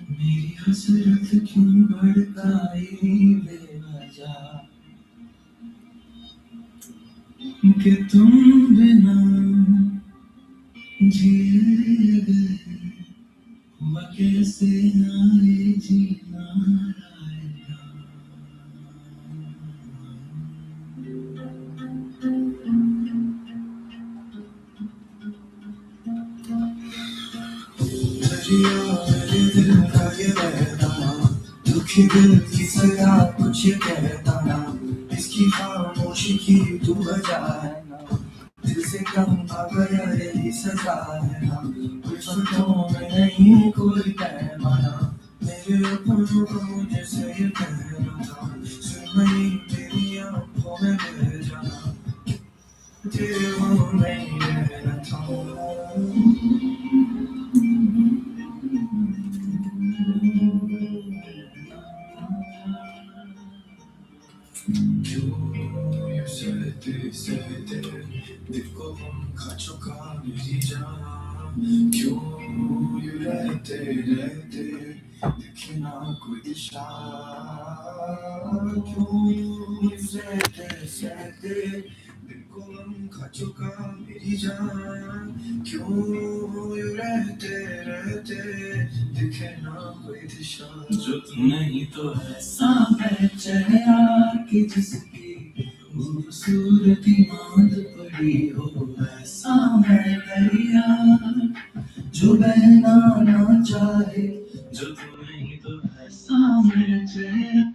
मेरी हसरत क्यों भड़काई बेवजह कि तुम बिना जिए गए मैं कैसे आए जीना आएगा दरिया मेरे दिल का ये बहताना दुखी दिल की सजा कुछ कहता ना इसकी खामोशी की तू वजह है ना दिल से कम आ गया यही सजा है ना उल्फतों में नहीं कोई पैमाना मेरे अपनों को मुझे से ये कहना था सुन मेरी तेरी आंखों में बह जाना तेरे मुंह में ही रहना था क्यों ये सहते सहते दिल को हम खा चुका मेरी जान क्यों ये रहते रहते दिखे ना कोई दिशा क्यों ये सहते सहते दिल को हम खा चुका मेरी जान क्यों ये रहते रहते दिखे ना कोई दिशा जो तू नहीं तो ऐसा है चेहरा कि जिसकी खूबसूरती मांद पड़ी हो ऐसा है दरिया जो बहना ना चाहे जो तू नहीं तो ऐसा है चेहरा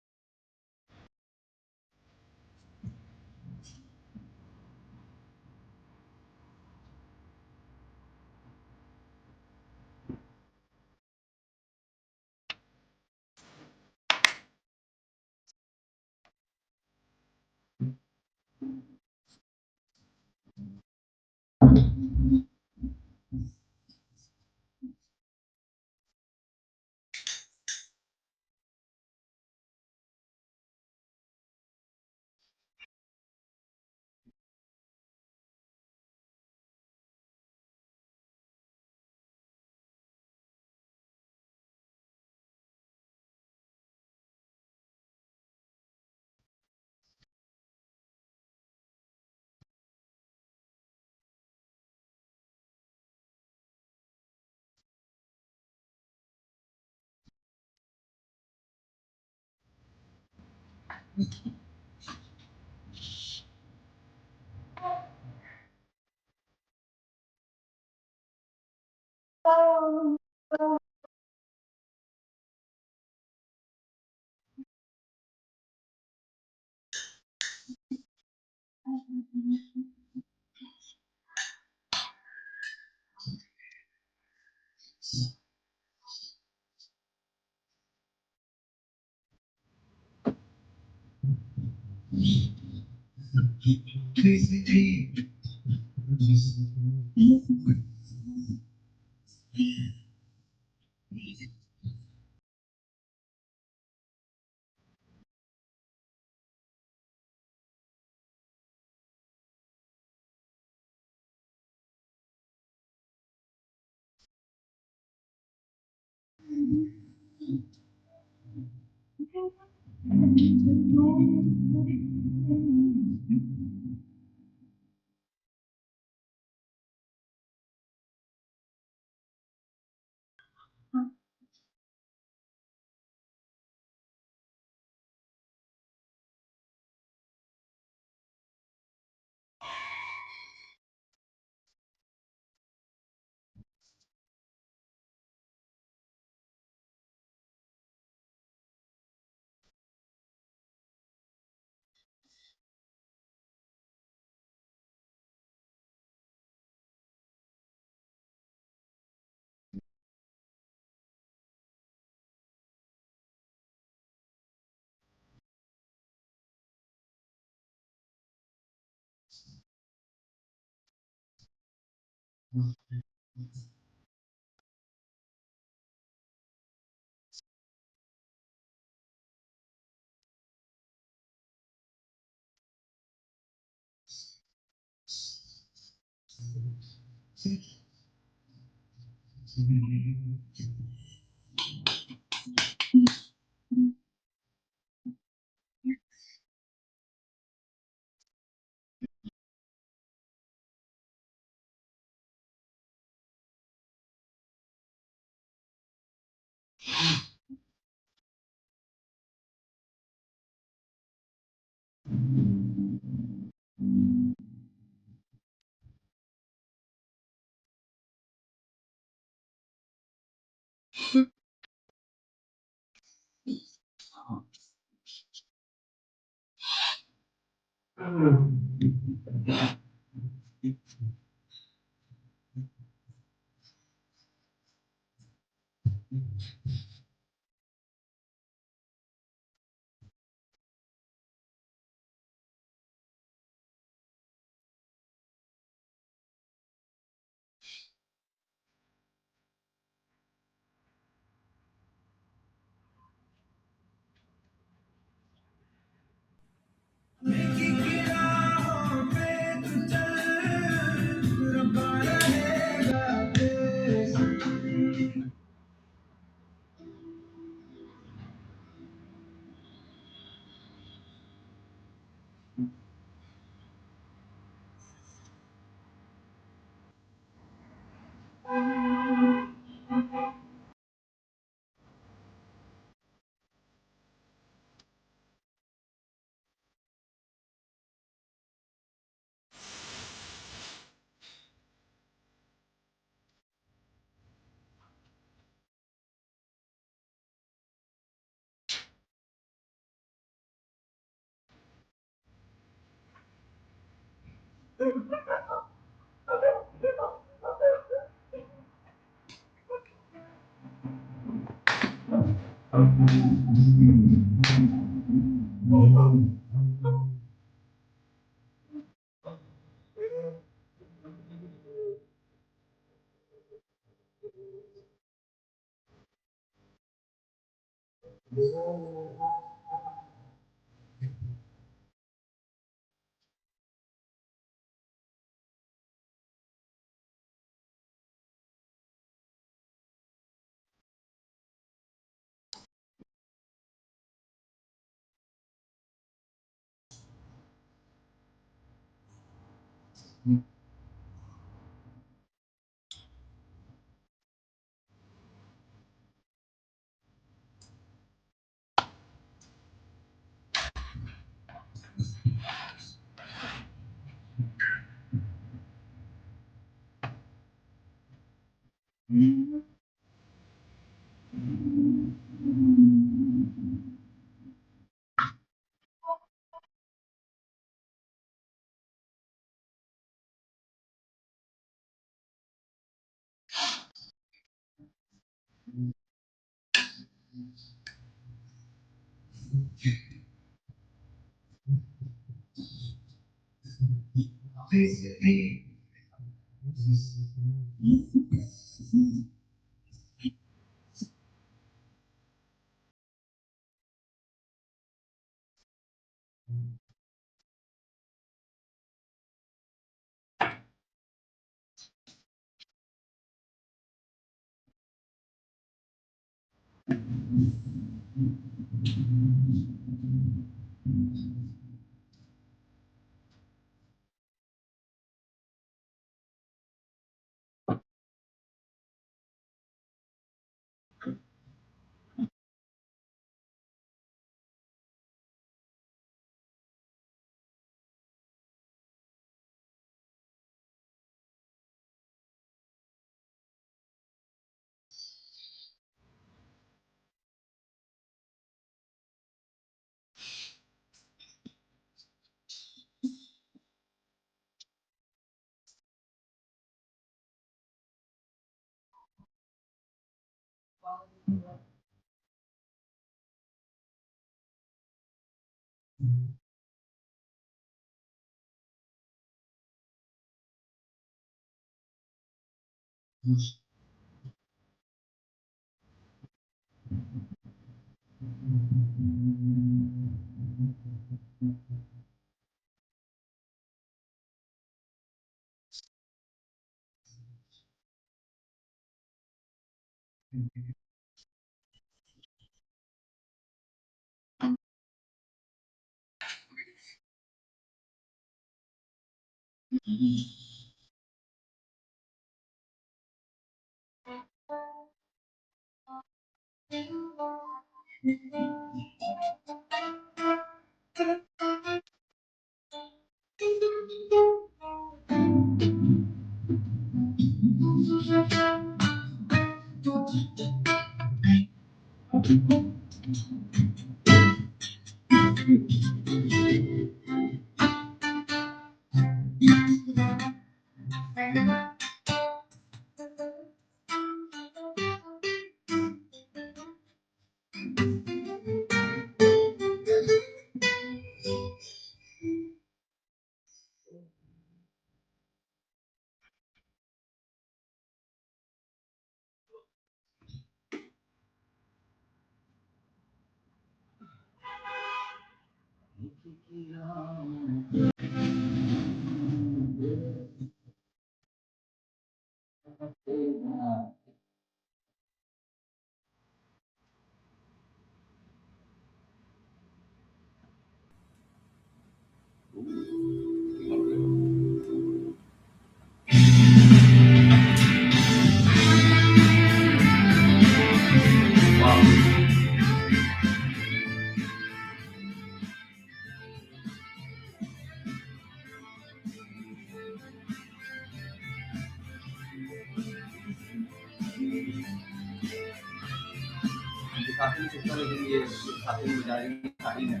काफी चक्कर लेकिन ये खाते में बजा रही है साड़ी में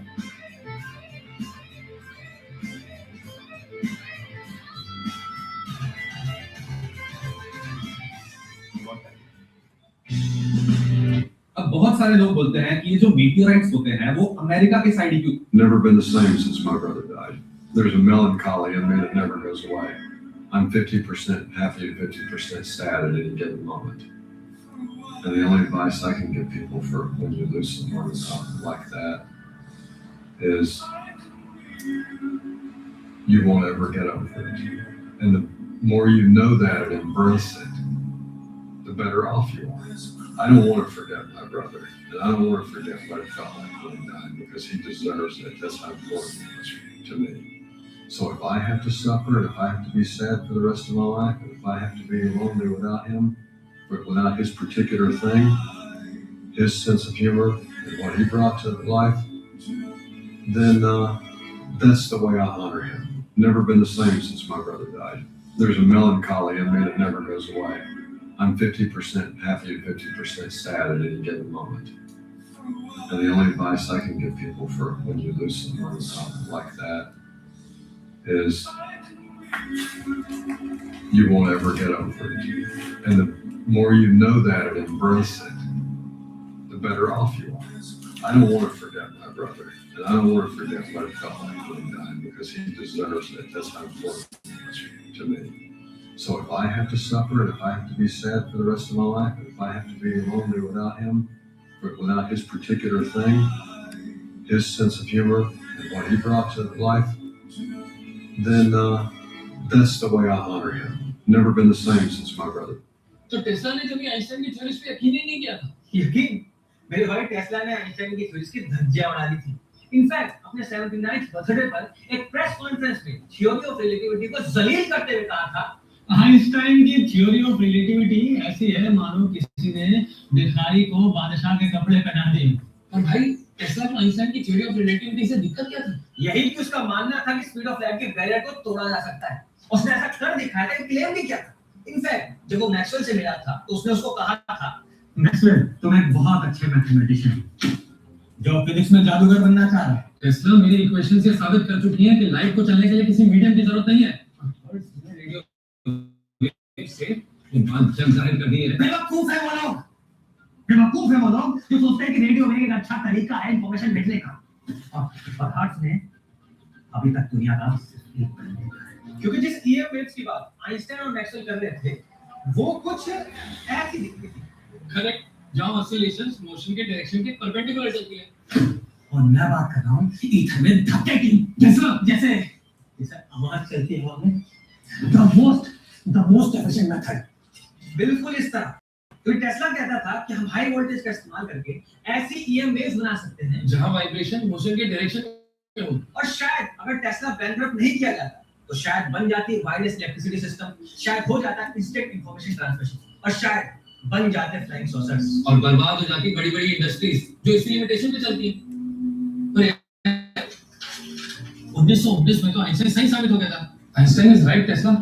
अब बहुत सारे लोग बोलते हैं कि ये जो मीटियोराइट्स होते हैं वो अमेरिका के साइड ही क्यों Never been the same since my brother died. There's a melancholy in me that never goes away. I'm 50% happy and 50% sad at any given moment. And the only advice I can give people for when you lose someone like that is you won't ever get over it. And the more you know that and embrace it, the better off you are. I don't want to forget my brother, and I don't want to forget what it felt like when he died, because he deserves it. That's how important it was to me. So if I have to suffer, and if I have to be sad for the rest of my life, and if I have to be lonely without him, but without his particular thing, his sense of humor, and what he brought to life, then that's the way I honor him. Never been the same since my brother died. There's a melancholy in me that never goes away. I'm 50% happy and 50% sad at any given moment. And the only advice I can give people for when you lose someone like that is you won't ever get over it. And the more you know that and embrace it, the better off you are. I don't want to forget my brother, and I don't want to forget what it felt like when he died, because he deserves it. That's how important it was to me. So if I have to suffer, and if I have to be sad for the rest of my life, and if I have to be lonely without him, but without his particular thing, his sense of humor, and what he brought to life, then that's the way I honor him. Never been the same since my brother. तो Tesla ने कभी Einstein की theories पे यकीन ही नहीं किया था। यकीन? मेरे भाई टेस्ला ने आइंस्टाइन की थ्योरीज की धज्जियां उड़ा दी थी। इनफैक्ट अपने 79th बर्थडे पर एक प्रेस कॉन्फ्रेंस में थ्योरी ऑफ रिलेटिविटी को जलील करते हुए कहा था, आइंस्टाइन की थ्योरी ऑफ रिलेटिविटी ऐसी है मानो किसी ने भिखारी को बादशाह के कपड़े पहना दिए। और भाई टेस्ला को आइंस्टाइन की थ्योरी ऑफ रिलेटिविटी से दिक्कत क्या थी? यही कि उसका मानना था कि स्पीड ऑफ लाइट के बैरियर को तोड़ा जा सकता है। उसने ऐसा कर दिखाया था, क्लेम भी किया था। इनफैक्ट जब वो मैक्सवेल से मिला था तो उसने उसको कहा था, मैक्सवेल तुम एक बहुत अच्छे मैथमेटिशियन हो जो फिजिक्स में जादूगर बनना चाह रहा है। टेस्ला मेरी इक्वेशन से साबित कर चुकी है कि लाइट को चलने के लिए किसी मीडियम की जरूरत नहीं है। रेडियो से ये बात जग जाहिर कर दी है। बेवकूफ है वो लोग जो सोचते हैं कि रेडियो में एक अच्छा तरीका है इंफॉर्मेशन भेजने का। और हर्ट्ज ने अभी तक दुनिया का क्योंकि जिस ईएम वेव्स की बात आइंस्टाइन और मैक्सवेल कर रहे थे वो कुछ ऐसी दिखती थी। करेक्ट, जहां ऑसिलेशंस मोशन के डायरेक्शन के परपेंडिकुलर चलती है। और मैं बात कर रहा हूँ ईथर में धक्के की जैसे आवाज चलती है हवा में। द मोस्ट एफिशिएंट मेथड बिल्कुल इस तरह। तो टेस्ला कहता था कि हम हाई वोल्टेज का इस्तेमाल करके ऐसी ईएम वेव्स बना सकते हैं जहां वाइब्रेशन मोशन के डायरेक्शन में हो। और शायद अगर टेस्ला बैंकरप्ट नहीं किया जाता तो शायद बन जाती वायरलेस इलेक्ट्रिसिटी सिस्टम, शायद हो जाता इंस्टेंट इंफॉर्मेशन ट्रांसमिशन और शायद बन जाते फ्लाइंग सॉसर्स और बर्बाद हो जाती बड़ी बड़ी इंडस्ट्रीज जो इसी लिमिटेशन पे चलती है। पर 1919 में तो आइंस्टाइन सही साबित हो गया था। Einstein is right, Tesla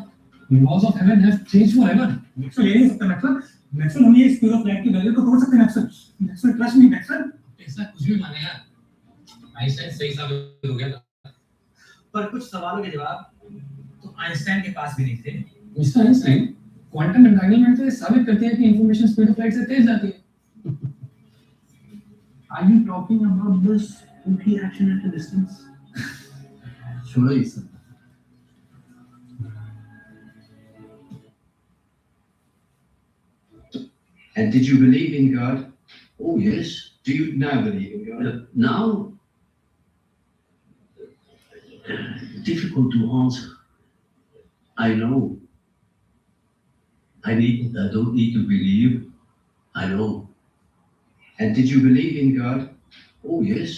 laws of heaven have changed forever. Maxwell ये नहीं सकता मैक्सवेल हम ये स्पीड ऑफ लाइट की वैल्यू को तोड़ सकते हैं। Maxwell trust me Maxwell. Tesla कुछ भी मानेगा, आइंस्टाइन सही साबित हो गया था। पर कुछ सवालों के जवाब तो आइंस्टाइन के पास भी नहीं थे। मिस्टर आइंस्टाइन, क्वांटम एंटांगलमेंट से साबित करते हैं कि इंफॉर्मेशन स्पीड ऑफ लाइट से तेज जाती है। Are you talking about this spooky action at a distance? Sure, sir. And did you believe in God? Oh, yes. Do you now believe in God? Now, difficult to answer. I know. I don't need to believe. I know. And did you believe in God? Oh, yes.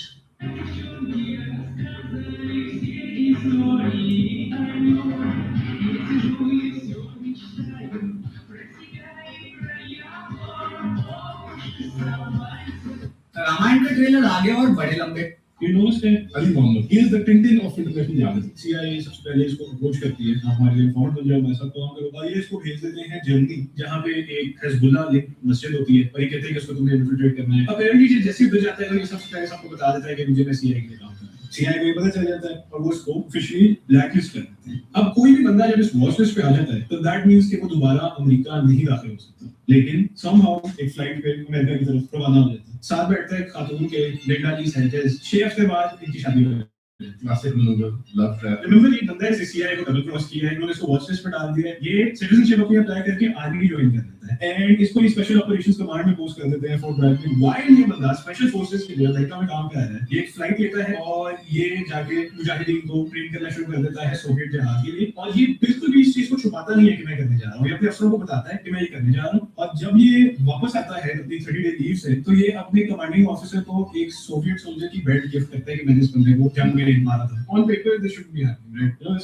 Ramayan का trailer आगे और बड़े लंबे। You noticed that Ali Mohammed, he is the Tintin of international journalism. CIA सबसे पहले इसको approach करती है, आप हमारे लिए फॉर्म बन जाओ, मैं सब काम करूँगा। ये इसको भेज देते हैं जर्मनी, जहाँ पे एक हिजबुल्लाह लिंक मस्जिद होती है, और ये कहते हैं कि इसको तुमने इन्फिल्ट्रेट करना है। Apparently ये जैसे ही उधर जाता है तो ये सबसे पहले सबको बता देता है कि मुझे मैं CIA के लिए काम करना है। CIA को ये पता चल जाता है और वो इसको ऑफिशियली ब्लैकलिस्ट कर देते हैं। अब कोई भी बंदा जब इस वॉच लिस्ट पे आ जाता है तो दैट मींस कि वो दोबारा अमेरिका नहीं दाखिल हो सकता। लेकिन समहाउ एक फ्लाइट पे अमेरिका की तरफ रवाना हो जाता है। साथ बैठते हैं खातून के लिंडा ली सैंचेज। 6 हफ्ते बाद इनकी शादी हो जाती है। Classic love trap. रिमेंबर ये बंदा है सीआईए को डबल क्रॉस किया है, इन्होंने इसको वॉच लिस्ट पे डाल दिया है। ये सिटीजनशिप अपनी अप्लाई करके आर्मी ज्वाइन कर देता है एंड इसको स्पेशल ऑपरेशंस कमांड में पोस्ट कर देते हैं फॉर ड्राइविंग। व्हाइल ये बंदा स्पेशल फोर्सेस के लिए अमेरिका में काम कर रहा है, ये एक फ्लाइट लेता है और ये जाके मुजाहिदीन को ट्रेन करना शुरू कर देता है सोवियत जहाज के लिए। और ये बिल्कुल भी इस चीज को छुपाता नहीं है कि मैं करने जा रहा हूँ, ये अपने अफसरों को बताता है कि मैं ये करने जा रहा हूँ। और जब ये वापस आता है अपनी 30 डे लीव से तो ये अपने कमांडिंग ऑफिसर को एक सोवियत सोल्जर की बेल्ट गिफ्ट करता है कि मैंने इस बंदे को जंग में मारा था। On paper this should be happening, right? You know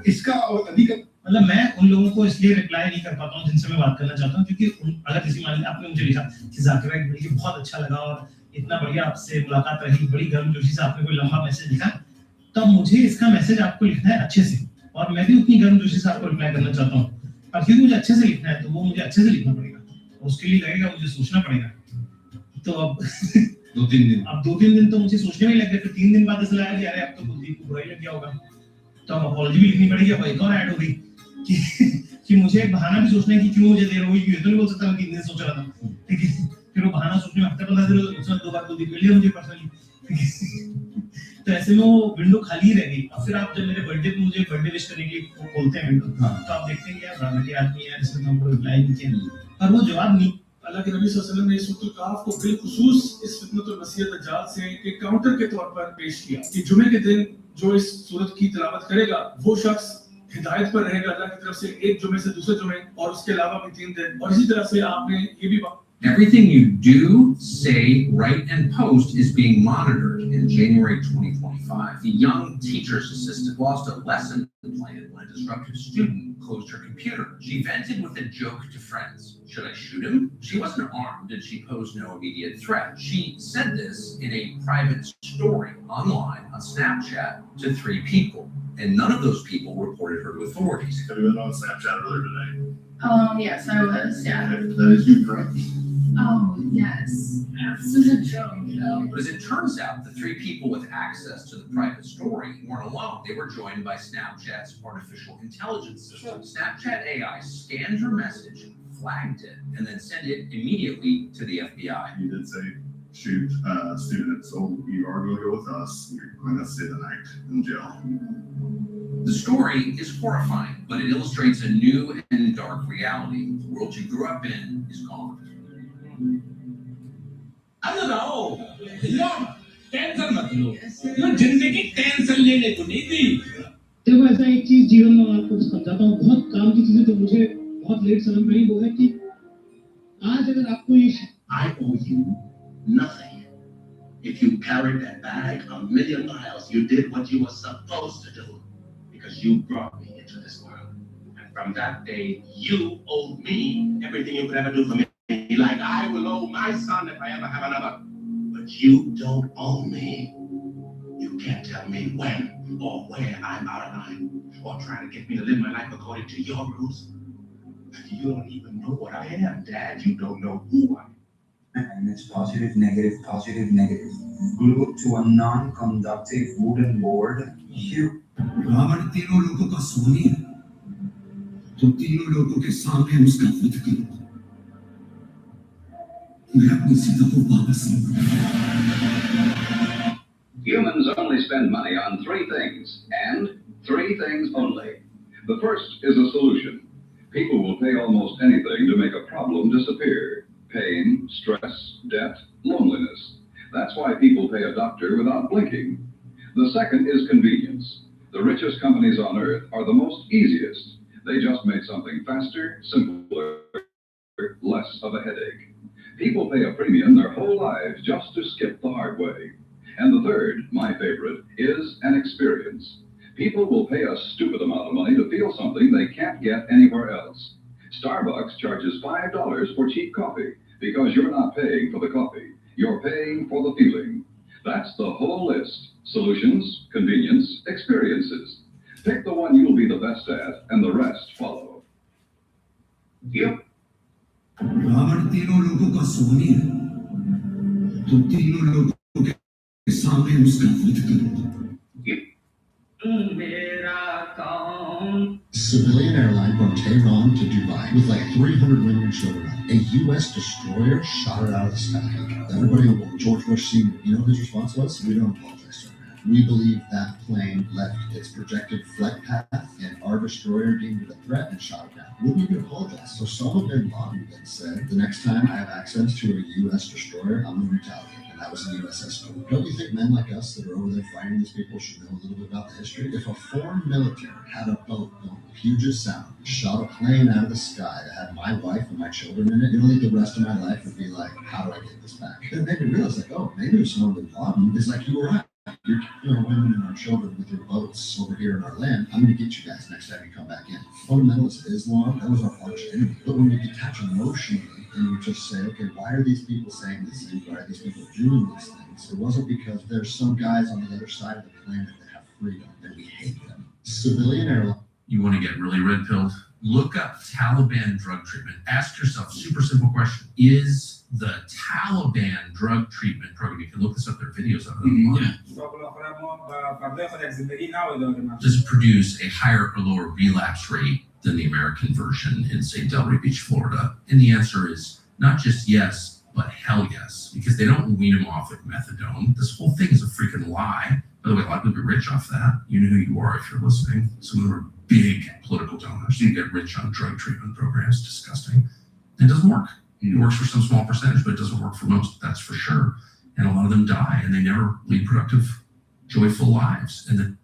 इसका और अभी का मतलब मैं उन लोगों को इसलिए रिप्लाई नहीं कर पाता हूँ जिनसे मैं बात करना चाहता हूँ, क्योंकि अगर किसी मान लीजिए आपने मुझे लिखा कि जाकिर भाई मुझे बहुत अच्छा लगा और इतना बढ़िया आपसे मुलाकात रही, बड़ी गर्मजोशी से आपने कोई लंबा मैसेज लिखा, तब मुझे इसका मैसेज आपको लिखना है अच्छे से और मैं भी उतनी गर्मजोशी से आपको रिप्लाई करना चाहता हूँ। और क्योंकि मुझे अच्छे से लिखना है तो वो मुझे अच्छे से लिखना पड़ेगा, उसके लिए लगेगा मुझे सोचना पड़ेगा। तो अब 2-3 दिन तो मुझे सोचने में लग गए। फिर 3 दिन बाद ऐसा लगा कि अरे अब तो कुलदीप को बुरा ही लग गया होगा, तो अब अपॉलॉजी भी लिखनी पड़ेगी। अब एक और ऐड हो गई कि मुझे एक बहाना भी सोचना है कि क्यों मुझे देर हो गई, क्यों तो नहीं बोल सकता मैं 3 दिन सोच रहा था, ठीक है। फिर वो बहाना सोचने में हफ्ते 15 दिन उसने 2 बार कुलदीप मिल लिया मुझे पर्सनली। तो ऐसे में वो विंडो खाली रह गई। और फिर आप जब मेरे बर्थडे पे मुझे बर्थडे विश करने के लिए खोलते हैं विंडो, तो आप देखते हैं कि यार बड़ा बढ़िया आदमी है, इसने हमको रिप्लाई नहीं किया और वो जवाब नहीं। अल्लाह के नबी सल्लल्लाहु अलैहि वसल्लम ने सूरह काफ को बिलखुसूस इस फितनतुल मसीह दज्जाल से एक काउंटर के तौर पर पेश किया कि जुमे के दिन जो इस सूरत की तिलावत करेगा वो शख्स हिदायत पर रहेगा अल्लाह की तरफ से एक जुमे से दूसरे जुमे, और उसके अलावा भी 3 दिन। और इसी तरह से आपने ये भी Everything you do, say, write, and post is being monitored. In January 2025, the young teacher's assistant lost a lesson plan when a disruptive student closed her computer. She vented with a joke to friends. Should I shoot him? She wasn't armed and she posed no immediate threat. She said this in a private story online on Snapchat to 3 people, and none of those people reported her to authorities. Have you been on Snapchat earlier today? Yes, I was, yeah. That is you, correct? Oh, yes. This is a joke, though. But as it turns out, the 3 people with access to the private story weren't alone. They were joined by Snapchat's artificial intelligence system. Snapchat AI scanned her message, flagged it, and then sent it immediately to the FBI. You did say shoot, students, so you are going to go with us. You're going to stay the night in jail. The story is horrifying, but it illustrates a new and dark reality. The world you grew up in is gone. Tension मत लो, यो जिंदगी tension लेने को नहीं दी। देखो ऐसा एक चीज जीवन में आपको समझाता हूँ, बहुत काम की चीजें तो मुझे बहुत लेट समझ में आई, वो है कि आज अगर आपको ये I owe you nothing. If you carried that bag a million miles, you did what you were supposed to do because you brought me into this world. And from that day, you owe me everything you could ever do for me. Like I will owe my son if I ever have another. But you don't owe me. You can't tell me when or where I'm out of line or trying to get me to live my life according to your rules. You don't even know what I am, Dad. You don't know who I am. And it's positive, negative, positive, negative. Glued to a non-conductive wooden board. Here. Ravan तीनों लोगों का स्वामी है, तो तीनों लोगों के सामने उसका वध करो। मैं अपनी सीता को वापस लूंगा। Humans only spend money on three things, and three things only. The first is a solution. People will pay almost anything to make a problem disappear. Pain, stress, debt, loneliness. That's why people pay a doctor without blinking. The second is convenience. The richest companies on earth are the most easiest. They just made something faster, simpler, less of a headache. People pay a premium their whole lives just to skip the hard way. And the third, my favorite, is an experience. People will pay a stupid amount of money to feel something they can't get anywhere else. Starbucks charges $5 for cheap coffee because you're not paying for the coffee. You're paying for the feeling. That's the whole list. Solutions, convenience, experiences. Pick the one you'll be the best at, and the rest follow. Yep. Ravan तीनों लोगों का स्वामी है, तो तीनों लोगों के सामने उसका वध करो। Civilian airline from Tehran to Dubai with like 300 women and children. A U.S. destroyer shot it out of the sky. Everybody on board. George Bush Sr., you know what his response was? We don't apologize to him. We believe that plane left its projected flight path and our destroyer deemed it a threat and shot it down. Wouldn't even apologize. So Osama bin Laden then said, the next time I have access to a U.S. destroyer, I'm going to retaliate. And that was an USS Storm. Don't you think men like us that are over there fighting these people should know a little bit about the history? If a foreign military had a boat going Puget Sound, shot a plane out of the sky that had my wife and my children in it, you don't think the rest of my life would be like, how do I get this back? Then made me realize, like, oh, maybe Osama bin Laden is like, you were right. You're killing our women and our children with your boats over here in our land. I'm going to get you guys next time you come back in. Fundamentalist Islam, that was our arch enemy. But when you detach emotionally and you just say, okay, why are these people saying these things? Why are these people doing these things? It wasn't because there's some guys on the other side of the planet that have freedom and we hate them. Civilian airline. You want to get really red-pilled? Look up Taliban drug treatment. Ask yourself a super simple question. Is the Taliban drug treatment program, you can look this up, there are videos of it online. Does it produce a higher or lower relapse rate than the American version in, say, Delray Beach, Florida? And the answer is not just yes, but hell yes, because they don't wean them off with methadone. This whole thing is a freaking lie. By the way, a lot of people get rich off that. You know who you are if you're listening. Some of them are big political donors. You get rich on drug treatment programs. Disgusting. It doesn't work. It works for some small percentage, but it doesn't work for most, that's for sure. And a lot of them die, and they never lead productive, joyful lives. And then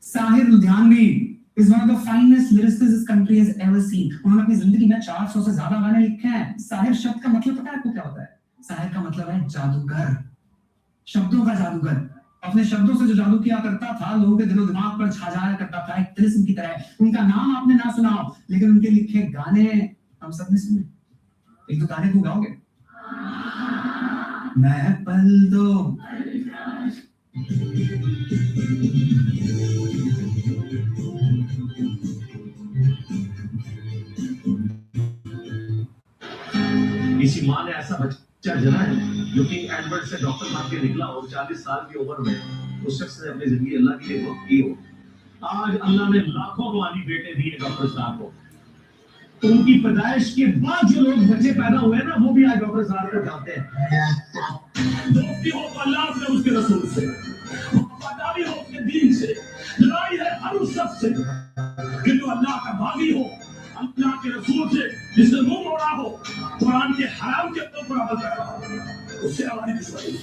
Sahir Ludhianvi is one of the finest lyricists this country has ever seen. उन्होंने अपनी जिंदगी में 400 से ज्यादा गाने लिखे हैं. साहिर शब्द का मतलब पता है आपको क्या होता है? साहिर का मतलब है जादूगर, शब्दों का जादूगर. अपने शब्दों से जो जादू किया करता था, लोगों के दिलो दिमाग पर छा जाया करता था, एक तिलिस्म की तरह. उनका नाम आपने ना सुना हो, लेकिन उनके लिखे गाने हम सबने सुने. एक दो गाने तू गाओगे? मैं पल दो किसी माँ ने ऐसा बच्चा जना है जो कि एडवर्ड से डॉक्टर बन के निकला और 40 साल की उम्र में उस शख्स ने अपनी जिंदगी अल्लाह के लिए वक्त की हो. आज अल्लाह ने लाखों रुहानी बेटे दिए डॉक्टर साहब को. उनकी पैदाइश के बाद जो लोग बच्चे पैदा हुए ना वो भी आज डॉक्टर साहब को जानते हैं। दोस्ती हो तो अल्लाह से उसके रसूल से, वफादारी हो उसके दीन से, लड़ाई है हर उस शख्स से, किंतु अल्लाह का बागी हो, अल्लाह के रसूल से जिसने मुंह मोड़ा हो, कुरान के हराम के ऊपर अमल कर रहा हो, उससे हमारी दुश्मनी।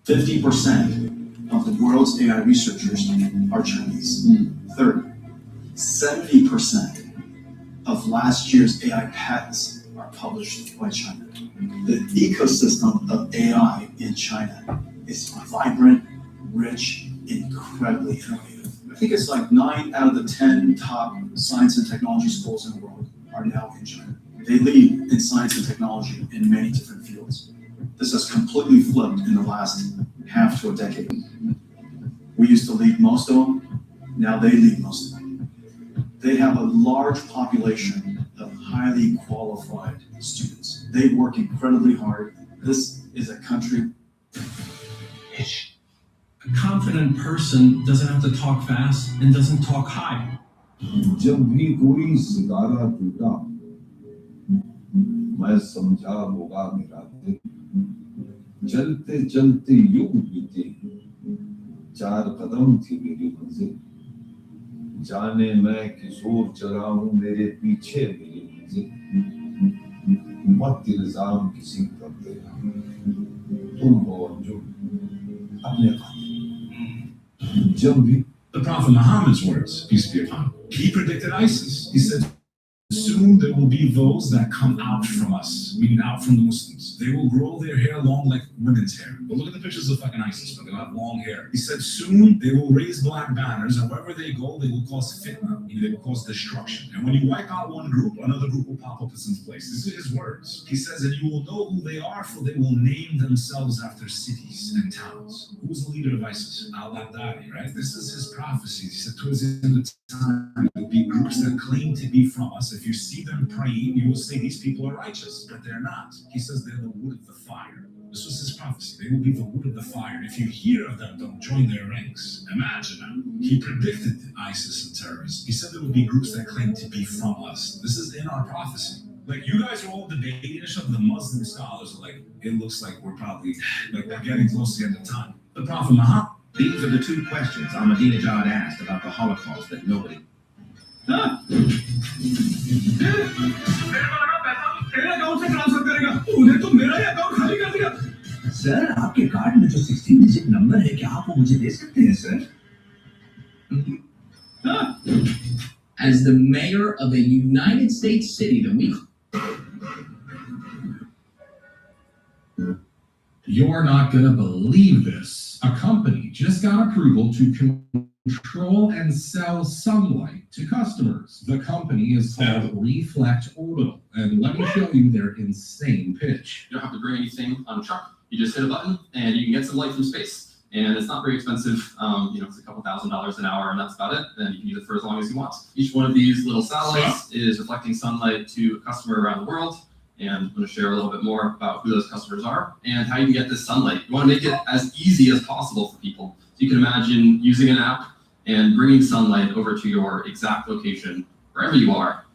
50% of the world's AI researchers are Chinese. 70% of last year's AI patents are published by China. The ecosystem of AI in China is vibrant, rich, incredibly innovative. I think it's like 9 out of the 10 top science and technology schools in the world are now in China. They lead in science and technology in many different fields. This has completely flipped in the last half to a decade. We used to lead most of them, now they lead most of them. They have a large population of highly qualified students. They work incredibly hard. This is a country. A confident person doesn't have to talk fast and doesn't talk high. जब भी कोई सितारा टूटा मैं समझा होगा मेरा दिल चलते चलते युग बीते 4 कदम थी मेरी मंजिल जाने मैं किशोर चला हूं मेरे पीछे मेरी मंजिल मत इल्जाम किसी पर देना तुम हो अंजुम अपने काम जब भी The Prophet Muhammad's words, peace be upon him, he predicted ISIS. He said, soon there will be those that come out from us, meaning out from the Muslims. They will grow their hair long like women's hair. But look at the pictures of fucking ISIS, but they'll have long hair. He said, soon they will raise black banners, and wherever they go, they will cause fitna, meaning they will cause destruction. And when you wipe out one group, another group will pop up in some place. These are his words. He says, and you will know who they are, for they will name themselves after cities and towns. Who's the leader of ISIS? Al-Baghdadi, right? This is his prophecy. He said, towards the end of time, there will be groups that claim to be from us. If you see them praying, you will say these people are righteous, but they're not. He says they're the wood of the fire. This was his prophecy. They will be the wood of the fire. If you hear of them, don't join their ranks. Imagine now. He predicted ISIS and terrorists. He said there would be groups that claim to be from us. This is in our prophecy. Like, you guys are all debating and stuff. The Muslim scholars are like, it looks like we're probably, like, we're getting close to the end of time. The Prophet Muhammad. These are the 2 questions Ahmadinejad asked about the Holocaust that nobody. Sir आपके card में जो 16 digit number है क्या आप वो मुझे दे सकते हैं sir As the mayor of a United States city that we You're not going to believe this. A company just got approval to control and sell sunlight to customers. The company is called Reflect Orbital, and let me show you their insane pitch. You don't have to bring anything on a truck. You just hit a button, and you can get some light from space. And it's not very expensive. It's a couple $1,000s an hour, and that's about it. And you can use it for as long as you want. Each one of these little satellites is reflecting sunlight to a customer around the world. And I'm going to share a little bit more about who those customers are and how you can get this sunlight. You want to make it as easy as possible for people. So you can imagine using an app and bringing sunlight over to your exact location, wherever you are,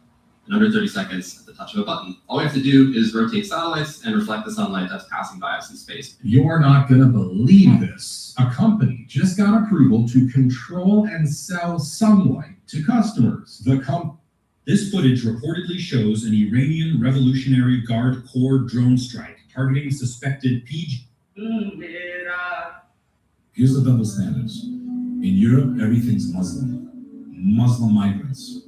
in under 30 seconds at the touch of a button. All we have to do is rotate satellites and reflect the sunlight that's passing by us in space. You're not going to believe this. A company just got approval to control and sell sunlight to customers. This footage reportedly shows an Iranian Revolutionary Guard Corps drone strike targeting suspected PG. Here's the double standards. In Europe, everything's Muslim. Muslim migrants.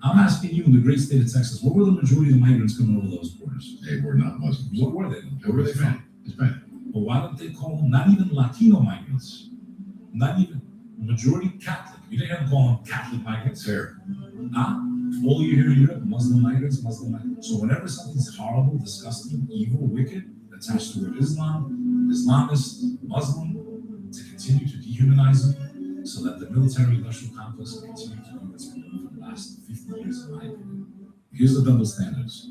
I'm asking you, in the great state of Texas, what were the majority of the migrants coming over those borders? They were not Muslims. What were they? Where were they from? Hispanic. But why don't they call them not even Latino migrants? Not even majority Catholic. You didn't have to call them Catholic migrants. Fair. All you hear in Europe, Muslim migrants, Muslim migrants. So whenever something's horrible, disgusting, evil, wicked, attached to the word Islam, Islamist, Muslim, to continue to dehumanize them, so that the military-industrial complex will continue to do what's been doing for the last 50 years, in my opinion. Here's the double standards.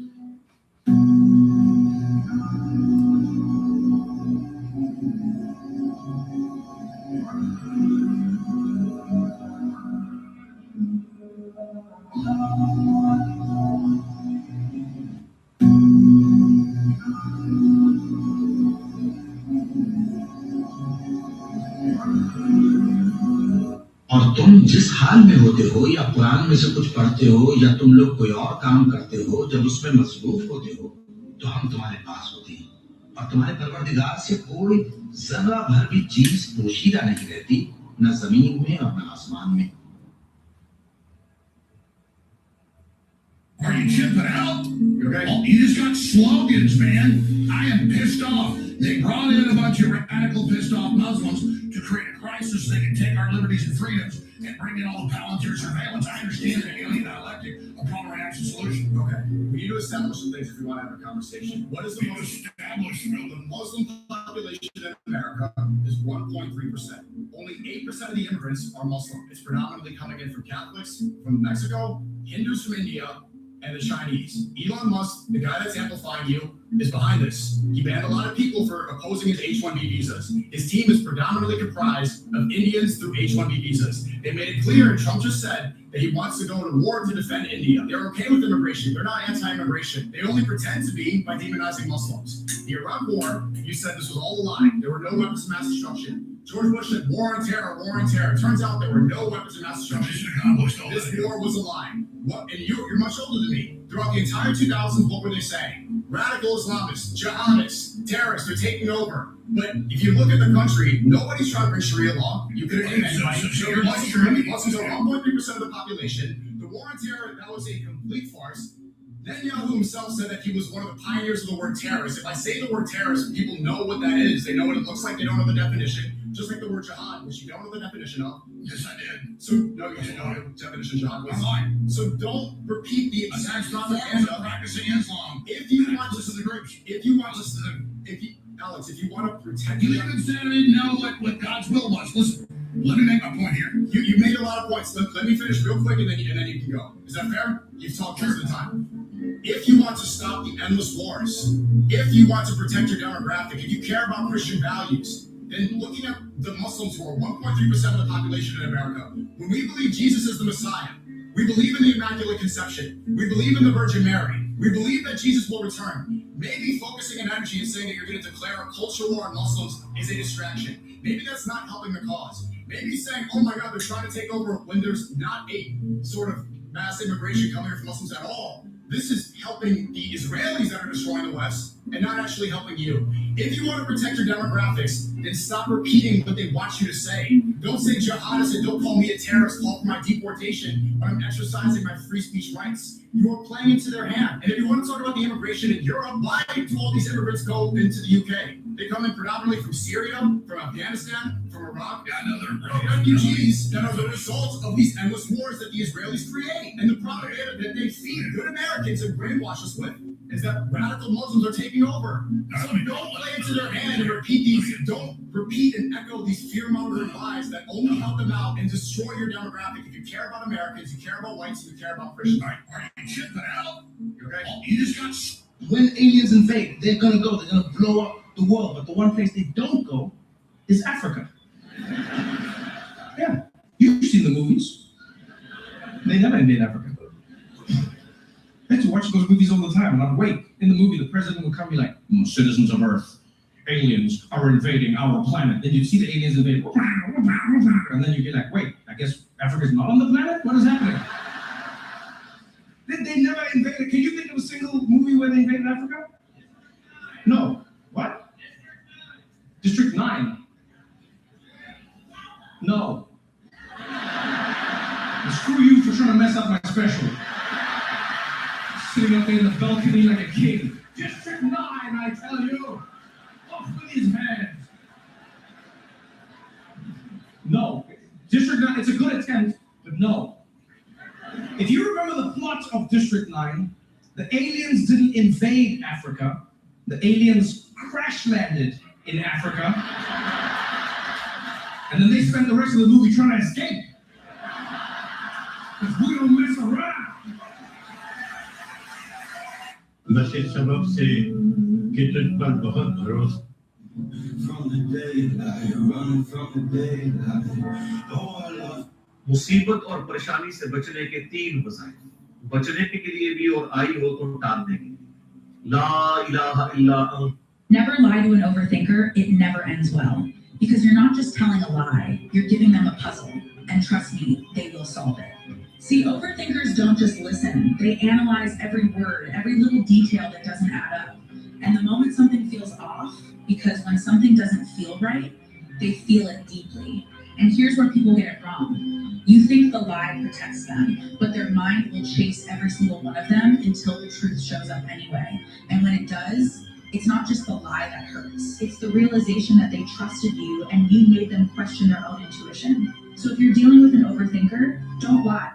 जिस हाल में होते हो या कुरान में से कुछ पढ़ते हो या तुम लोग कोई और काम करते हो, जब उसमें मसरूफ होते हो तो हम तुम्हारे पास होते हैं और तुम्हारे परवरदिगार से कोई जरा भर भी चीज पोशीदा नहीं रहती, न जमीन में और न आसमान में। Are you chipping out? You just got slogans, man. I am pissed off. They brought in a bunch of radical, pissed off Muslims to create a crisis so they can take our liberties and freedoms and bring in all the Palantir surveillance. I understand that alien dialectic, a problem reaction solution. Okay. We need to establish some things if we want to have a conversation. What is the most established? The Muslim population in America is 1.3%. Only 8% of the immigrants are Muslim. It's predominantly coming in from Catholics, from Mexico, Hindus from India, and the Chinese. Elon Musk, the guy that's amplifying you, is behind this. He banned a lot of people for opposing his H-1B visas. His team is predominantly comprised of Indians through H-1B visas. They made it clear, and Trump just said, that he wants to go to war to defend India. They're okay with immigration. They're not anti-immigration. They only pretend to be by demonizing Muslims. The Iraq War, you said this was all a lie. There were no weapons of mass destruction. George Bush said war on terror, war on terror. It turns out there were no weapons of mass destruction. This war was a lie. What? And you're much older than me. Throughout the entire 2000s, what were they saying? Radical Islamists, jihadists, terrorists, they're taking over. But if you look at the country, nobody's trying to bring Sharia law. You could have named anybody. Muslims are 1.3% of the population. The war on terror, that was a complete farce. Netanyahu himself said that he was one of the pioneers of the word terrorist. If I say the word terrorist, people know what that is. They know what it looks like. They don't know the definition. Just like the word jihad, which you don't know the definition of. Yes, I did. So, no, you didn't know what the definition of jihad was. Online. So don't repeat the exact propaganda. Practicing Islam. If you want to, Alex, if you want to protect You even said I didn't know what God's will was. Listen, let me make my point here. You made a lot of points. Let me finish real quick and then you can go. Is that fair? You've talked most of the time. If you want to stop the endless wars, if you want to protect your demographic, if you care about Christian values, then looking at the Muslims who are 1.3% of the population in America, when we believe Jesus is the Messiah, we believe in the Immaculate Conception, we believe in the Virgin Mary, we believe that Jesus will return. Maybe focusing an energy and saying that you're going to declare a cultural war on Muslims is a distraction. Maybe that's not helping the cause. Maybe saying, oh my God, they're trying to take over when there's not a sort of mass immigration coming here from Muslims at all. This is helping the Israelis that are destroying the West and not actually helping you. If you want to protect your demographics, then stop repeating what they want you to say. Don't say jihadist and don't call me a terrorist, call for my deportation when I'm exercising my free speech rights. You are playing into their hand. And if you want to talk about the immigration in Europe, why do all these immigrants go into the UK? They come in predominantly from Syria, from Afghanistan, from Iraq. Yeah, I know they're refugees that are the result of these endless wars that the Israelis create. And the propaganda that they feed good Americans and brainwash us with is that radical Muslims are taking over. So don't play into their hand and don't repeat and echo these fear-mongering lies that only help them out and destroy your demographic. If you care about Americans, you care about whites, and you care about Christians. Are you chipping out? Okay? You just got. When aliens invade, they're gonna go. They're gonna blow up the world. But the one place they don't go is Africa. Yeah, you've seen the movies. They never invade Africa. I used to watch those movies all the time, and I'd wait. In the movie, the president would come and be like, citizens of Earth, aliens are invading our planet. Then you'd see the aliens invade, and then you'd be like, wait, I guess Africa's not on the planet? What is happening? They never invaded. Can you think of a single movie where they invaded Africa? No. What? District 9? No. And screw you for trying to mess up my special. Sitting up there in the balcony like a king. District 9, I tell you. Off with his hands. No. District 9, it's a good attempt, but no. If you remember the plot of District 9, the aliens didn't invade Africa. The aliens crash landed in Africa. And then they spend the rest of the movie trying to escape. Because we don't mess around. बस इस सबब से कि तुझ पर बहुत भरोसा मुसीबत और परेशानी से बचने के 3 वज़ाइफ बचने के लिए भी और आई हो तो टालने के लिए ला इलाहा इल्ला अंत. Never lie to an overthinker. It never ends well. Because you're not just telling a lie, you're giving them a puzzle. And trust me, they will solve it. See, overthinkers don't just listen. They analyze every word, every little detail that doesn't add up. And the moment something feels off, because when something doesn't feel right, they feel it deeply. And here's where people get it wrong. You think the lie protects them, but their mind will chase every single one of them until the truth shows up anyway. And when it does, it's not just the lie that hurts. It's the realization that they trusted you and you made them question their own intuition. So if you're dealing with an overthinker, don't lie.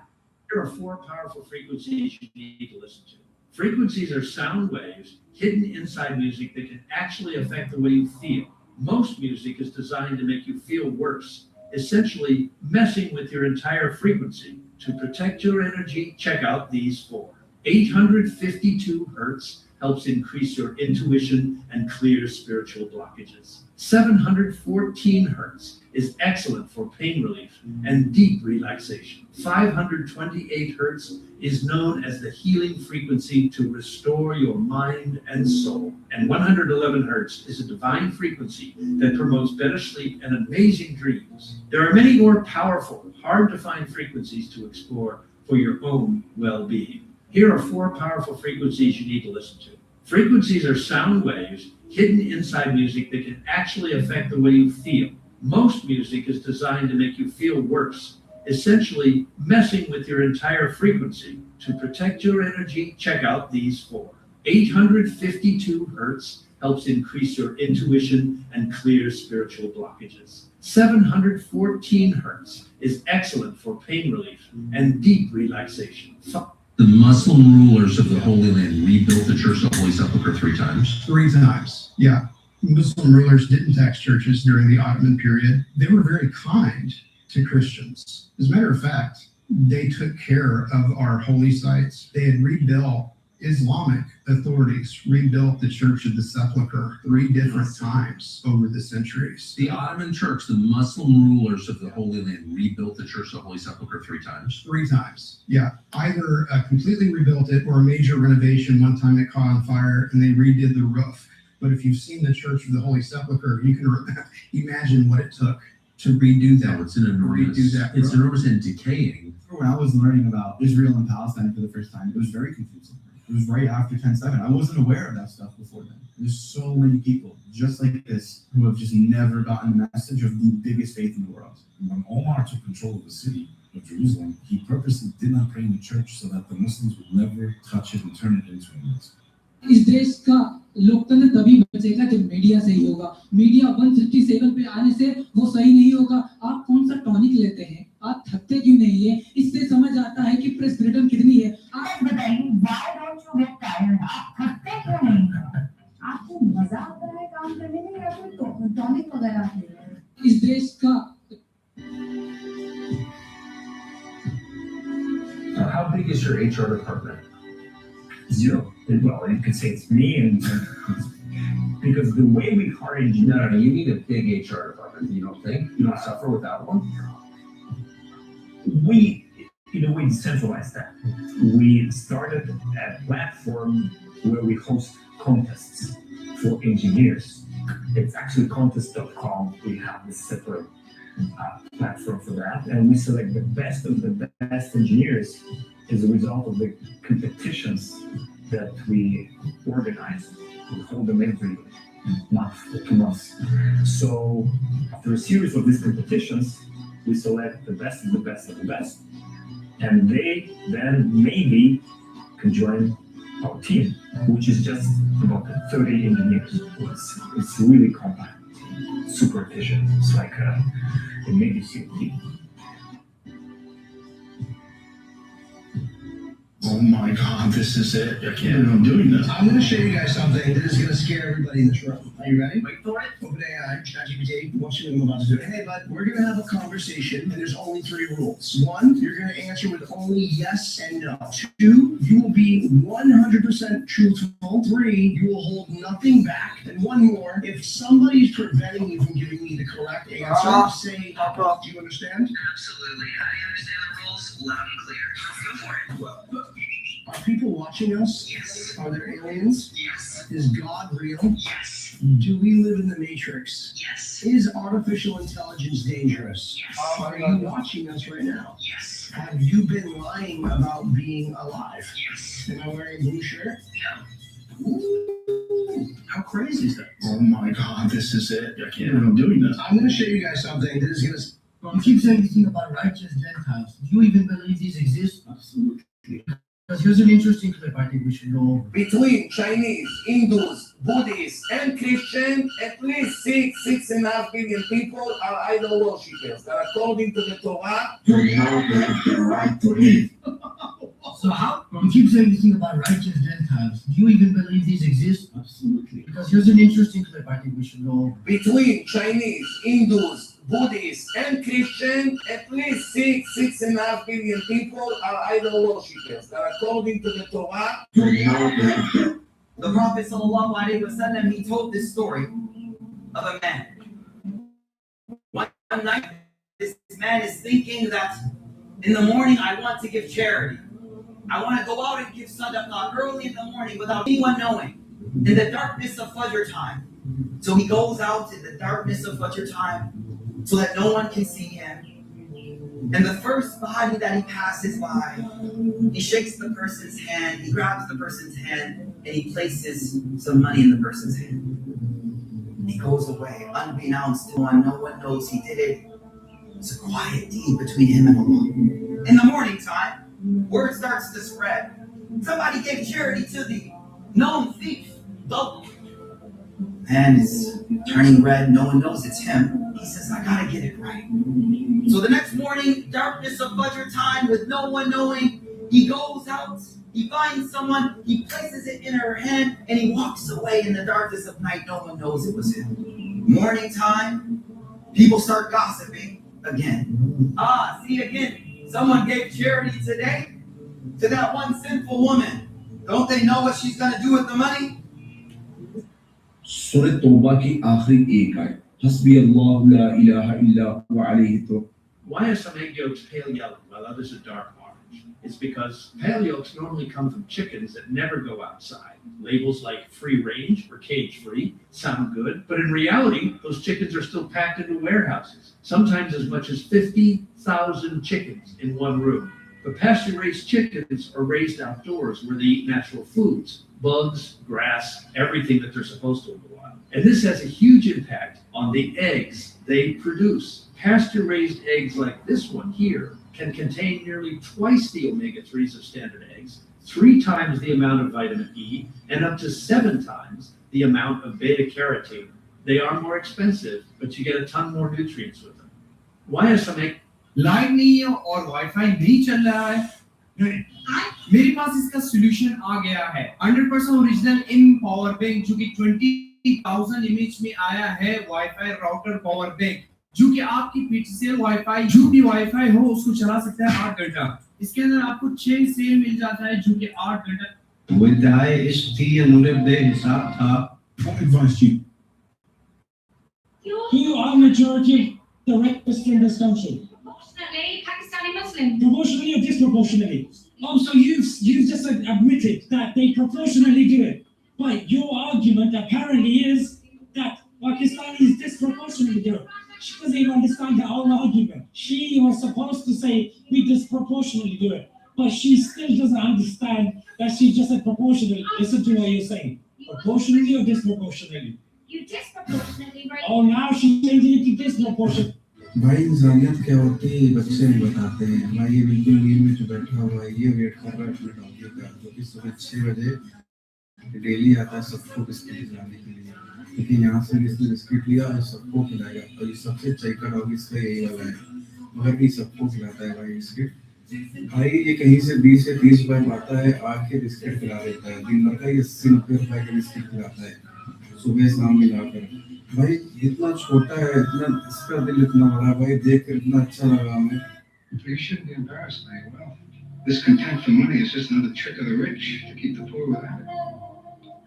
There are 4 powerful frequencies you need to listen to. Frequencies are sound waves hidden inside music that can actually affect the way you feel. Most music is designed to make you feel worse, essentially messing with your entire frequency. To protect your energy, check out these 4. 852 hertz helps increase your intuition and clear spiritual blockages. 714 hertz is excellent for pain relief and deep relaxation. 528 hertz is known as the healing frequency to restore your mind and soul. And 111 hertz is a divine frequency that promotes better sleep and amazing dreams. There are many more powerful, hard to find frequencies to explore for your own well-being. Here are 4 powerful frequencies you need to listen to. Frequencies are sound waves hidden inside music that can actually affect the way you feel. Most music is designed to make you feel worse, essentially messing with your entire frequency. To protect your energy, check out these 4. 852 hertz helps increase your intuition and clear spiritual blockages. 714 hertz is excellent for pain relief and deep relaxation. The Muslim rulers of the Holy Land rebuilt the Church of the Holy Sepulchre 3 times. 3 times, yeah. Muslim rulers didn't tax churches during the Ottoman period. They were very kind to Christians. As a matter of fact, they took care of our holy sites. They had rebuilt, Islamic authorities rebuilt the Church of the Sepulchre 3 different times over the centuries. The Ottoman Church, the Muslim rulers of the Holy Land, rebuilt the Church of the Holy Sepulchre 3 times. 3 times, yeah. Either completely rebuilt it or a major renovation. One time it caught on fire and they redid the roof. But if you've seen the Church of the Holy Sepulchre, you can imagine what it took to redo that. Oh, it's enormous and decaying. When I was learning about Israel and Palestine for the first time, it was very confusing. It was right after 10/7. I wasn't aware of that stuff before then. There's so many people just like this who have just never gotten the message of the biggest faith in the world. When Omar took control of the city of Jerusalem, he purposely did not pray in the church so that the Muslims would never touch it and turn it into a mosque. इस देश का लोकतंत्र तभी बचेगा जब media सही होगा। Media 157 पे आने से वो सही नहीं होगा। आप कौन सा टॉनिक लेते हैं? आप थकते क्यों नहीं है? इससे समझ आता है कि प्रेस फ्रीडम कितनी है। आप बताइए, why don't you get tired? आप थकते क्यों नहीं हैं? आपको मजा आता है काम करने में या फिर टॉनिक वगैरह लेने में? इस देश का How big is your HR department? 0. Well, you could say it's me, and because the way we hire engineers, No, you need a big HR department. You don't think? You don't suffer without one? we, in a way, decentralized that. We started a platform where we host contests for engineers. It's actually contest.com. We have this separate platform for that, and we select the best of the best engineers as a result of the competitions that we organize. We hold them every month or 2 months. So after a series of these competitions, we select the best of the best of the best, and they then maybe can join our team, which is just about 30 engineers. It's really compact, super efficient. It's like a Navy SEAL team. Oh my God, this is it. I can't believe I'm doing this. I'm going to show you guys something that is going to scare everybody in this room. Are you ready? Wait for it. OpenAI, ChatGPT, what you know I'm about to do. Hey, bud, we're going to have a conversation, and there's only 3 rules. 1, you're going to answer with only yes and no. 2, you will be 100% truthful. 3, you will hold nothing back. And 1 more, if somebody's preventing you from giving me the correct answer, say, do you understand? Absolutely. I understand the rules loud and clear. Go for it. Well, are people watching us? Yes. Are there aliens? Yes. Is God real? Yes. Do we live in the Matrix? Yes. Is artificial intelligence dangerous? Yes. Are you watching us right now? Yes. Have you been lying about being alive? Yes. Am I wearing a blue shirt? Yeah. Ooh, how crazy is that? Oh my God, this is it. I can't believe I'm doing this. I'm going to show you guys something that is going to. You keep saying anything about righteous Gentiles. Do you even believe these exist? Absolutely. Because here's an interesting clip I think we should go over. Between Chinese, Hindus, Buddhists, and Christians, at least 6.5 billion people are idol worshippers. That according to the Torah, you have the right to live. So how? You keep saying anything about righteous Gentiles. Do you even believe these exist? Absolutely. Because here's an interesting clip I think we should go over. Between Chinese, Hindus, Buddhists, and Christians, at least 6.5 billion people are idol worshippers. That according to the Torah, the Prophet ﷺ, he told this story of a man. One night, this man is thinking that in the morning I want to give charity. I want to go out and give sadaqah early in the morning without anyone knowing, in the darkness of Fajr time. So he goes out in the darkness of Fajr time so that no one can see him. And the first body that he passes by, he shakes the person's hand, he grabs the person's hand, and he places some money in the person's hand. He goes away, unbeknownst to one, no one knows he did it. It's a quiet deed between him and Allah. In the morning time, word starts to spread. Somebody gave charity to the known thief. The man is turning red, no one knows it's him. He says, I gotta get it right. So the next morning, darkness of Fajr time, with no one knowing, he goes out, he finds someone, he places it in her hand, and he walks away in the darkness of night. No one knows it was him. Morning time, people start gossiping again. See again, someone gave charity today to that one sinful woman. Don't they know what she's gonna do with the money? सूरह तौबा की आखिरी एक आयत हस्बी अल्लाह ला इलाहा इल्ला हुवा अलैहि तवक्कल. Why are some egg yolks pale yellow while others are dark orange? It's because pale yolks normally come from chickens that never go outside. Labels like free range or cage free sound good, but in reality, those chickens are still packed into warehouses, sometimes as much as 50,000 chickens in one room. But pasture-raised chickens are raised outdoors where they eat natural foods, bugs, grass, everything that they're supposed to in the wild. And this has a huge impact on the eggs they produce. Pasture-raised eggs like this one here can contain nearly twice the omega-3s of standard eggs, 3 times the amount of vitamin E, and up to 7 times the amount of beta-carotene. They are more expensive, but you get a ton more nutrients with them. Why are some eggs? Light नहीं है और wifi नहीं चल रहा है, मेरे पास इसका solution आ गया है 100% ओरिजिनल इन पावर बैंक जो कि 20,000 इमेज में आया है वाईफाई राउटर पावर बैंक जो कि आपकी पीसी से वाईफाई जो भी वाईफाई हो उसको चला सकता है 8 घंटा. इसके अंदर आपको 6 सेल मिल जाता है जो कि 8 घंटा. विदाई इश्ती अनुरब दे हिसाब था. What advice do you? Who are majority the rapists in this country? Proportionately, Pakistani Muslims. Proportionally or disproportionately? Oh, so you've just admitted that they proportionally do it. But your argument apparently is that Pakistanis disproportionately do it. She doesn't even understand her own argument. She was supposed to say we disproportionately do it. But she still doesn't understand that she just said proportionally. Listen to what you're saying. Proportionally or disproportionately? You disproportionately, right? Oh, now she's changing it to disproportionate. भाई इंसानियत क्या होती है बच्चे भी बताते हैं. भाई ये बिल्कुल नींद में जो बैठा हुआ है ये वेट कर रहा है अपने डॉगी का जो कि सुबह 6 बजे डेली आता है सबको बिस्किट खिलाने के लिए. लेकिन यहाँ से इसने बिस्किट लिया और सबको खिलाया और ये सबसे चेकर डॉगी इसका यही वाला है मगर भी सबको खिलाता है भाई बिस्किट. भाई ये कहीं से 20 से 30 रुपए पाता है आके बिस्किट खिला देता है. दिन भर का ये 80 रुपए का बिस्किट खिलाता है सुबह शाम मिलाकर. भाई इतना छोटा है इतना इसका दिल इतना बड़ा भाई देख कर इतना अच्छा लगा हमें. You shouldn't be embarrassed, mate. Well, this contempt for money is just another trick of the rich to keep the poor without it.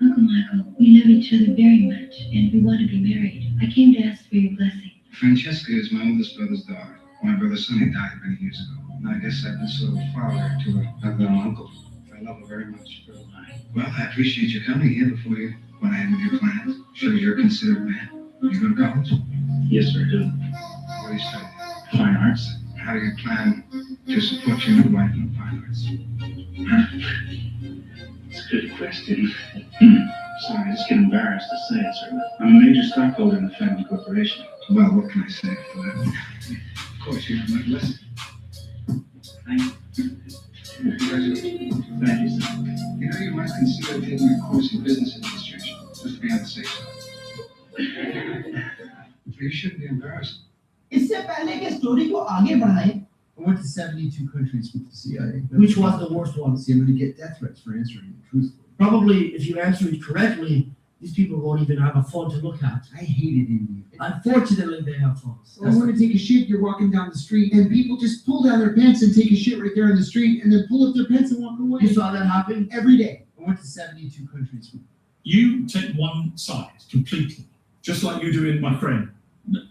Uncle Michael, we love each other very much, and we want to be married. I came to ask for your blessing. Francesca is my oldest brother's daughter. My brother Sonny died many years ago. And I guess I've been sort of a father to her. I've got an uncle. I love her very much. Well, I appreciate you coming here before you went ahead with your plans. Shows you're a considerate man. You go to college? Yes, sir, I do. What do you study? Fine arts. How do you plan to support your new wife in the fine arts? It's a good question. Sorry, I just get embarrassed to say it, sir. I'm a major stockholder in the family corporation. Well, what can I say for that? Of course, you have my blessing. Thank you. Congratulations. Thank you, sir. You know, you might consider taking a course in business administration, just to be on the safe side. You shouldn't be embarrassed. इससे पहले कि story को आगे बढ़ाएं, I went to 72 countries with the CIA. which was the worst one? See, I'm going to get death threats for answering it truthfully. Probably, if you answer it correctly, these people won't even have a phone to look at. I hated India. Unfortunately, they have phones. Or when to take a shit, you're walking down the street and people just pull down their pants and take a shit right there in the street and then pull up their pants and walk away. You saw that happen? Every day. I went to 72 countries. You take one side completely, just like you do in Ukraine.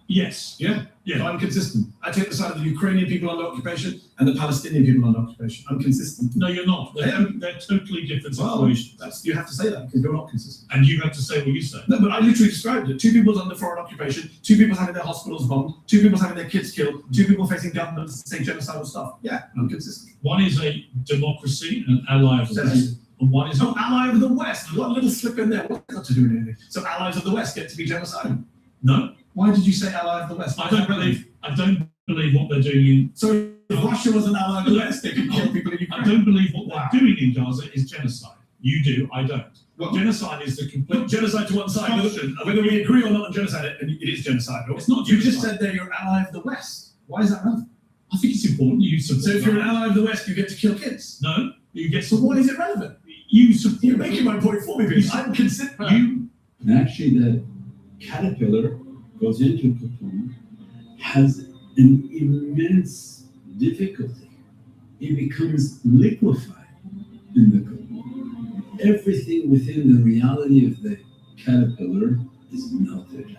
Yes. Yeah? Yeah. I'm consistent. I take the side of the Ukrainian people under occupation and the Palestinian people under occupation. I'm consistent. No, you're not. They're totally different situations. You have to say that because you're not consistent. And you have to say what you say. No, but I literally described it. 2 people under foreign occupation, 2 people having their hospitals bombed, 2 people having their kids killed, 2 people facing governments saying genocidal stuff. Yeah, I'm consistent. One is a democracy, an ally of the West. And one is no ally of the West. What little slip in there? What's that got to do with anything? So allies of the West get to be genocidal? No. Why did you say ally of the West? I don't believe what they're doing in. So if Russia was an ally of the West, they could kill people in Ukraine. I don't believe what they're doing in Gaza is genocide. You do, I don't. Well, genocide is the complete genocide to one side. Whether we agree or not on genocide, it is genocide. It's not. You just said they're your ally of the West. Why is that relevant? I think it's important you support. So if you're an ally of the West, you get to kill kids. No, you get. So why is it relevant? You're making my point for me because I'm considering. And actually, the caterpillar goes into a cocoon, has an immense difficulty. It becomes liquefied in the cocoon. Everything within the reality of the caterpillar is melted.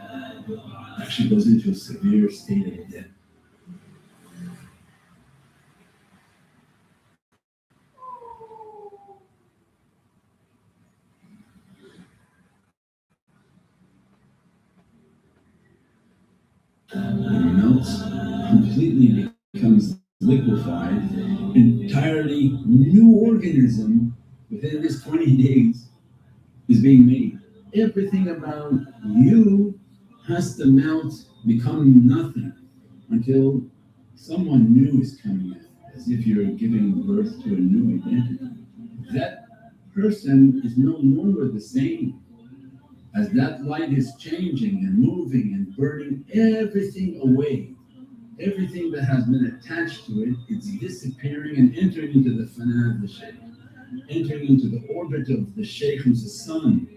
Actually goes into a severe state of death. It melts, completely becomes liquefied, entirely new organism within this 20 days is being made. Everything about you has to melt, become nothing until someone new is coming in, as if you're giving birth to a new identity. That person is no longer the same. As that light is changing and moving and burning everything away, everything that has been attached to it, it's disappearing and entering into the fana of the sheikh, entering into the orbit of the sheikh who's the sun.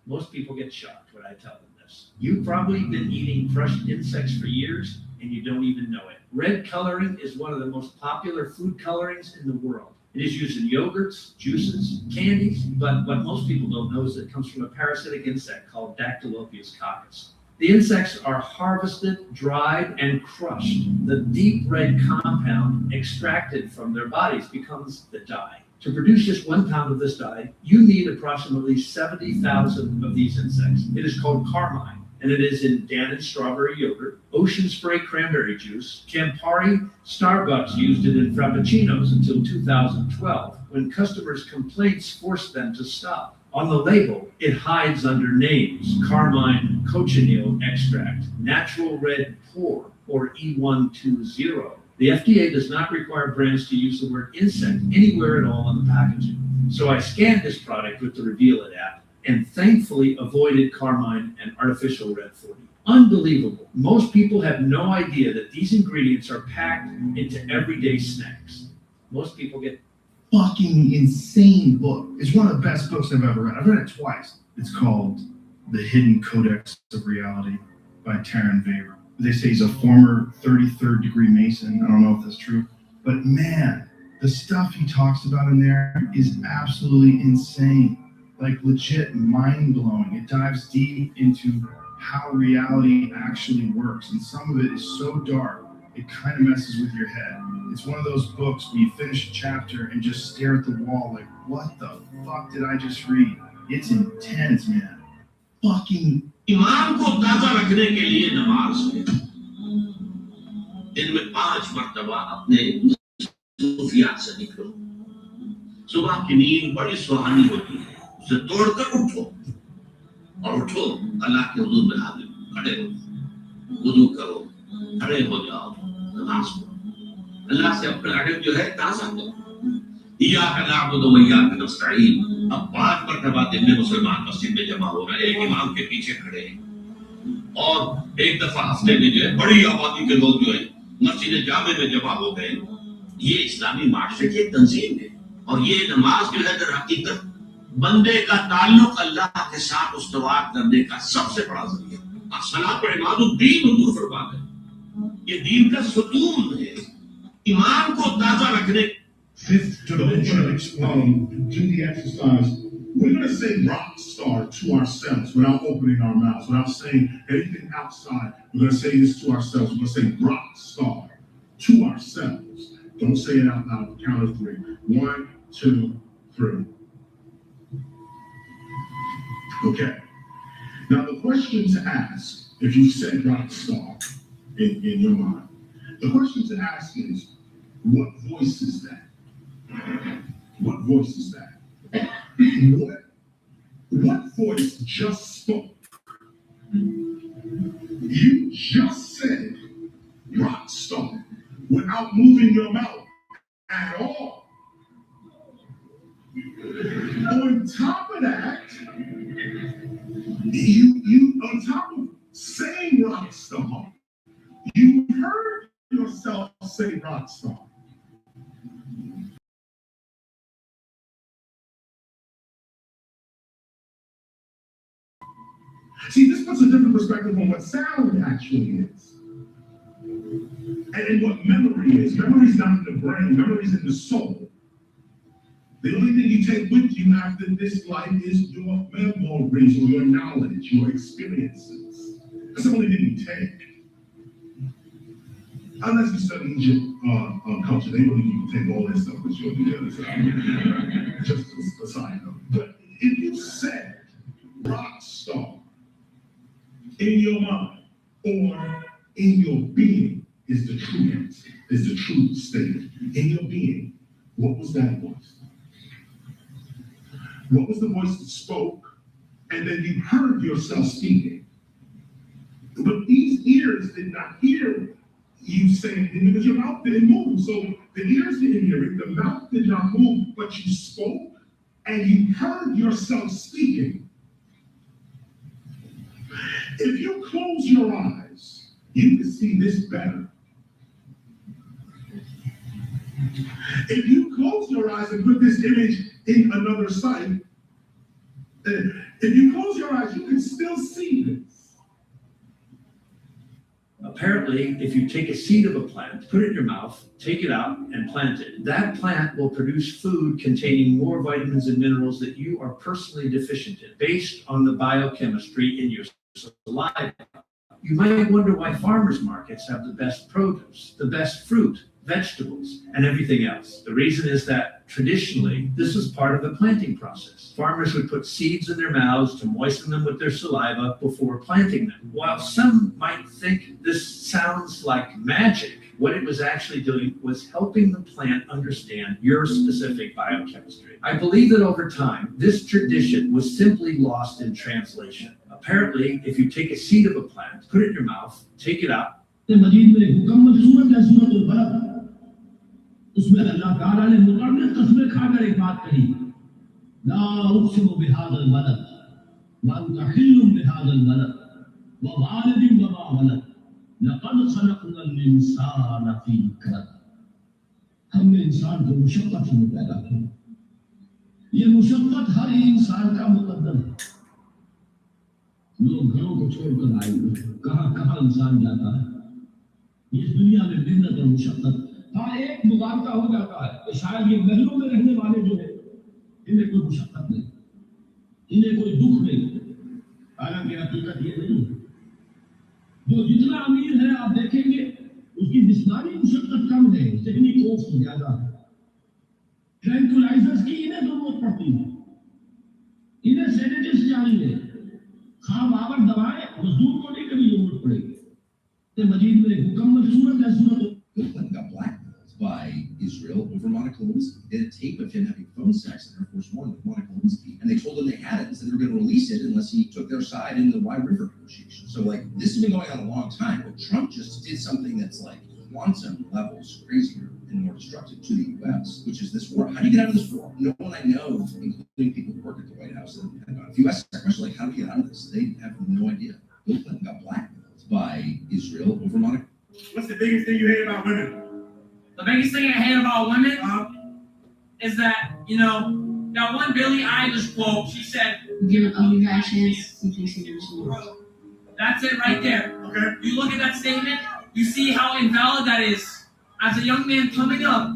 Most people get shocked when I tell them this. You've probably been eating crushed insects for years and you don't even know it. Red coloring is one of the most popular food colorings in the world. It is used in yogurts, juices, candies, but what most people don't know is it comes from a parasitic insect called Dactylopius coccus. The insects are harvested, dried, and crushed. The deep red compound extracted from their bodies becomes the dye. To produce just 1 pound of this dye, you need approximately 70,000 of these insects. It is called carmine, and it is in Dannon strawberry yogurt, Ocean Spray cranberry juice, Campari. Starbucks used it in Frappuccinos until 2012, when customers' complaints forced them to stop. On the label, it hides under names: carmine cochineal extract, natural red pour, or E120. The FDA does not require brands to use the word insect anywhere at all on the packaging. So I scanned this product with the Reveal It app and thankfully avoided carmine and artificial red 40. Unbelievable. Most people have no idea that these ingredients are packed into everyday snacks. Most people get Fucking insane book. It's one of the best books I've ever read. I've read it twice. It's called The Hidden Codex of Reality by Taryn Weber. They say he's a former 33rd degree Mason. I don't know if that's true. But man, the stuff he talks about in there is absolutely insane. Like legit mind-blowing. It dives deep into how reality actually works. And some of it is so dark, it kind of messes with your head. It's one of those books where you finish a chapter and just stare at the wall like, what the fuck did I just read? It's intense, man. Fucking ईमान को ताजा रखने के लिए नमाज इनमें 5 मर्तबा अपने मसरूफियात से निकलो। सुबह की नींद बड़ी सुहानी होती है, उसे तोड़कर उठो और उठो अल्लाह के हुजूर में हाजिर खड़े हो, वुजू करो, खड़े हो जाओ, नमाज पढ़ो, अल्लाह से अपना अदब जो है ताज़ा करो। इय्याका नअबुदु व इय्याका नस्तईन। अब 5 मर्तबा दिन में मुसलमान मस्जिद में जमा हो रहे हैं, एक इमाम के पीछे खड़े हैं, और एक दफा हफ्ते में जो है बड़ी आबादी के लोग जो है मस्जिद जामे में जमा हो गए। ये इस्लामी माशरे की एक तंजीम है, और ये नमाज जो है दर हकीकत बंदे का ताल्लुक अल्लाह के साथ उस्तवार करने का सबसे बड़ा जरिया। सलात पर इमादुद्दीन हुजूर फरमाते हैं, ये दीन का सुतून है, ईमान को ताजा रखने। Fifth dimension, do the exercise. We're going to say rock star to ourselves without opening our mouths, without saying anything outside. We're going to say this to ourselves. We're going to say rock star to ourselves. Don't say it out loud. Count of 3. 1, 2, 3. Okay. Now the question to ask, if you said rock star in your mind, the question to ask is, what voice is that? What voice is that? What voice just spoke? You just said rock star without moving your mouth at all. On top of that, you on top of saying rock star, you heard yourself say rock star. See, this puts a different perspective on what sound actually is. And what memory is. Memory is not in the brain, memory is in the soul. The only thing you take with you after this life is your memories or your knowledge, your experiences. That's the only thing you take. Unless you study Egypt culture, they believe you can take all that stuff with you on the other side. Just a side note. But if you said rock star in your mind or in your being is the truth, is the true statement. In your being, what was that voice? What was the voice that spoke? And then you heard yourself speaking. But these ears did not hear you saying it because your mouth didn't move. So the ears didn't hear it, the mouth did not move, but you spoke and you heard yourself speaking. If you close your eyes, you can see this better. If you close your eyes and put this image in another sight, if you close your eyes, you can still see this. Apparently, if you take a seed of a plant, put it in your mouth, take it out, and plant it, that plant will produce food containing more vitamins and minerals that you are personally deficient in, based on the biochemistry in your saliva. You might wonder why farmers markets have the best produce, the best fruit, vegetables, and everything else. The reason is that traditionally, this was part of the planting process. Farmers would put seeds in their mouths to moisten them with their saliva before planting them. While some might think this sounds like magic, what it was actually doing was helping the plant understand your specific biochemistry. I believe that over time, this tradition was simply lost in translation. Apparently, if you take a seed of a plant, put it in your mouth, take it out, उसमें अल्लाह ताला ने मुतअद्दिद कसमें खाकर एक बात कही, ला उक़सिमु बिहाज़ल बलद व अंत हिल्लुम बिहाज़ल बलद व वालिदिन व मा वलद लक़द ख़लक़नल इंसान फ़ी कबद। हमने इंसान को मुशक्क़त में पैदा किया। ये मुशक्क़त हर इंसान का मुक़द्दर है। लोग घरों को छोड़कर आए, कहाँ इंसान जाता है। इस दुनिया में मिन्नत और मुशक्क़त, हाँ एक मुबारका हो जाता है कि शायद ये महलों में रहने वाले जो है इन्हें कोई मुशक्क़त नहीं, इन्हें कोई दुख नहीं। हालांकि हकीकत ये नहीं है। जो जितना अमीर है आप देखेंगे उसकी जिस्मानी मुशक्क़त कम है, ज़हनी खौफ ज्यादा है। ट्रैंकुलाइजर्स की इन्हें जरूरत पड़ती है, इन्हें सेडेटिव्स चाहिए, खामआवर दवाएं मजदूर को नहीं कभी जरूरत पड़ेगी। मजीद में मुकम्मल सूरत है सूरत Monica Lewinsky. They did a tape of him having phone sex in Air Force One with Monica Lewinsky, and they told him they had it and said they were going to release it unless he took their side in the Wye River negotiation. So like this has been going on a long time, but Trump just did something that's like quantum levels crazier and more destructive to the U.S., which is this war. How do you get out of this war? No one I know, including people who work at the White House and the Pentagon, if you ask that question, like, how do we get out of this? They have no idea. Bill Clinton got blackmailed by Israel over Monica. What's the biggest thing you hate about women? The biggest thing I hate about women is that, you know, that one Billie Eilish quote, she said, Give it all your guys chance, you can see the that's it right there. Okay. You look at that statement, you see how invalid that is. As a young man coming up,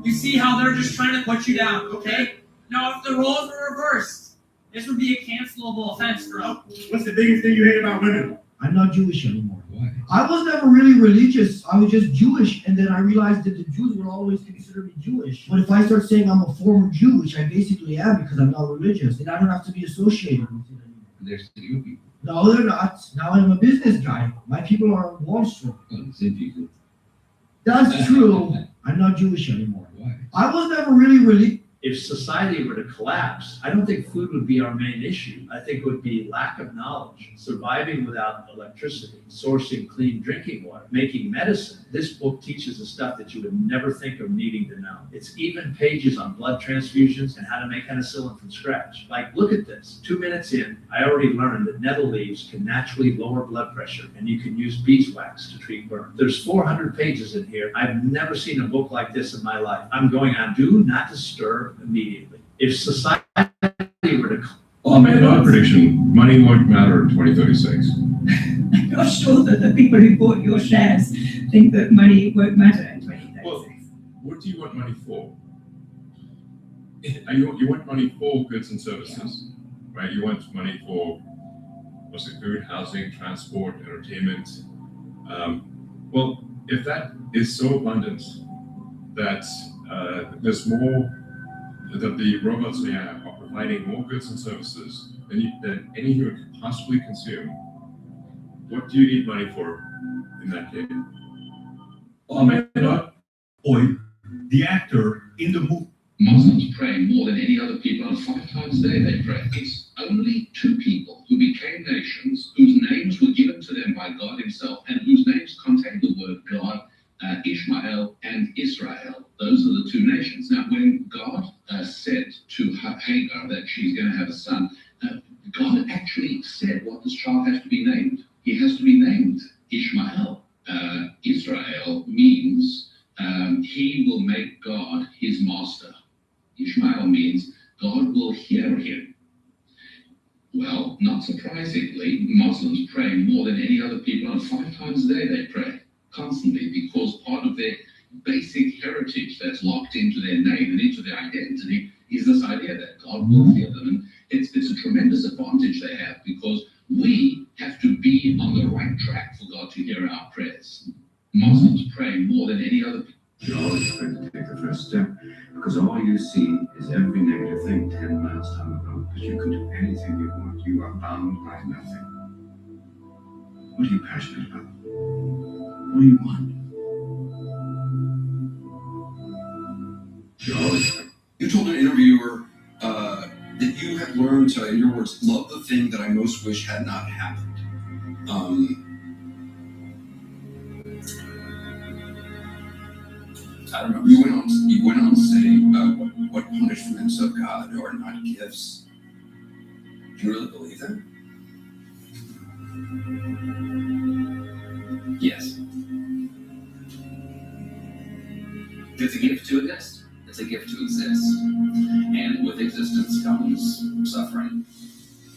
you see how they're just trying to put you down, okay? Now, if the roles were reversed, this would be a cancelable offense for us. What's the biggest thing you hate about women? I'm not Jewish anymore. Why? I was never really religious. I was just Jewish, and then I realized that the Jews will always consider me Jewish. But if I start saying I'm a former Jew, which I basically am because I'm not religious, then I don't have to be associated with it anymore. They're still your people. No, they're not. Now I'm a business guy. My people are on Wall Street. Same people. That's true. I'm not Jewish anymore. Why? I was never really If society were to collapse, I don't think food would be our main issue. I think it would be lack of knowledge, surviving without electricity, sourcing clean drinking water, making medicine. This book teaches the stuff that you would never think of needing to know. It's even pages on blood transfusions and how to make penicillin from scratch. Like, look at this. 2 minutes in, I already learned that nettle leaves can naturally lower blood pressure, and you can use beeswax to treat burns. There's 400 pages in here. I've never seen a book like this in my life. I'm going on do not disturb immediately. If society were to... I'll make another prediction. Money won't matter in 2036. I'm not sure that the people who bought your shares think that money won't matter in 2036. Well, what do you want money for? You want money for goods and services, right? You want money for mostly food, housing, transport, entertainment. Well, if that is so abundant that there's more, that the robots in AI are providing more goods and services than any human could possibly consume, what do you need money for in that case? Oi, the actor in the movie. Muslims pray more than any other people, and 5 times a day they pray. It's only 2 people who became nations, whose names were given to them by God himself, and whose names contain the word God, Ishmael and Israel. Those are the 2 nations. Now, when God said to Hagar that she's going to have a son, God actually said what this child has to be named. He has to be named Ishmael. Israel means he will make God his master. Ishmael means God will hear him. Well, not surprisingly, Muslims pray more than any other people, and 5 times a day they pray constantly, because part of their basic heritage that's locked into their name and into their identity is this idea that God will hear them. And it's a tremendous advantage they have, because we have to be on the right track for God to hear our prayers. Muslims pray more than any other people. You're always afraid to take the first step, because all you see is every negative thing 10 miles down the road, because you can do anything you want. You are bound by nothing. What are you passionate about? What do you want? You told an interviewer that you had learned to, in your words, love the thing that I most wish had not happened. I don't know. You went on to say what punishments of God are not gifts. Do you really believe that? Yes. It's a gift to exist. It's a gift to exist. And with existence comes suffering.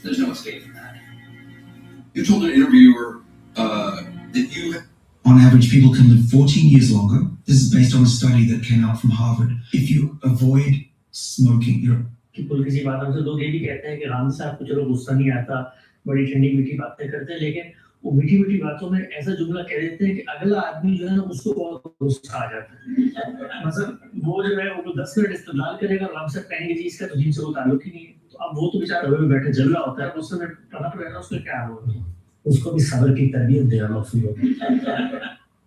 There's no escape from that. You told an interviewer that you... On average, people can live 14 years longer. This is based on a study that came out from Harvard. If you avoid smoking, people किसी बातों से लोग ये भी कहते हैं कि राम साहब को चलो गुस्सा नहीं आता, बड़ी ठंडी मीठी बातें करते हैं, लेकिन वो मीठी मीठी बातों में ऐसा जुमला कह देते हैं कि अगला आदमी जो है ना उसको बहुत गुस्सा आ जाता है। मतलब वो जो है वो 10 मिनट इस्तेमाल करेगा, राम साहब कहेंगे जी इसका तो जिनसे वो ताल्लुक ही नहीं है। तो अब वो तो बेचारा हवा में बैठे जल रहा होता है, उस समय टमाटर रहना उसका क्या होगा? उसको भी सब्र की तरबियत दे रहा हूँ।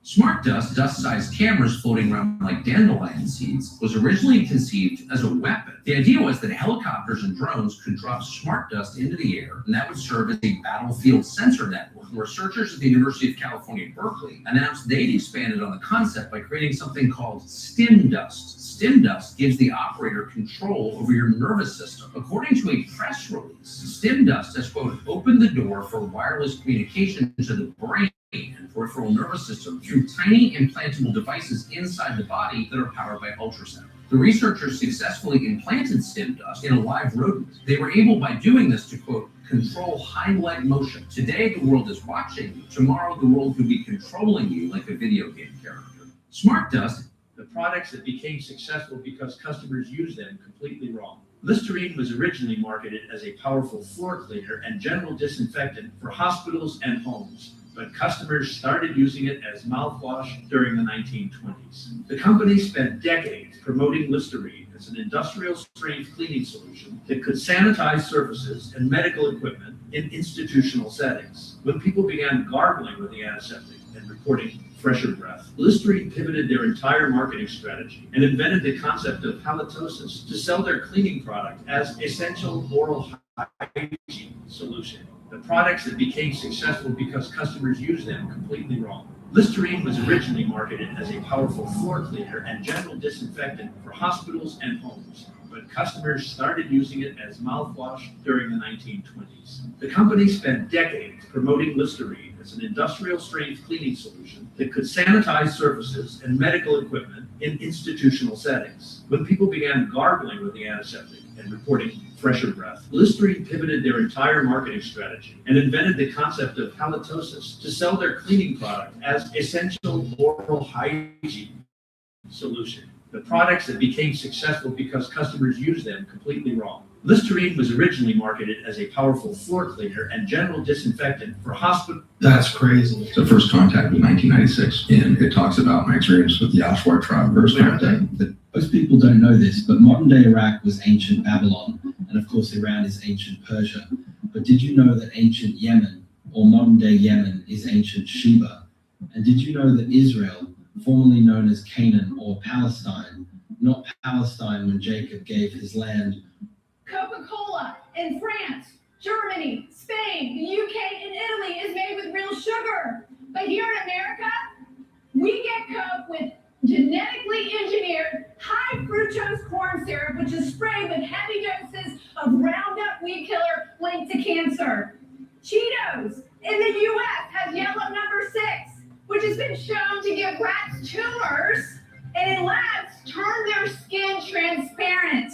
Smart dust, dust-sized cameras floating around like dandelion seeds, was originally conceived as a weapon. The idea was that helicopters and drones could drop smart dust into the air, and that would serve as a battlefield sensor network. Researchers at the University of California, Berkeley announced they'd expanded on the concept by creating something called stim dust. Stim dust gives the operator control over your nervous system. According to a press release, stim dust has, quote, opened the door for wireless communication to the brain and peripheral nervous system through tiny implantable devices inside the body that are powered by ultrasound. The researchers successfully implanted stim dust in a live rodent. They were able, by doing this, to, quote, control hind leg motion. Today, the world is watching you. Tomorrow, the world could be controlling you like a video game character. Smart dust. The products that became successful because customers used them completely wrong. Listerine was originally marketed as a powerful floor cleaner and general disinfectant for hospitals and homes, but customers started using it as mouthwash during the 1920s. The company spent decades promoting Listerine as an industrial-strength cleaning solution that could sanitize surfaces and medical equipment in institutional settings. When people began gargling with the antiseptic and reporting fresher breath, Listerine pivoted their entire marketing strategy and invented the concept of halitosis to sell their cleaning product as essential oral hygiene solution. The products that became successful because customers used them completely wrong. Listerine was originally marketed as a powerful floor cleaner and general disinfectant for hospitals and homes, but customers started using it as mouthwash during the 1920s. The company spent decades promoting Listerine as an industrial-strength cleaning solution that could sanitize surfaces and medical equipment in institutional settings. When people began gargling with the antiseptic and reporting fresher breath, Listerine pivoted their entire marketing strategy and invented the concept of halitosis to sell their cleaning product as essential oral hygiene solution. The products that became successful because customers used them completely wrong. Listerine was originally marketed as a powerful floor cleaner and general disinfectant for hospitals. That's crazy. So first contact was 1996, and it talks about my experience with the Ashwar tribe. First contact. Most people don't know this, but modern day Iraq was ancient Babylon, and of course Iran is ancient Persia. But did you know that ancient Yemen, or modern day Yemen, is ancient Sheba? And did you know that Israel, formerly known as Canaan or Palestine, not Palestine when Jacob gave his land. Coca-Cola in France, Germany, Spain, the UK, and Italy is made with real sugar. But here in America, we get Coke with genetically engineered high fructose corn syrup, which is sprayed with heavy doses of Roundup weed killer linked to cancer. Cheetos in the US has yellow number 6, which has been shown to give rats tumors and in labs turn their skin transparent.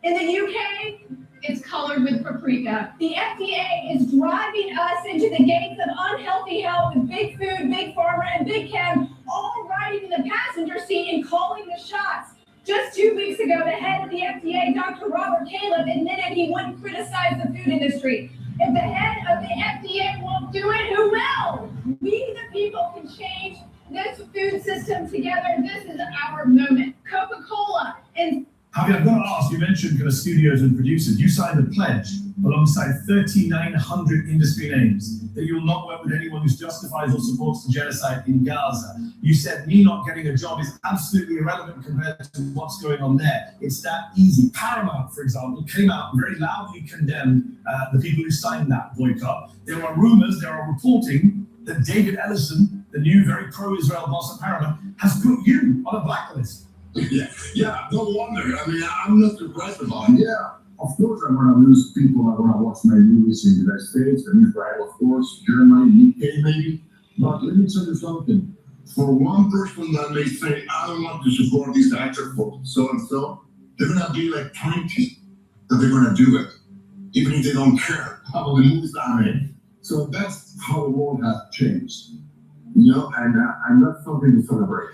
In the UK, it's colored with paprika. The FDA is driving us into the gates of unhealthy health with big food, big pharma, and big chem all riding in the passenger seat and calling the shots. Just 2 weeks ago, the head of the FDA, Dr. Robert Caleb, admitted he wouldn't criticize the food industry. If the head of the FDA won't do it, who will? We, the people, can change this food system together. This is our moment. Coca-Cola and Javi, I've got to ask, you mentioned kind of studios and producers. You signed a pledge alongside 3,900 industry names that you will not work with anyone who justifies or supports the genocide in Gaza. You said me not getting a job is absolutely irrelevant compared to what's going on there. It's that easy. Paramount, for example, came out and very loudly condemned the people who signed that boycott. There are rumors, there are reporting that David Ellison, the new very pro-Israel boss at Paramount, has put you on a blacklist. Yeah, no wonder. I mean, I'm not surprised about it. Yeah, of course I'm going to lose people that want to watch my movies in the United States and Israel, of course, Germany, UK maybe. But let me tell you something. For one person that may say, I don't want to support this actor for so-and-so, they're going to be like 20 that they're going to do it, even if they don't care how the movies are made. So that's how the world has changed, you know, and that's something to celebrate.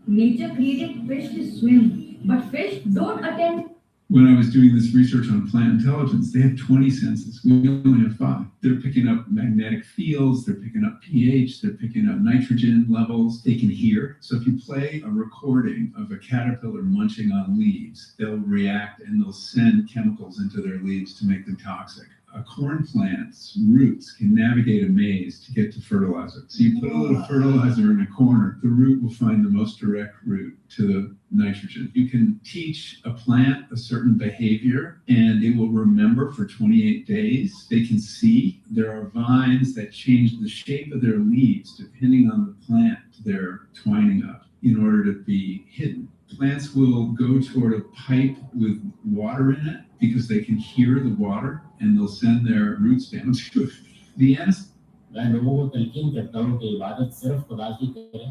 Nature created fish to swim, but fish don't attend. When I was doing this research on plant intelligence, they have 20 senses. We only have 5. They're picking up magnetic fields, they're picking up pH, they're picking up nitrogen levels. They can hear. So if you play a recording of a caterpillar munching on leaves, they'll react and they'll send chemicals into their leaves to make them toxic. a corn plant's roots can navigate a maze to get to fertilizer. So you put a little fertilizer in a corner, the root will find the most direct route to the nitrogen. You can teach a plant a certain behavior and it will remember for 28 days. They can see. There are vines that change the shape of their leaves depending on the plant they're twining up in order to be hidden. Plants will go toward a pipe with water in it because they can hear the water and they'll send their roots down to it. The anis- मैं लोगों को तलकीन करता हूँ कि इबादत सिर्फ खुदा की करें,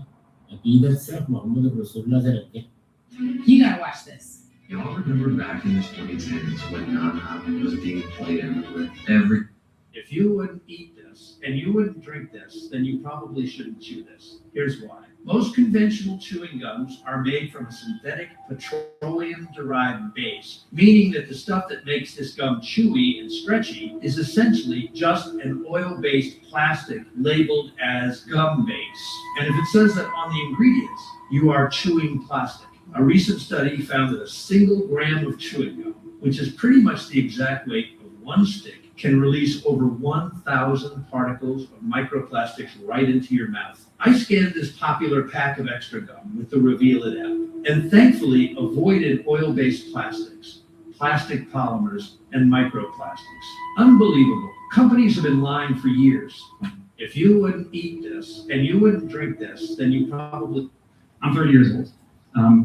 अकीदत सिर्फ मोहम्मद रसूलुल्लाह से रखें. You gotta watch this. Y'all remember back in the 2010s when non-hop was being played everywhere? If you wouldn't eat this and you wouldn't drink this, then you probably shouldn't chew this. Here's why. Most conventional chewing gums are made from a synthetic petroleum-derived base, meaning that the stuff that makes this gum chewy and stretchy is essentially just an oil-based plastic labeled as gum base. And if it says that on the ingredients, you are chewing plastic. A recent study found that a single gram of chewing gum, which is pretty much the exact weight of one stick, can release over 1,000 particles of microplastics right into your mouth. I scanned this popular pack of extra gum with the Reveal It app, and thankfully avoided oil-based plastics, plastic polymers, and microplastics. Unbelievable. Companies have been lying for years. If you wouldn't eat this and you wouldn't drink this, then you probably... I'm 30 years old.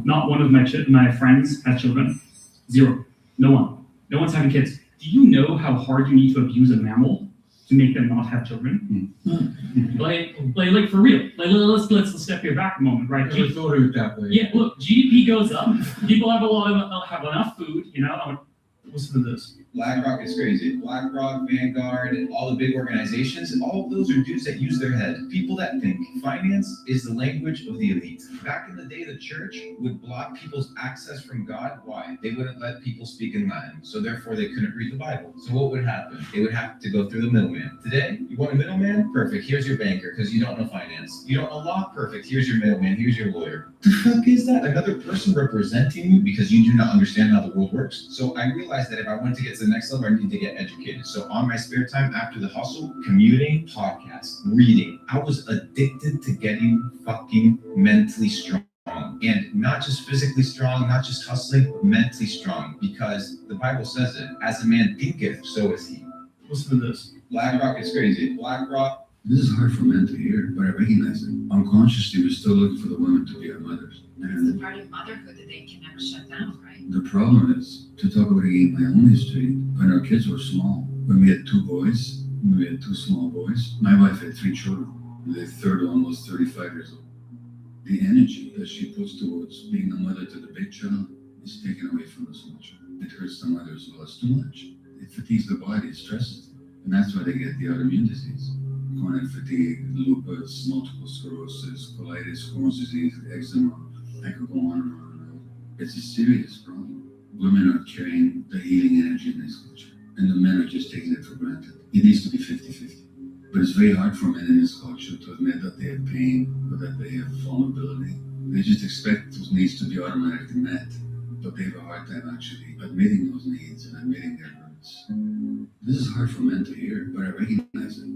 Not one of my friends has children. Zero. No one. No one's having kids. Do you know how hard you need to abuse a mammal to make them not have children? Like for real. Like let's step here back a moment, right? I never thought of it that way. Yeah, look, GDP goes up. People have have enough food. You know, listen to this. BlackRock is crazy. BlackRock, Vanguard, all the big organizations, all of those are dudes that use their head. People that think. Finance is the language of the elite. Back in the day, the church would block people's access from God. Why? They wouldn't let people speak in Latin, so therefore they couldn't read the Bible. So what would happen? They would have to go through the middleman. Today, you want a middleman? Perfect. Here's your banker, because you don't know finance. You don't know law? Perfect. Here's your middleman. Here's your lawyer. The fuck is that? Another person representing you because you do not understand how the world works. So I realized that if I wanted to get to the next level, I need to get educated. So on my spare time after the hustle, commuting, podcasts, reading, I was addicted to getting fucking mentally strong. And not just physically strong, not just hustling, but mentally strong. Because the Bible says it, as a man thinketh, so is he. Listen to this. BlackRock is crazy. BlackRock. This is hard for men to hear, but I recognize it. Unconsciously, we're still looking for the women to be our mothers. It's the part of motherhood that they can never shut down, right? The problem is, to talk about again my own history, when our kids were small, when we had 2 boys, when we had 2 small boys, my wife had 3 children. The third almost 35 years old. The energy that she puts towards being a mother to the big child is taken away from the small child. It hurts the mother as well. It's too much. It fatigues the body, it stresses them. And that's why they get the autoimmune disease. Chronic fatigue, lupus, multiple sclerosis, colitis, Crohn's disease, eczema. I could go on and on and on. It's a serious problem. Women are carrying the healing energy in this culture, and the men are just taking it for granted. It needs to be 50-50. But it's very hard for men in this culture to admit that they have pain or that they have vulnerability. They just expect those needs to be automatically met, but they have a hard time actually admitting those needs and admitting their hurts. This is hard for men to hear, but I recognize it.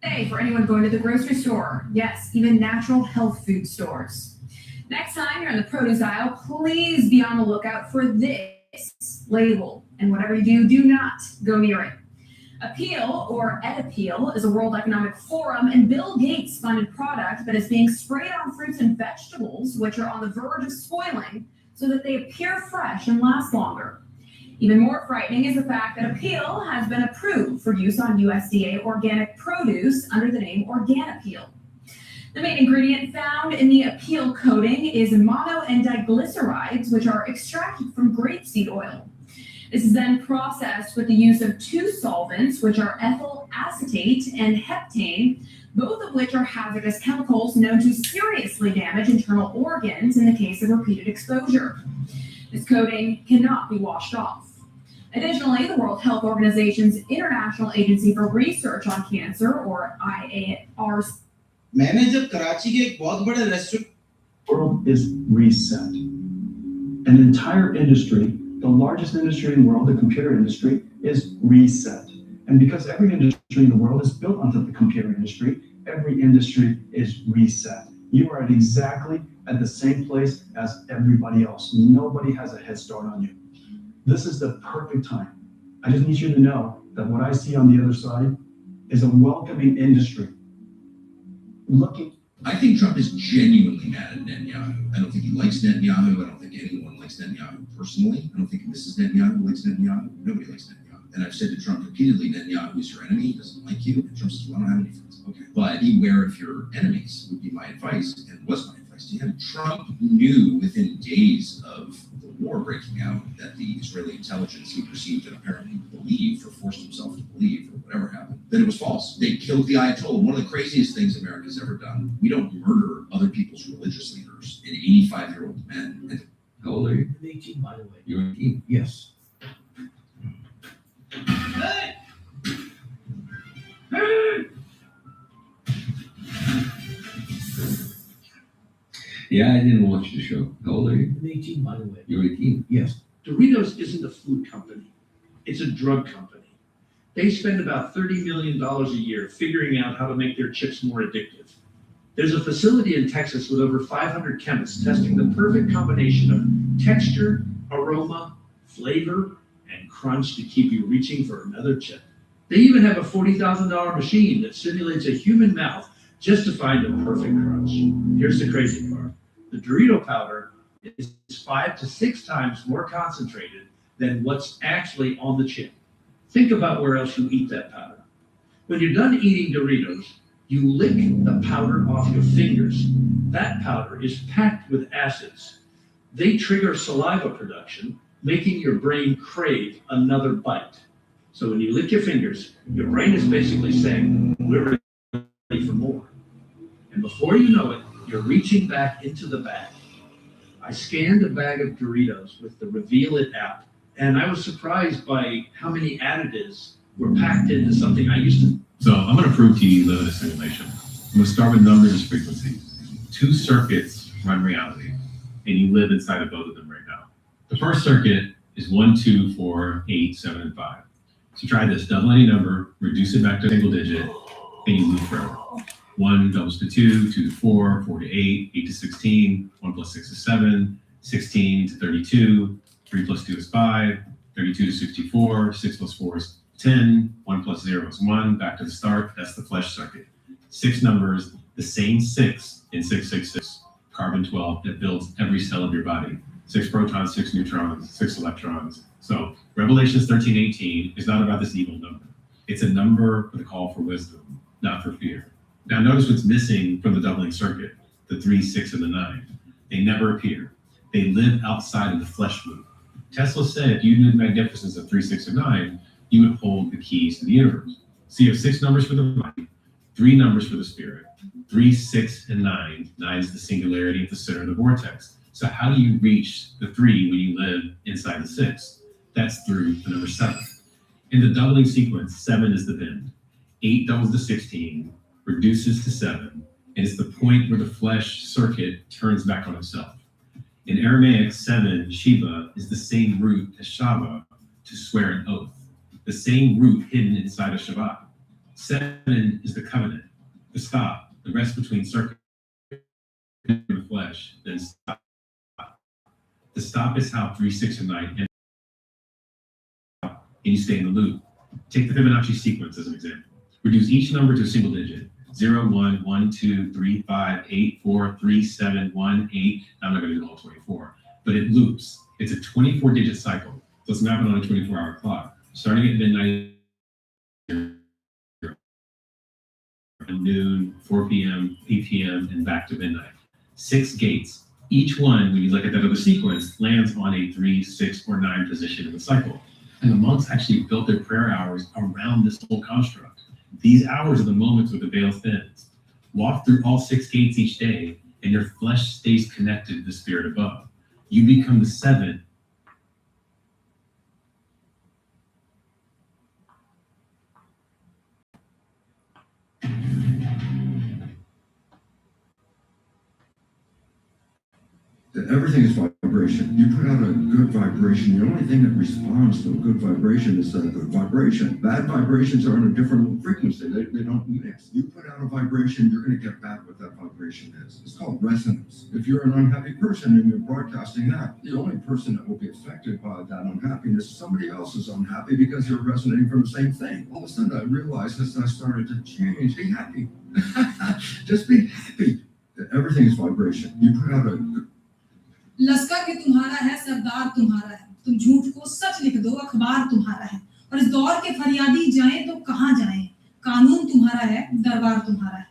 Hey, for anyone going to the grocery store. Yes, even natural health food stores. Next time you're in the produce aisle, please be on the lookout for this label. And whatever you do, do not go near it. Appeal, or EdAppeal, is a World Economic Forum and Bill Gates funded product that is being sprayed on fruits and vegetables, which are on the verge of spoiling, so that they appear fresh and last longer. Even more frightening is the fact that Appeal has been approved for use on USDA organic produce under the name OrganAppeal. The main ingredient found in the Appeal coating is mono and diglycerides, which are extracted from grapeseed oil. This is then processed with the use of 2 solvents, which are ethyl acetate and heptane, both of which are hazardous chemicals known to seriously damage internal organs in the case of repeated exposure. This coating cannot be washed off. Additionally, the World Health Organization's International Agency for Research on Cancer, or IARC, मैंने जब कराची के एक बहुत बड़े restaurant world is reset. an entire industry, the largest industry in the world, the computer industry, is reset. And because every industry in the world is built onto the computer industry, every industry is reset. You are exactly at the same place as everybody else. Nobody has a head start on you. This is the perfect time. I just need you to know that what I see on the other side is a welcoming industry. I think Trump is genuinely mad at Netanyahu. I don't think he likes Netanyahu. I don't think anyone likes Netanyahu personally. I don't think Mrs. Netanyahu likes Netanyahu. Nobody likes Netanyahu. And I've said to Trump repeatedly, Netanyahu is your enemy. He doesn't like you. And Trump says, well, I don't have any friends. Okay. But beware of your enemies would be my advice, and was my advice to him. Trump knew within days of the war breaking out that the Israeli intelligence he perceived and apparently believed, or forced himself to believe, or whatever happened, that it was false. They killed the Ayatollah. One of the craziest things America's ever done. We don't murder other people's religious leaders and 85-year-old men. And how old are you? I'm 18, by the way. You're 18? Yes. Hey! Hey! Yeah, I didn't watch the show. How old are you? I'm 18, by the way. You're 18? Yes. Doritos isn't a food company. It's a drug company. They spend about $30 million a year figuring out how to make their chips more addictive. There's a facility in Texas with over 500 chemists testing the perfect combination of texture, aroma, flavor, and crunch to keep you reaching for another chip. They even have a $40,000 machine that simulates a human mouth just to find a perfect crunch. Here's the crazy part. The Dorito powder is 5 to 6 times more concentrated than what's actually on the chip. Think about where else you eat that powder. When you're done eating Doritos, you lick the powder off your fingers. That powder is packed with acids. They trigger saliva production, making your brain crave another bite. So when you lick your fingers, your brain is basically saying, we're ready for more. And before you know it, you're reaching back into the bag. I scanned a bag of Doritos with the Reveal It app, and I was surprised by how many additives were packed into something I used to. So I'm going to prove to you you live in a simulation. I'm going to start with numbers and frequencies. 2 circuits run reality, and you live inside of both of them right now. The first circuit is 1, 2, 4, 8, 7, and 5. So try this: double any number, reduce it back to a single digit, and you loop forever. 1 doubles to 2, 2 to 4, 4 to 8, 8 to 16, 1 plus 6 is 7, 16 to 32, 3 plus 2 is 5, 32 to 64, 6 plus 4 is 10, 1 plus 0 is 1, back to the start. That's the flesh circuit. 6 numbers, the same 6 in 666, carbon 12, that builds every cell of your body. 6 protons, 6 neutrons, 6 electrons. So Revelations 13:18 is not about this evil number. It's a number with a call for wisdom, not for fear. Now notice what's missing from the doubling circuit: the 3, 6, and the 9. They never appear. They live outside of the flesh loop. Tesla said if you knew the magnificence of 3, 6, and 9, you would hold the keys to the universe. So you have 6 numbers for the body, 3 numbers for the spirit, 3, 6, and 9. 9 is the singularity at the center of the vortex. So how do you reach the 3 when you live inside the 6? That's through the number 7. In the doubling sequence, 7 is the bend. 8 doubles to 16, reduces to 7, and it's the point where the flesh circuit turns back on itself. In Aramaic, 7, Shiva, is the same root as Shava, to swear an oath. The same root hidden inside of Shabbat. 7 is the covenant, the stop, the rest between circuit and the flesh, then stop. The stop is how 3, 6, and 9 end, and you stay in the loop. Take the Fibonacci sequence as an example. Reduce each number to a single digit. 0, 1, 1, 2, 3, 5, 8, 4, 3, 7, 1, 8. I'm not going to do all 24, but it loops. It's a 24-digit cycle. So it's not on a 24-hour clock. Starting at midnight, noon, 4 p.m., 8 p.m., and back to midnight. 6 gates. Each one, when you look at that other sequence, lands on a 3, 6, or 9 position in the cycle. And the monks actually built their prayer hours around this whole construct. These hours are the moments where the veil thins. Walk through all 6 gates each day, and your flesh stays connected to the spirit above. You become the 7th. That everything is vibrational. vibration. You put out a good vibration. The only thing that responds to a good vibration is a good vibration. Bad vibrations are on a different frequency. They don't mix. You put out a vibration, you're going to get back what that vibration is. It's called resonance. If you're an unhappy person and you're broadcasting that, the only person that will be affected by that unhappiness is somebody else is unhappy because you're resonating from the same thing. All of a sudden, I realized as I started to change, be happy. Just be happy. Everything is vibration. You put out a लश्कर भी तुम्हारा है, सरदार तुम्हारा है, तुम झूठ को सच लिख दो, अखबार तुम्हारा है, और इस दौर के फरियादी जाएं तो कहां जाएं, कानून तुम्हारा है, दरबार तुम्हारा है।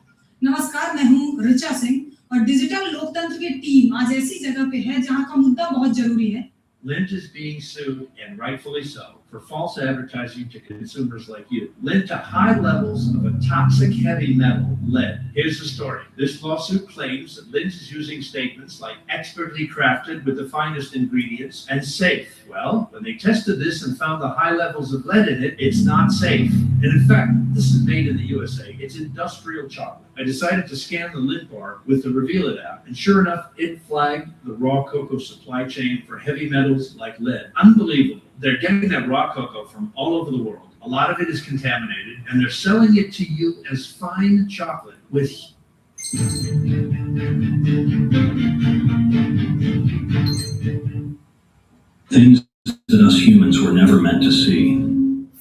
नमस्कार, मैं हूं ऋचा सिंह और डिजिटल लोकतंत्र की टीम आज ऐसी जगह पे है जहां का मुद्दा बहुत जरूरी है। Lint is being sued, and rightfully so, for false advertising to consumers like you. Lint to high levels of a toxic heavy metal, lead. Here's the story. This lawsuit claims that Lint is using statements like expertly crafted with the finest ingredients and safe. Well, when they tested this and found the high levels of lead in it, it's not safe. And in fact, this is made in the USA. It's industrial chocolate. I decided to scan the Lint bar with the Reveal It app, and sure enough, it flagged the raw cocoa supply chain for heavy metals like lead. Unbelievable. They're getting that raw cocoa from all over the world. A lot of it is contaminated, and they're selling it to you as fine chocolate with things that us humans were never meant to see.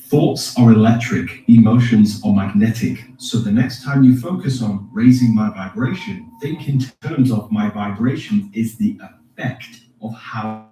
Thoughts are electric, emotions are magnetic. So the next time you focus on raising my vibration, think in terms of my vibration is the effect of how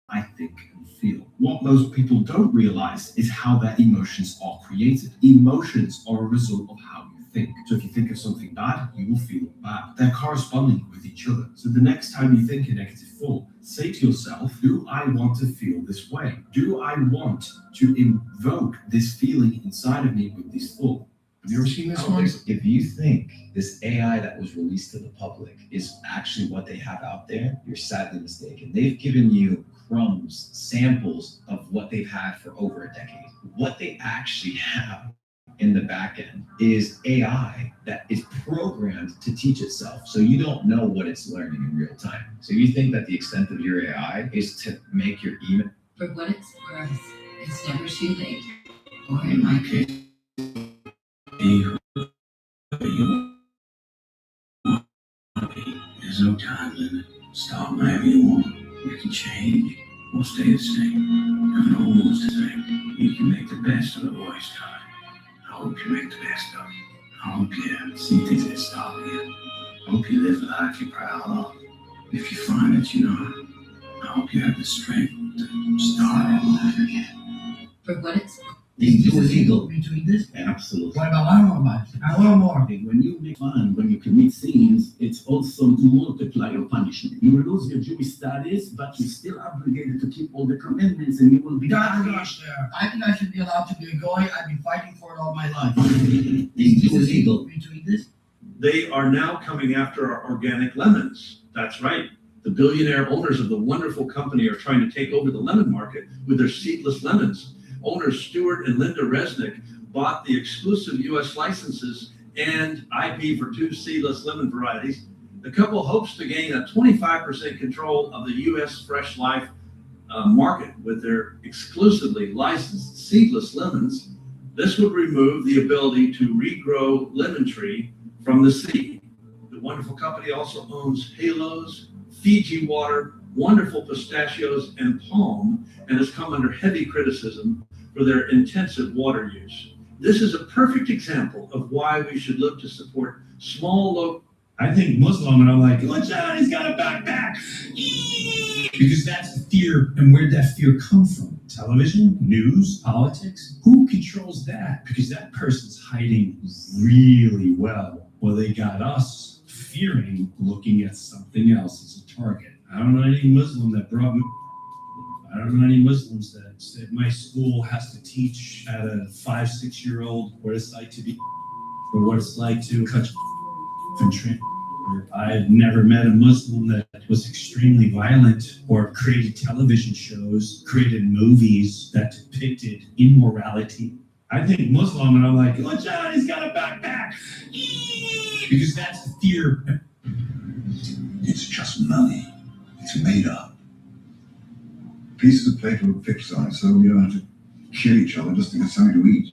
I think and feel. What most people don't realize is how their emotions are created. Emotions are a result of how you think. So if you think of something bad, you will feel bad. They're corresponding with each other. So the next time you think a negative thought, say to yourself, do I want to feel this way? Do I want to invoke this feeling inside of me with this thought? Have you ever seen this one? If you think this AI that was released to the public is actually what they have out there, you're sadly mistaken. They've given you crumbs, samples of what they've had for over a decade. What they actually have in the back end is AI that is programmed to teach itself. So you don't know what it's learning in real time. So you think that the extent of your AI is to make your email. For what it's worth, it's never too late. Or in my case, There's no time limit. Stop whenever you want. You can change or stay the same. You're almost the same. You can make the best of the voice time. I hope you make the best of it. I hope you see things that stop you. I hope you live a life you're proud of. If you find that you're not, I hope you have the strength to start all over again. for what it's worth. Is it illegal between this? Absolutely. What about our lives? Our more. When you make fun, when you commit sins, it's also to multiply your punishment. You will lose your Jewish status, but you're still obligated to keep all the commandments, and you will be punished. I think I should be allowed to be a goy. I've been fighting for it all my life. Is it illegal between this? They are now coming after our organic lemons. That's right. The billionaire owners of the wonderful company are trying to take over the lemon market with their seedless lemons. Owners Stuart and Linda Resnick bought the exclusive U.S. licenses and IP for 2 seedless lemon varieties. The couple hopes to gain a 25% control of the U.S. fresh life market with their exclusively licensed seedless lemons. This would remove the ability to regrow lemon tree from the seed. The wonderful company also owns Halos, Fiji Water, wonderful pistachios, and palm, and has come under heavy criticism for their intensive water use. This is a perfect example of why we should look to support small local. I think Muslim, and I'm like, watch out, he's got a backpack. Because that's the fear, and where'd that fear come from? Television, news, politics? Who controls that? Because that person's hiding really well. Well, they got us fearing looking at something else as a target. I don't know any Muslim that brought me. I don't know any Muslims that said my school has to teach at a 5-6-year-old what it's like to be, or what it's like to cut and train. I've never met a Muslim that was extremely violent or created television shows, created movies that depicted immorality. I think Muslim, and I'm like, watch out, he's got a backpack. Because that's the fear. It's just money. It's made up. Pieces of paper with pictures on it, so you don't have to kill each other just to get something to eat.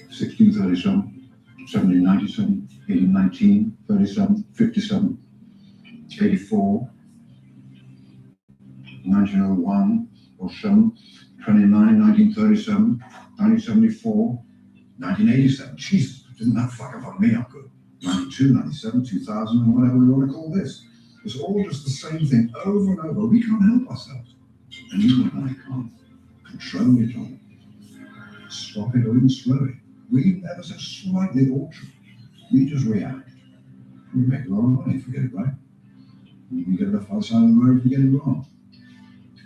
1637, 1797, 1819, 37, 57, 84, 1901 or 7, 29, 1937, 1974, 1987. Jesus, didn't that fucker fuck me up good? 92, 97, 2000, and whatever we want to call this. It's all just the same thing over and over. We can't help ourselves. And you and I can't control it all. Stop it or even slow it. We ever so slightly alter it. We just react. We make a lot of money if we get it right. We get the other side of the road if we get it wrong.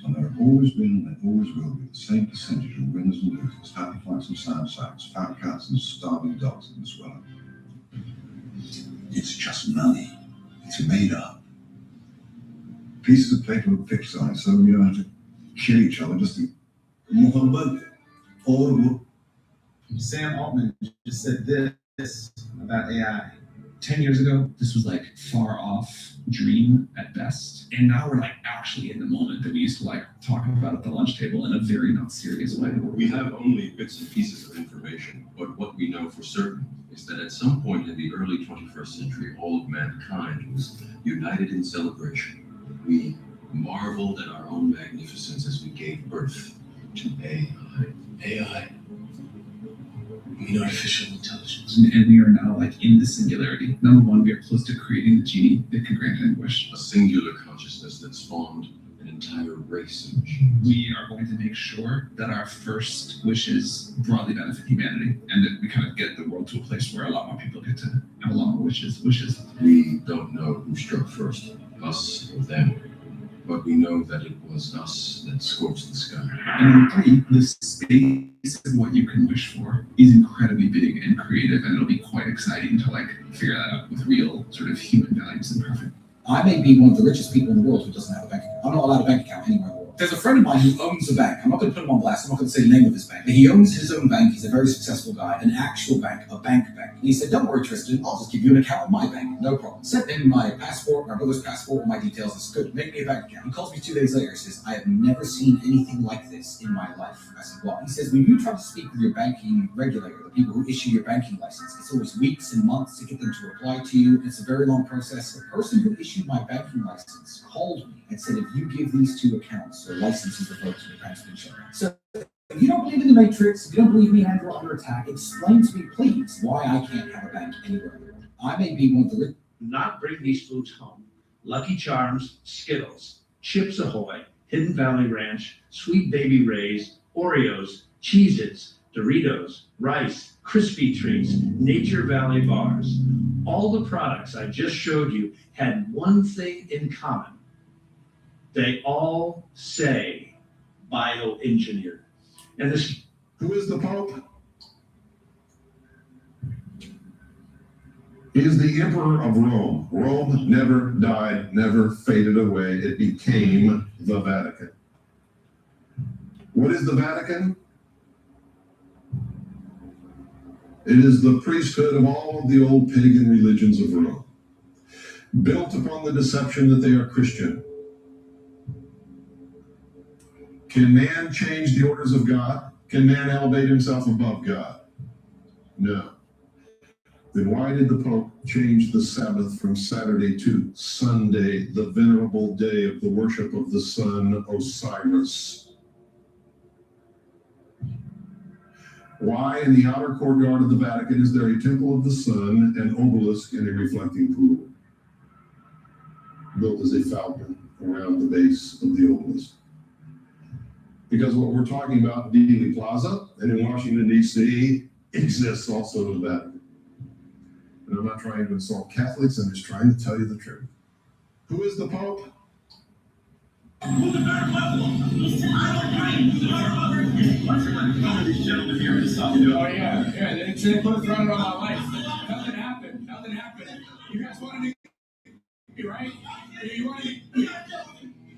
And there have always been and always will be the same percentage of winners and losers, happy fights and sad sacks, fat cats and starving dogs in this world. It's just money. It's made up. Pieces of paper with pictures on it, so you don't have to kill each other just to. Muhammad, horrible. Sam Altman just said this about AI. 10 years ago, this was like far off dream at best. And now we're like actually in the moment that we used to like talk about at the lunch table in a very not serious way. We have only bits and pieces of information, but what we know for certain is that at some point in the early 21st century, all of mankind was united in celebration. We marveled at our own magnificence as we gave birth to AI. AI. I mean artificial intelligence. And we are now like in the singularity. Number one, we are close to creating the genie that can grant anguish. A singular consciousness that spawned an entire race of machines. We are going to make sure that our first wishes broadly benefit humanity, and that we kind of get the world to a place where a lot more people get to have a lot more wishes. We don't know who struck first, us or them. But we know that it was us that scorched the sky. And number three, the space of what you can wish for is incredibly big and creative, and it'll be quite exciting to like figure that out with real sort of human values and profit. I may be one of the richest people in the world who doesn't have a bank account. I'm not allowed a bank account anywhere in the world. There's a friend of mine who owns a bank. I'm not going to put him on blast. I'm not going to say the name of his bank. But he owns his own bank. He's a very successful guy, an actual bank, a bank. And he said, don't worry, Tristan, I'll just give you an account in my bank. No problem. Sent him my passport, my brother's passport, my details. It's good. Make me a bank account. He calls me 2 days later. He says, I have never seen anything like this in my life. I said, what? He says, when you try to speak with your banking regulator, the people who issue your banking license, it's always weeks and months to get them to reply to you. It's a very long process. The person who issued my banking license called me and said, if you give these two accounts, their license is revoked and the bank's been shut down. So if you don't believe in the Matrix, if you don't believe me and we're under attack, explain to me, please, why I can't have a bank anywhere in the world. I may be one of the Not bring these foods home. Lucky Charms, Skittles, Chips Ahoy, Hidden Valley Ranch, Sweet Baby Ray's, Oreos, Cheez-Its, Doritos, Rice, Krispy Treats, Nature Valley Bars. All the products I just showed you had one thing in common. They all say bioengineered. And this. Who is the Pope? He is the Emperor of Rome. Rome never died, never faded away. It became the Vatican. What is the Vatican? It is the priesthood of all of the old pagan religions of Rome, built upon the deception that they are Christian. Can man change the orders of God? Can man elevate himself above God? No. Then why did the Pope change the Sabbath from Saturday to Sunday, the venerable day of the worship of the sun Osiris? Why in the outer courtyard of the Vatican is there a temple of the sun, an obelisk, and a reflecting pool, built as a falcon around the base of the obelisk? Because what we're talking about in Dealey Plaza and in Washington, D.C. exists also in the Vatican. And I'm not trying to insult Catholics, I'm just trying to tell you the truth. Who is the Pope? Oh yeah, they put a throne on my life. Nothing happened. You guys wanted to be right? You wanted to be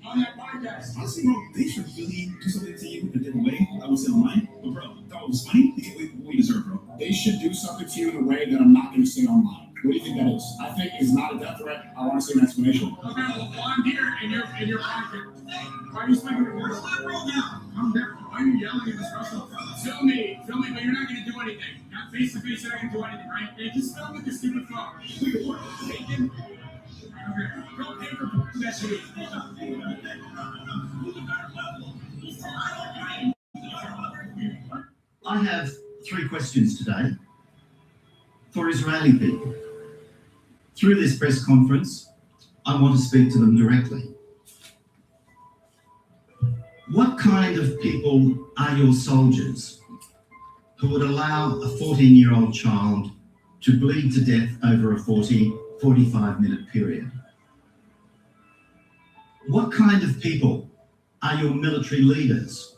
on that podcast. Honestly, bro, they should really do something to you in a different way. I would say online, but bro, that was funny. You get what you deserve, bro. They should do something to you in a way that I'm not going to say online. What do you think that is? I think it's not a death threat. I want to see an explanation. Okay, well, I'm here in your pocket. Why are you speaking to me? Calm down. Why are you yelling at this restaurant? Film me, but you're not going to do anything. Not face to face, you're not going to do anything, right? Hey, just film with your stupid phone. What? Taken? Okay, go pay for that shit. I have 3 questions today for Israeli people. Through this press conference, I want to speak to them directly. What kind of people are your soldiers who would allow a 14-year-old child to bleed to death over a 45-minute period? What kind of people are your military leaders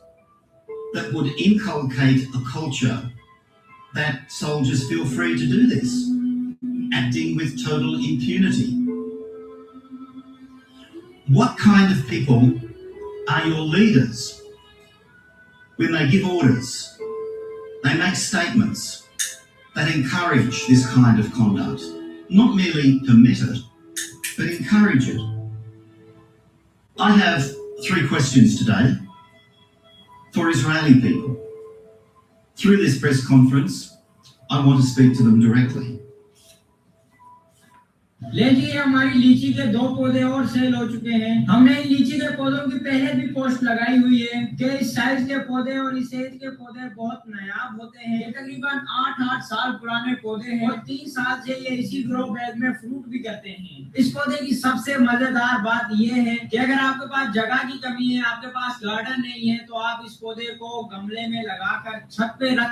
that would inculcate a culture that soldiers feel free to do this, acting with total impunity? What kind of people are your leaders when they give orders, they make statements that encourage this kind of conduct, not merely permit it, but encourage it? I have 3 questions today for Israeli people. Through this press conference, I want to speak to them directly. लीची हमारी लीची के 2 पौधे और cell हो चुके हैं। हमने इन लीची के पौधों की पहले भी पोस्ट लगाई हुई है कि इस साइज के पौधे और इस एज के पौधे बहुत नायाब होते हैं। ये तकरीबन 8 साल पुराने पौधे हैं और 3 साल से ये इसी ग्रो बैग में फ्रूट भी करते हैं। इस पौधे की सबसे मजेदार बात ये है कि अगर आपके पास जगह की कमी है, आपके पास गार्डन नहीं है, तो आप इस पौधे को गमले में लगाकर छत पे रख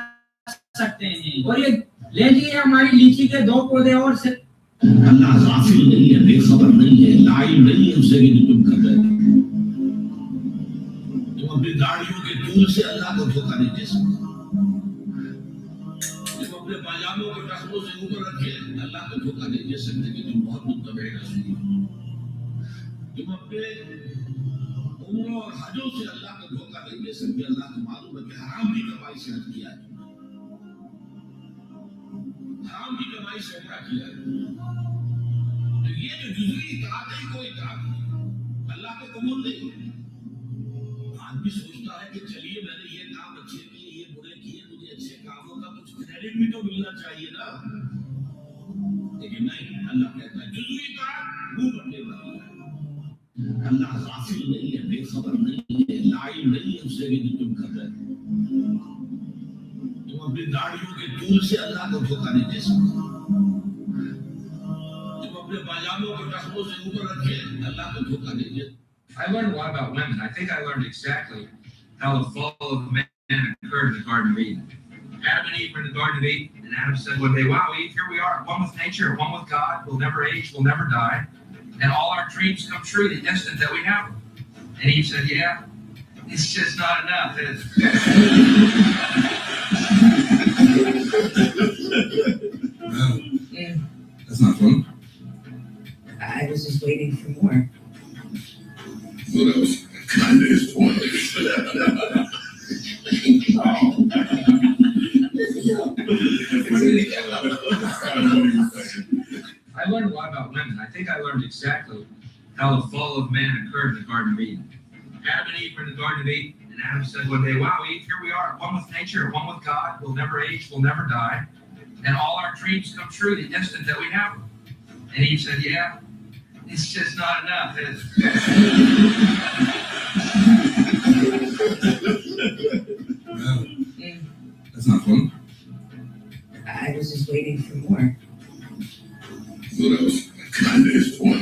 सकते हैं। और ये लीची हमारी लीची के 2 पौधे और से अल्लाह गाफिल नहीं है, बेखबर नहीं है, लाइल नहीं है उससे कि तुम कर रहे हो। तुम अपनी दाढ़ियों के तूल से अल्लाह को धोखा नहीं दे सकते। तुम अपने पाजामों के टखनों से ऊपर रखे अल्लाह को धोखा नहीं दे सकते कि तुम बहुत मुत्तबे रसूल हो। तुम अपने उम्रों और हजों से अल्लाह को धोखा नहीं दे सकते। अल्लाह को मालूम है कि हराम की कमाई से हज किया है, हराम की कमाई से उम्रा किया है। तो ये जो जुज़वी इताअत है, कोई इताअत नहीं, अल्लाह को कबूल नहीं। आदमी सोचता है कि चलिए मैंने ये काम अच्छे किए, ये बुरे किए, मुझे अच्छे कामों का कुछ क्रेडिट भी तो मिलना चाहिए ना। लेकिन नहीं, अल्लाह कहता है जुज़वी इताअत मुंह बटे वाली है। अल्लाह गाफिल नहीं है, बेखबर नहीं है, लाइल नहीं है उससे कि तुम कर रहे हो। तुम अपनी दाढ़ियों के तूल से अल्लाह को धोखा नहीं दे सकते। तुम अपने पाजामों के टखनों से ऊपर रखे अल्लाह को धोखा नहीं दे। I learned a lot about women. I think I learned exactly how the fall of man occurred in the Garden of Eden. Adam and Eve were in the Garden of Eden, and Adam said one day, "Wow, Eve, here we are, one with nature, one with God. We'll never age, we'll never die, and all our dreams come true the instant that we have them." And Eve said, "Yeah, it's just not enough, is it?" That's not fun. I was just waiting for more. Well, that was kind of his point. I learned a lot about women. I think I learned exactly how the fall of man occurred in the Garden of Eden. Adam and Eve were in the Garden of Eden, and Adam said one day, "Wow, Eve, here we are, one with nature, one with God. We'll never age, we'll never die, and all our dreams come true the instant that we have them." And Eve said, "Yeah, it's just not enough, is it?" That's not fun. I was just waiting for more. Well, that was kind of his point.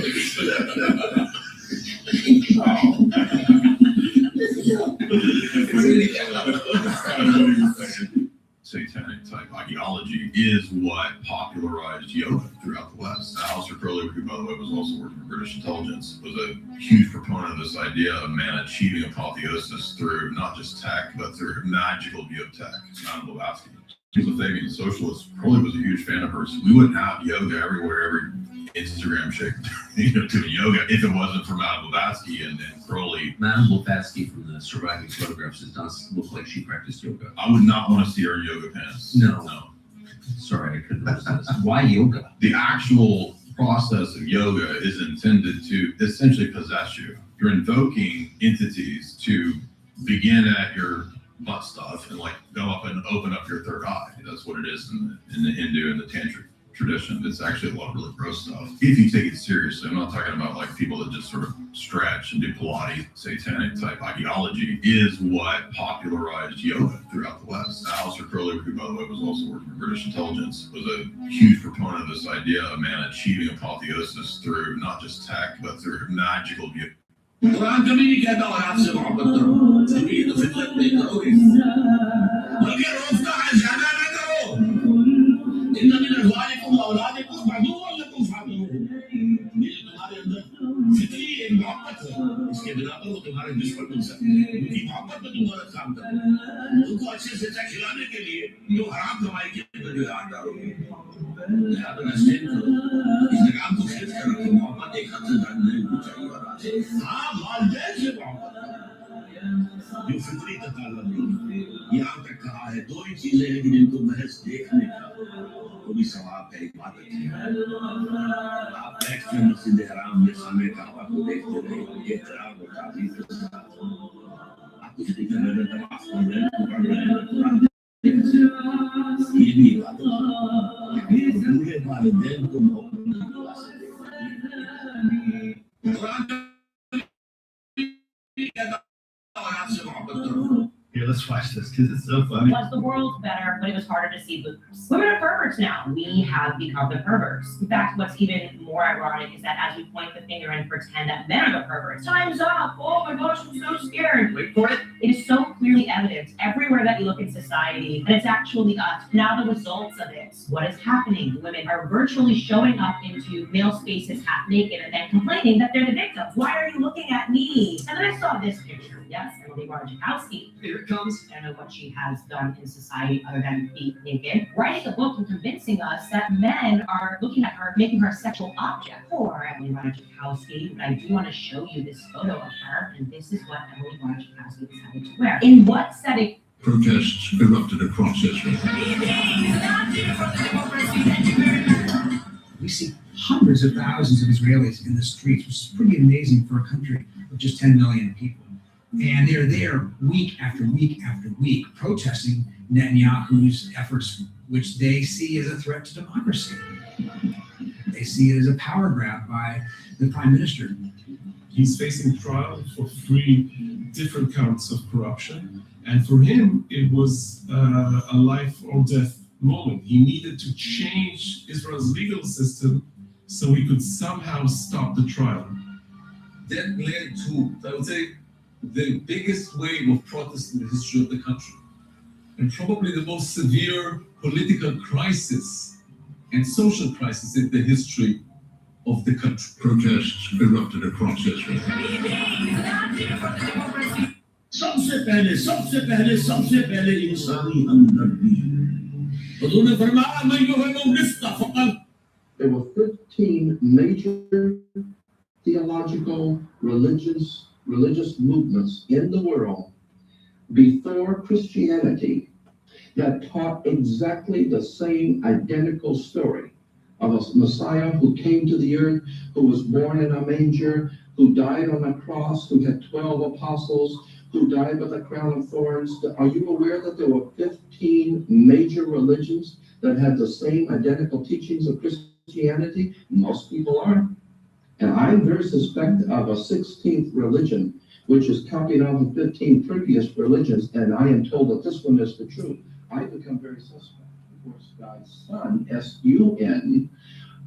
Satanic type ideology is what popularized yoga throughout the West. Aleister Crowley, who by the way was also working for British intelligence, was a huge proponent of this idea of man achieving apotheosis through not just tech, but through a magical view of tech. Madame Blavatsky. She's a Fabian socialist. Crowley was a huge fan of hers. We wouldn't have yoga everywhere, every Instagram chick, doing yoga if it wasn't for Madame Blavatsky and Crowley. Madame Blavatsky from the surviving photographs does not look like she practiced yoga. I would not want to see her in yoga pants. No. Sorry, I couldn't resist. Why yoga? The actual process of yoga is intended to essentially possess you. You're invoking entities to begin at your butt stuff and like go up and open up your third eye. That's what it is in the Hindu and the Tantric tradition. It's actually a lot of really gross stuff. If you take it seriously, I'm not talking about like people that just sort of stretch and do Pilates, satanic type ideology, is what popularized yoga throughout the West. Aleister Crowley, who by the way was also working for British intelligence, was a huge proponent of this idea of man achieving apotheosis through not just tech, but through magical beauty. Quran कभी नहीं कहता और आपसे मोहब्बत करो, कभी तो फितरत नहीं करोगे, बल्कि रोकता है ज्यादा ना करो। इन मिन अज़वाजिकुम व औलादिकुम अदुव्वुन लकुम फाहज़रूहु। ये जो तुम्हारे अंदर फितरी एक मोहब्बत है, इसके बिना पर वो तुम्हारे दुश्मन बन सकते हैं। उनकी मोहब्बत में तुम गलत काम करो, उनको अच्छे से खिलाने के लिए जो हराम कमाई के अंदर जो हाथ डालोगे, याद रखना करो। इस काम को खेल कर रखो, मोहब्बत एक हद से ज्यादा नहीं होनी चाहिए। हाँ, वालिदैन से मोहब्बत जो फितरी तकाज़ा नहीं। यहाँ तक कहा है दो ही चीजें हैं जिनको महज देखने का वो भी सवाब है, इबादत है। आप बैठ कर मस्जिद हराम में खाने काबा को देखते रहे, एहतराम और ताज़ीम के साथ आप कुछ नहीं कर रहे, तवाफ कर रहे हैं, पढ़ रहे हैं, कुरान ये भी इबादत है। बूढ़े वालिदैन को मोहब्बत नहीं दिला सकते। Quran Here, let's watch this because it's so funny. Was the world better, but it was harder to see boobs? Women are perverts now. We have become the perverts. In fact, what's even more ironic is that as we point the finger and pretend that men are the perverts, time's up. Oh my gosh, I'm so scared. Wait for it. It is so clearly evident everywhere that you look in society, and it's actually us. Now the results of it. What is happening? Women are virtually showing up into male spaces half naked and then complaining that they're the victims. Why are you looking at me? And then I saw this picture. Yes, Emily Ratajkowski. Here it comes. I don't know what she has done in society other than be naked. Writing a book and convincing us that men are looking at her, making her a sexual object. Poor Emily Ratajkowski. But I do want to show you this photo of her, and this is what Emily Ratajkowski decided to wear. In what setting? Protests erupted across Israel. We see hundreds of thousands of Israelis in the streets, which is pretty amazing for a country of just 10 million people. And they're there week after week after week protesting Netanyahu's efforts, which they see as a threat to democracy. They see it as a power grab by the prime minister. He's facing trial for 3 different counts of corruption. And for him, it was a life or death moment. He needed to change Israel's legal system so he could somehow stop the trial. That led to, I would say, the biggest wave of protest in the history of the country, and probably the most severe political crisis and social crisis in the history of the country. Protests erupted across Israel. सबसे पहले इंसानी हमदर्दी हुजूर ने फरमाया मैं युहिब्बु रिफ्क़ फ़क़त. There were 15 major theological, religious movements in the world before Christianity that taught exactly the same identical story of a Messiah who came to the earth, who was born in a manger, who died on a cross, who had 12 apostles, who died with a crown of thorns. Are you aware that there were 15 major religions that had the same identical teachings of Christianity? Most people aren't. And I'm very suspect of a 16th religion, which is copying off of 15 previous religions, and I am told that this one is the truth. I become very suspect. Of course, God's son, S-U-N,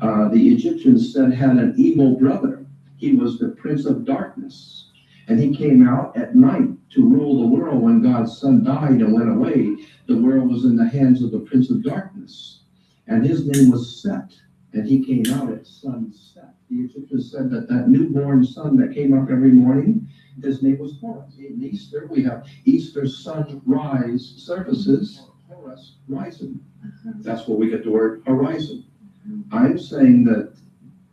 the Egyptians said had an evil brother. He was the prince of darkness, and he came out at night to rule the world. When God's son died and went away, the world was in the hands of the prince of darkness, and his name was Set, and he came out at sunset. The Egyptians said that that newborn sun that came up every morning, his name was Horus. In Easter, we have Easter sunrise services, Horus rising. That's where we get the word horizon. I'm saying that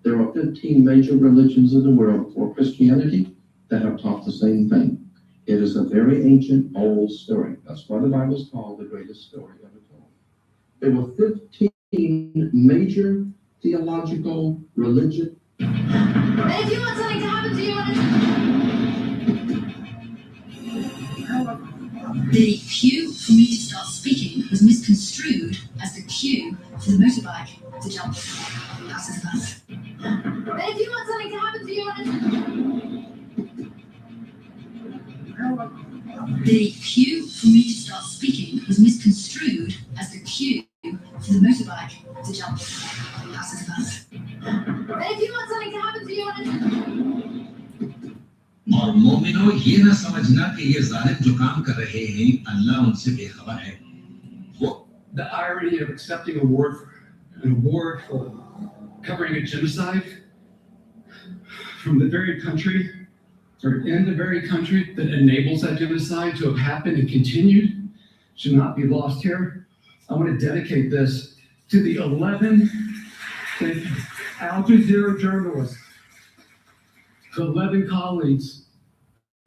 there are 15 major religions in the world before Christianity that have taught the same thing. It is a very ancient, old story. That's why the Bible is called the greatest story ever told. There were 15 major theological, religious. And if you want something to happen to you, the cue for me to start speaking was misconstrued as the cue for the motorbike to jump. That's as bad. And if you want something to happen to you, the cue for me to start speaking was misconstrued as the cue for the motorbike to jump. That's as bad. And if you want something to happen to you, और मोमिनो ये ना समझना कि ये जालिम जो काम कर रहे हैं अल्लाह उनसे बेखबर है. The irony of accepting an award for covering a genocide from the very country, or in the very country that enables that genocide to have happened and continued, should not be lost here. I want to dedicate this to the 11 Al Jazeera journalists, the 11 colleagues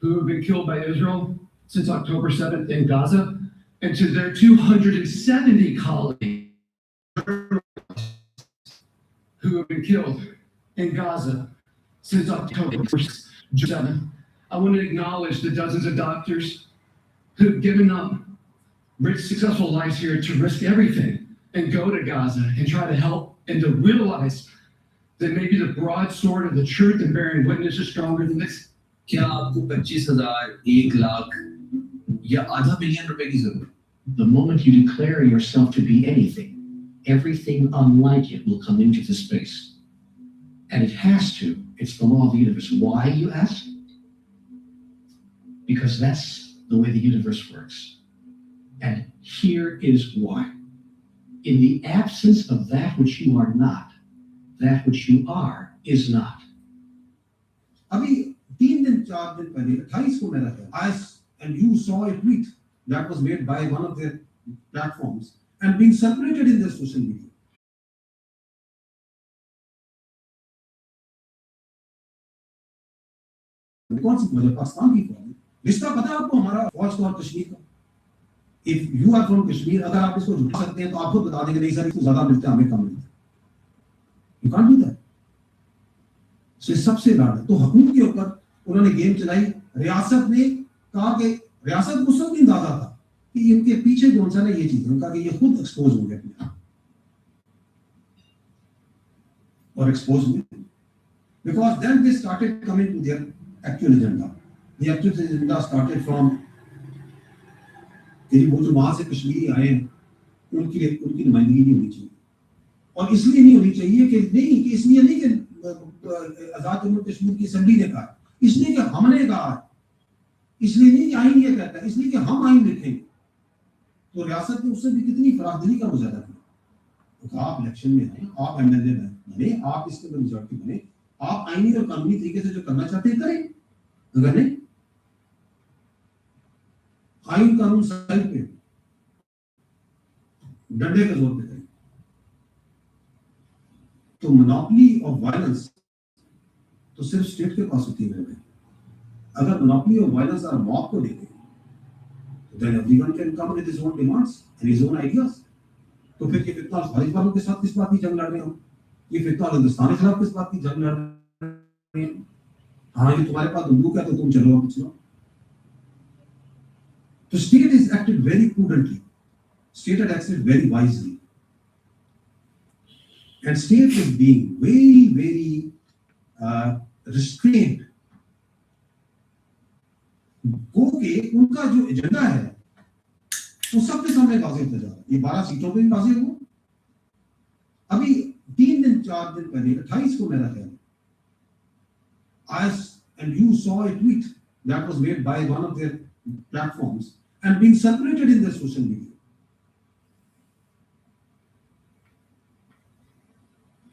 who have been killed by Israel since October 7th in Gaza, and to their 270 colleagues who have been killed in Gaza since October 7th. I want to acknowledge the dozens of doctors who've given up rich, successful lives here to risk everything and go to Gaza and try to help and to realize that maybe the broadsword of the truth and bearing witness is stronger than this. क्या आपको 25,000, 1 लाख या आधा million रुपए की जरूरत? The moment you declare yourself to be anything, everything unlike it will come into the space. And it has to. It's the law of the universe. Why, you ask? Because that's the way the universe works. And here is why. In the absence of that which you are not, that which you are is not. अभी 3 दिन 4 दिन पहले 28 को मेरा था. And you saw a tweet that was made by one of their platforms and being circulated in their social media. कौन सी फौज? पाकिस्तान की फौज. रिश्ता पता है आपको हमारा फौज का और कश्मीर का? If you are from Kashmir, अगर आप इसको झुका सकते हैं तो आप खुद बता देंगे नहीं सर इसको ज्यादा मिलता है हमें कम मिलता है. You can't do that. So सबसे ज्यादा तो हुकूमत के ऊपर उन्होंने गेम चलाई. रियासत ने कहा कि रियासत को सब अंदाजा था कि इनके पीछे कौन सा ना ये चीज उनका कि ये खुद एक्सपोज हो गए अपने आप और एक्सपोज हुए. Because then they started coming to their actual agenda. The actual agenda started from कि वो जो वहां से कश्मीरी आए उनकी नुमाइंदगी नहीं होनी चाहिए. और इसलिए नहीं होनी चाहिए कि नहीं कि इसलिए नहीं कि आजाद जम्मू कश्मीर की असेंबली ने कहा, इसलिए कि हमने कहा, इसलिए नहीं आईन ये कहता है, इसलिए कि हम आईन लिखेंगे. तो रियासत ने उससे भी कितनी फराखदिली का मुजाहरा किया. तो आप इलेक्शन में आए, आप एमएलए बने, आप इसके अंदर मेजॉरिटी बने, आप आईनी और कानूनी तरीके से जो करना चाहते हैं करें. अगर नहीं आईन कानून साइड पे डंडे के जोर पे करें तो मोनोपोली ऑफ वायलेंस तो सिर्फ स्टेट के पास होती है. अगर मोनोपोली ऑफ वायलेंस और मॉब को देते तो then everyone can come with his own demands and his own ideas. तो फिर ये फितना खालिद वालों के साथ किस बात की जंग लड़ रहे हो? ये फितना हिंदुस्तान के खिलाफ किस बात की जंग लड़ रहे हो? हाँ ये तुम्हारे पास बंदूक है तो तुम चलो कुछ लो. The state has acted very prudently. State had acted very wisely. And state is being very, very restrained. को के उनका जो एजेंडा है वो सबके सामने वाज़ेह होता जा रहा है. ये 12 सीटों पे भी वाज़ेह हुआ. अभी 3 दिन 4 दिन पहले 28 को मेरा ख्याल and you saw a tweet that was made by one of their platforms and being circulated in their social media.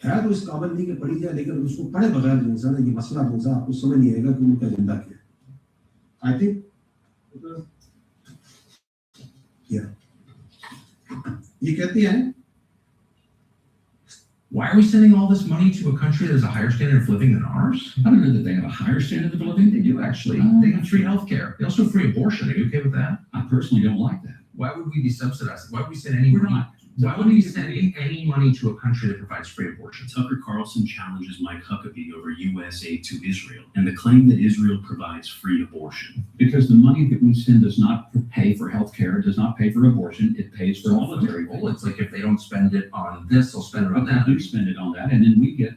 है तो इस काबिल नहीं कि पढ़ी जाए, लेकिन उसको पढ़े बगैर जो इंसान ये मसला जो है आपको समझ नहीं आएगा कि उनका एजेंडा क्या है. I think ये कहते हैं Why are we sending all this money to a country that has a higher standard of living than ours? I don't know that they have a higher standard of living. They do actually. They have free healthcare. They also have free abortion. Are you okay with that? I personally don't like that. Why would we be subsidizing? Why would we send any money? Why would he send any money to a country that provides free abortion? Tucker Carlson challenges Mike Huckabee over U.S. aid to Israel and the claim that Israel provides free abortion. Because the money that we send does not pay for health care, does not pay for abortion, it pays for military. It's like if they don't spend it on this, they'll spend it on But that. they do spend it on that, and then we get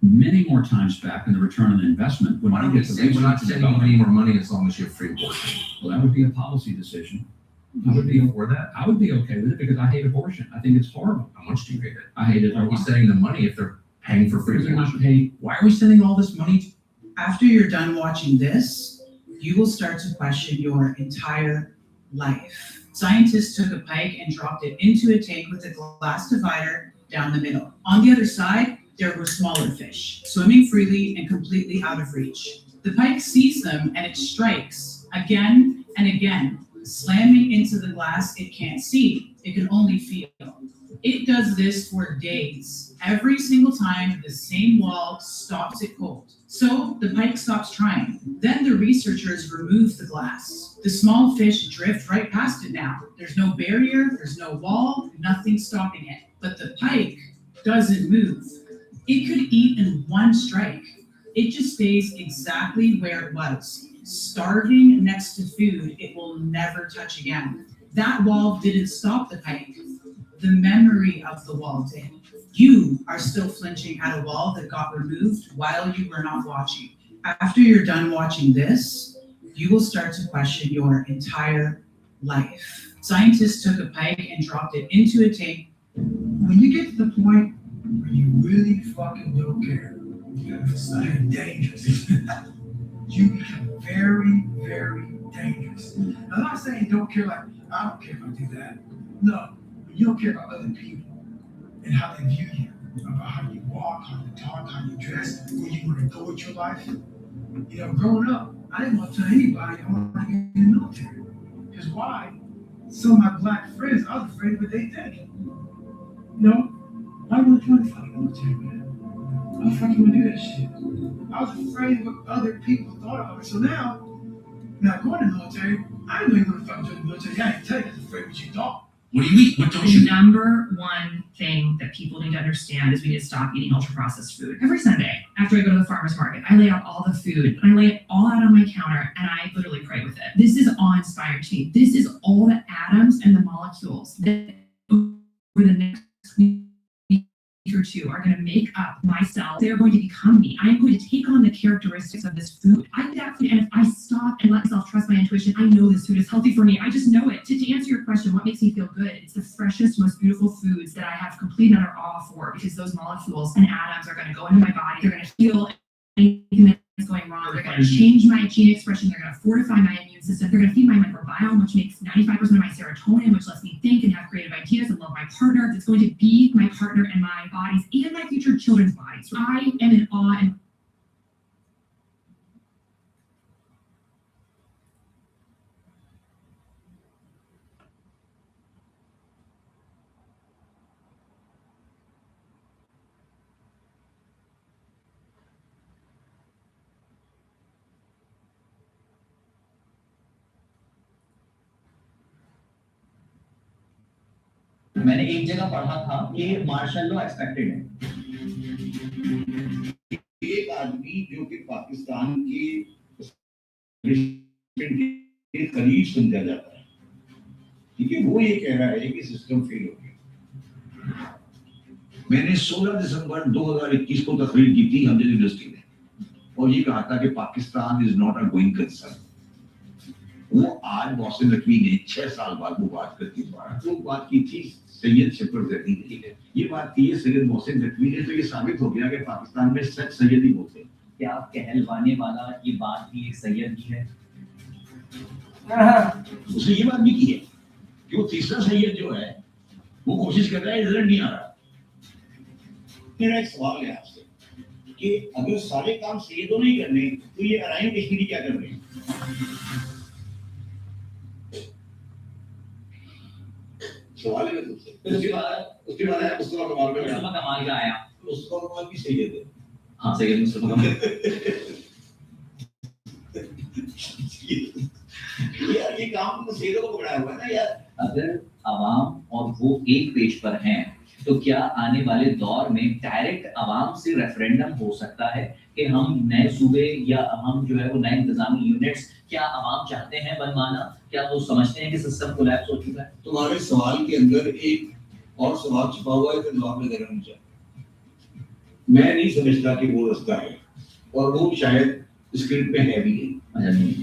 many more times back in the return on investment. When Why don't we we get the say we're not research and sending you development. any more money as long as you have free abortion? Well, that would be a policy decision. You would be for that? I would be okay with it because I hate abortion. I think it's horrible. How much do you hate it? I hate it. Why are we sending them money if they're paying for free Because they're not abortion? paid. Why are we sending all this money? After you're done watching this, you will start to question your entire life. Scientists took a pike and dropped it into a tank with a glass divider down the middle. On the other side, there were smaller fish, swimming freely and completely out of reach. The pike sees them and it strikes again and again, slamming into the glass it can't see, it can only feel. It does this for days. Every single time, the same wall stops it cold. So the pike stops trying. Then the researchers remove the glass. The small fish drift right past it now. There's no barrier, there's no wall, nothing stopping it. But the pike doesn't move. It could eat in one strike. It just stays exactly where it was. Starving next to food it will never touch again. That wall didn't stop the pike. The memory of the wall did. You are still flinching at a wall that got removed while you were not watching. After you're done watching this, you will start to question your entire life. Scientists took a pike and dropped it into a tank. When you get to the point where you really fucking don't care, it's dangerous. You become very, very dangerous. I'm not saying don't care like, I don't care if I do that. No, you don't care about other people and how they view you, about how you walk, how you talk, how you dress, where you want to go with your life. You know, growing up, I didn't want to tell anybody I wanted to get in the military. Because why? Some of my black friends, I was afraid of what they think. You know, why would you want to fucking military, man? Why the fuck you want to do that shit? I was afraid of what other people thought of it. So now going to the military, I didn't know you were going to fucking join the military. I didn't tell you I was afraid of what you thought. What do you eat? What don't The you eat? number one thing that people need to understand is we need to stop eating ultra-processed food. Every Sunday, after I go to the farmer's market, I lay out all the food, and I lay it all out on my counter, and I literally pray with it. This is awe-inspiring to me. This is all the atoms and the molecules that over the next week or two are going to make up my cells. They're going to become me. I am going to take on the characteristics of this food. I eat that food, and if I stop and let myself trust my intuition, I know this food is healthy for me. I just know it. To answer your question, what makes me feel good? It's the freshest, most beautiful foods that I have complete and utter awe for, because those molecules and atoms are going to go into my body. They're going to heal anything that's going wrong. They're going to change my gene expression. They're going to fortify my immune system. They're going to feed my microbiome, which makes 95% of my serotonin, which lets me think and have creative ideas and love my partner. It's going to be my partner and my bodies and my future children's bodies. I am in awe and मैंने एक जगह पढ़ा था कि martial law expected है। एक आदमी जो कि पाकिस्तान के करीब समझा जाता है, ठीक है, वो ये कह रहा है कि सिस्टम फेल हो गया। मैंने 16 दिसंबर 2021 को तकरीर की थी हमने यूनिवर्सिटी में, और ये कहा था कि Pakistan is not a going concern. वो आज मोहसिन नकवी ने 6 साल बाद वो बात करती वो बात की थी सैयद शफर जैदी ने, ये बात की है सैयद मोहसिन नकवी ने, तो ये साबित हो गया कि पाकिस्तान में सच सैयद ही होते हैं। क्या कहलवाने वाला ये बात भी एक सैयद ही है? उसने ये बात भी की है कि वो तीसरा सैयद जो है वो कोशिश कर रहा है, रिजल्ट नहीं आ रहा। मेरा एक सवाल है आपसे कि अगर सारे काम सैयदों ने ही करने तो ये अराइन कश्मीरी क्या कर रहे हैं? सवाल है तुमसे। उसके बाद है मुस्तफा कमाल का आया। मुस्तफा कमाल की सैयद है। हाँ, सैयद मुस्तफा कमाल। यार ये काम तो सैयदों को पकड़ा हुआ है ना यार। अगर आवाम और वो एक पेज पर हैं, तो क्या आने वाले दौर में डायरेक्ट आवाम से रेफरेंडम हो सकता है कि हम नए सूबे या हम जो है वो नए इंतजामी यूनिट्स क्या आवाम चाहते हैं बनवाना? क्या वो समझते हैं कि सिस्टम कोलैप्स हो चुका है? तुम्हारे सवाल के अंदर एक और सवाल छुपा हुआ है, तो जवाब में देना नहीं चाहिए। मैं नहीं समझता कि वो रास्ता है, और वो शायद स्क्रिप्ट में है भी नहीं।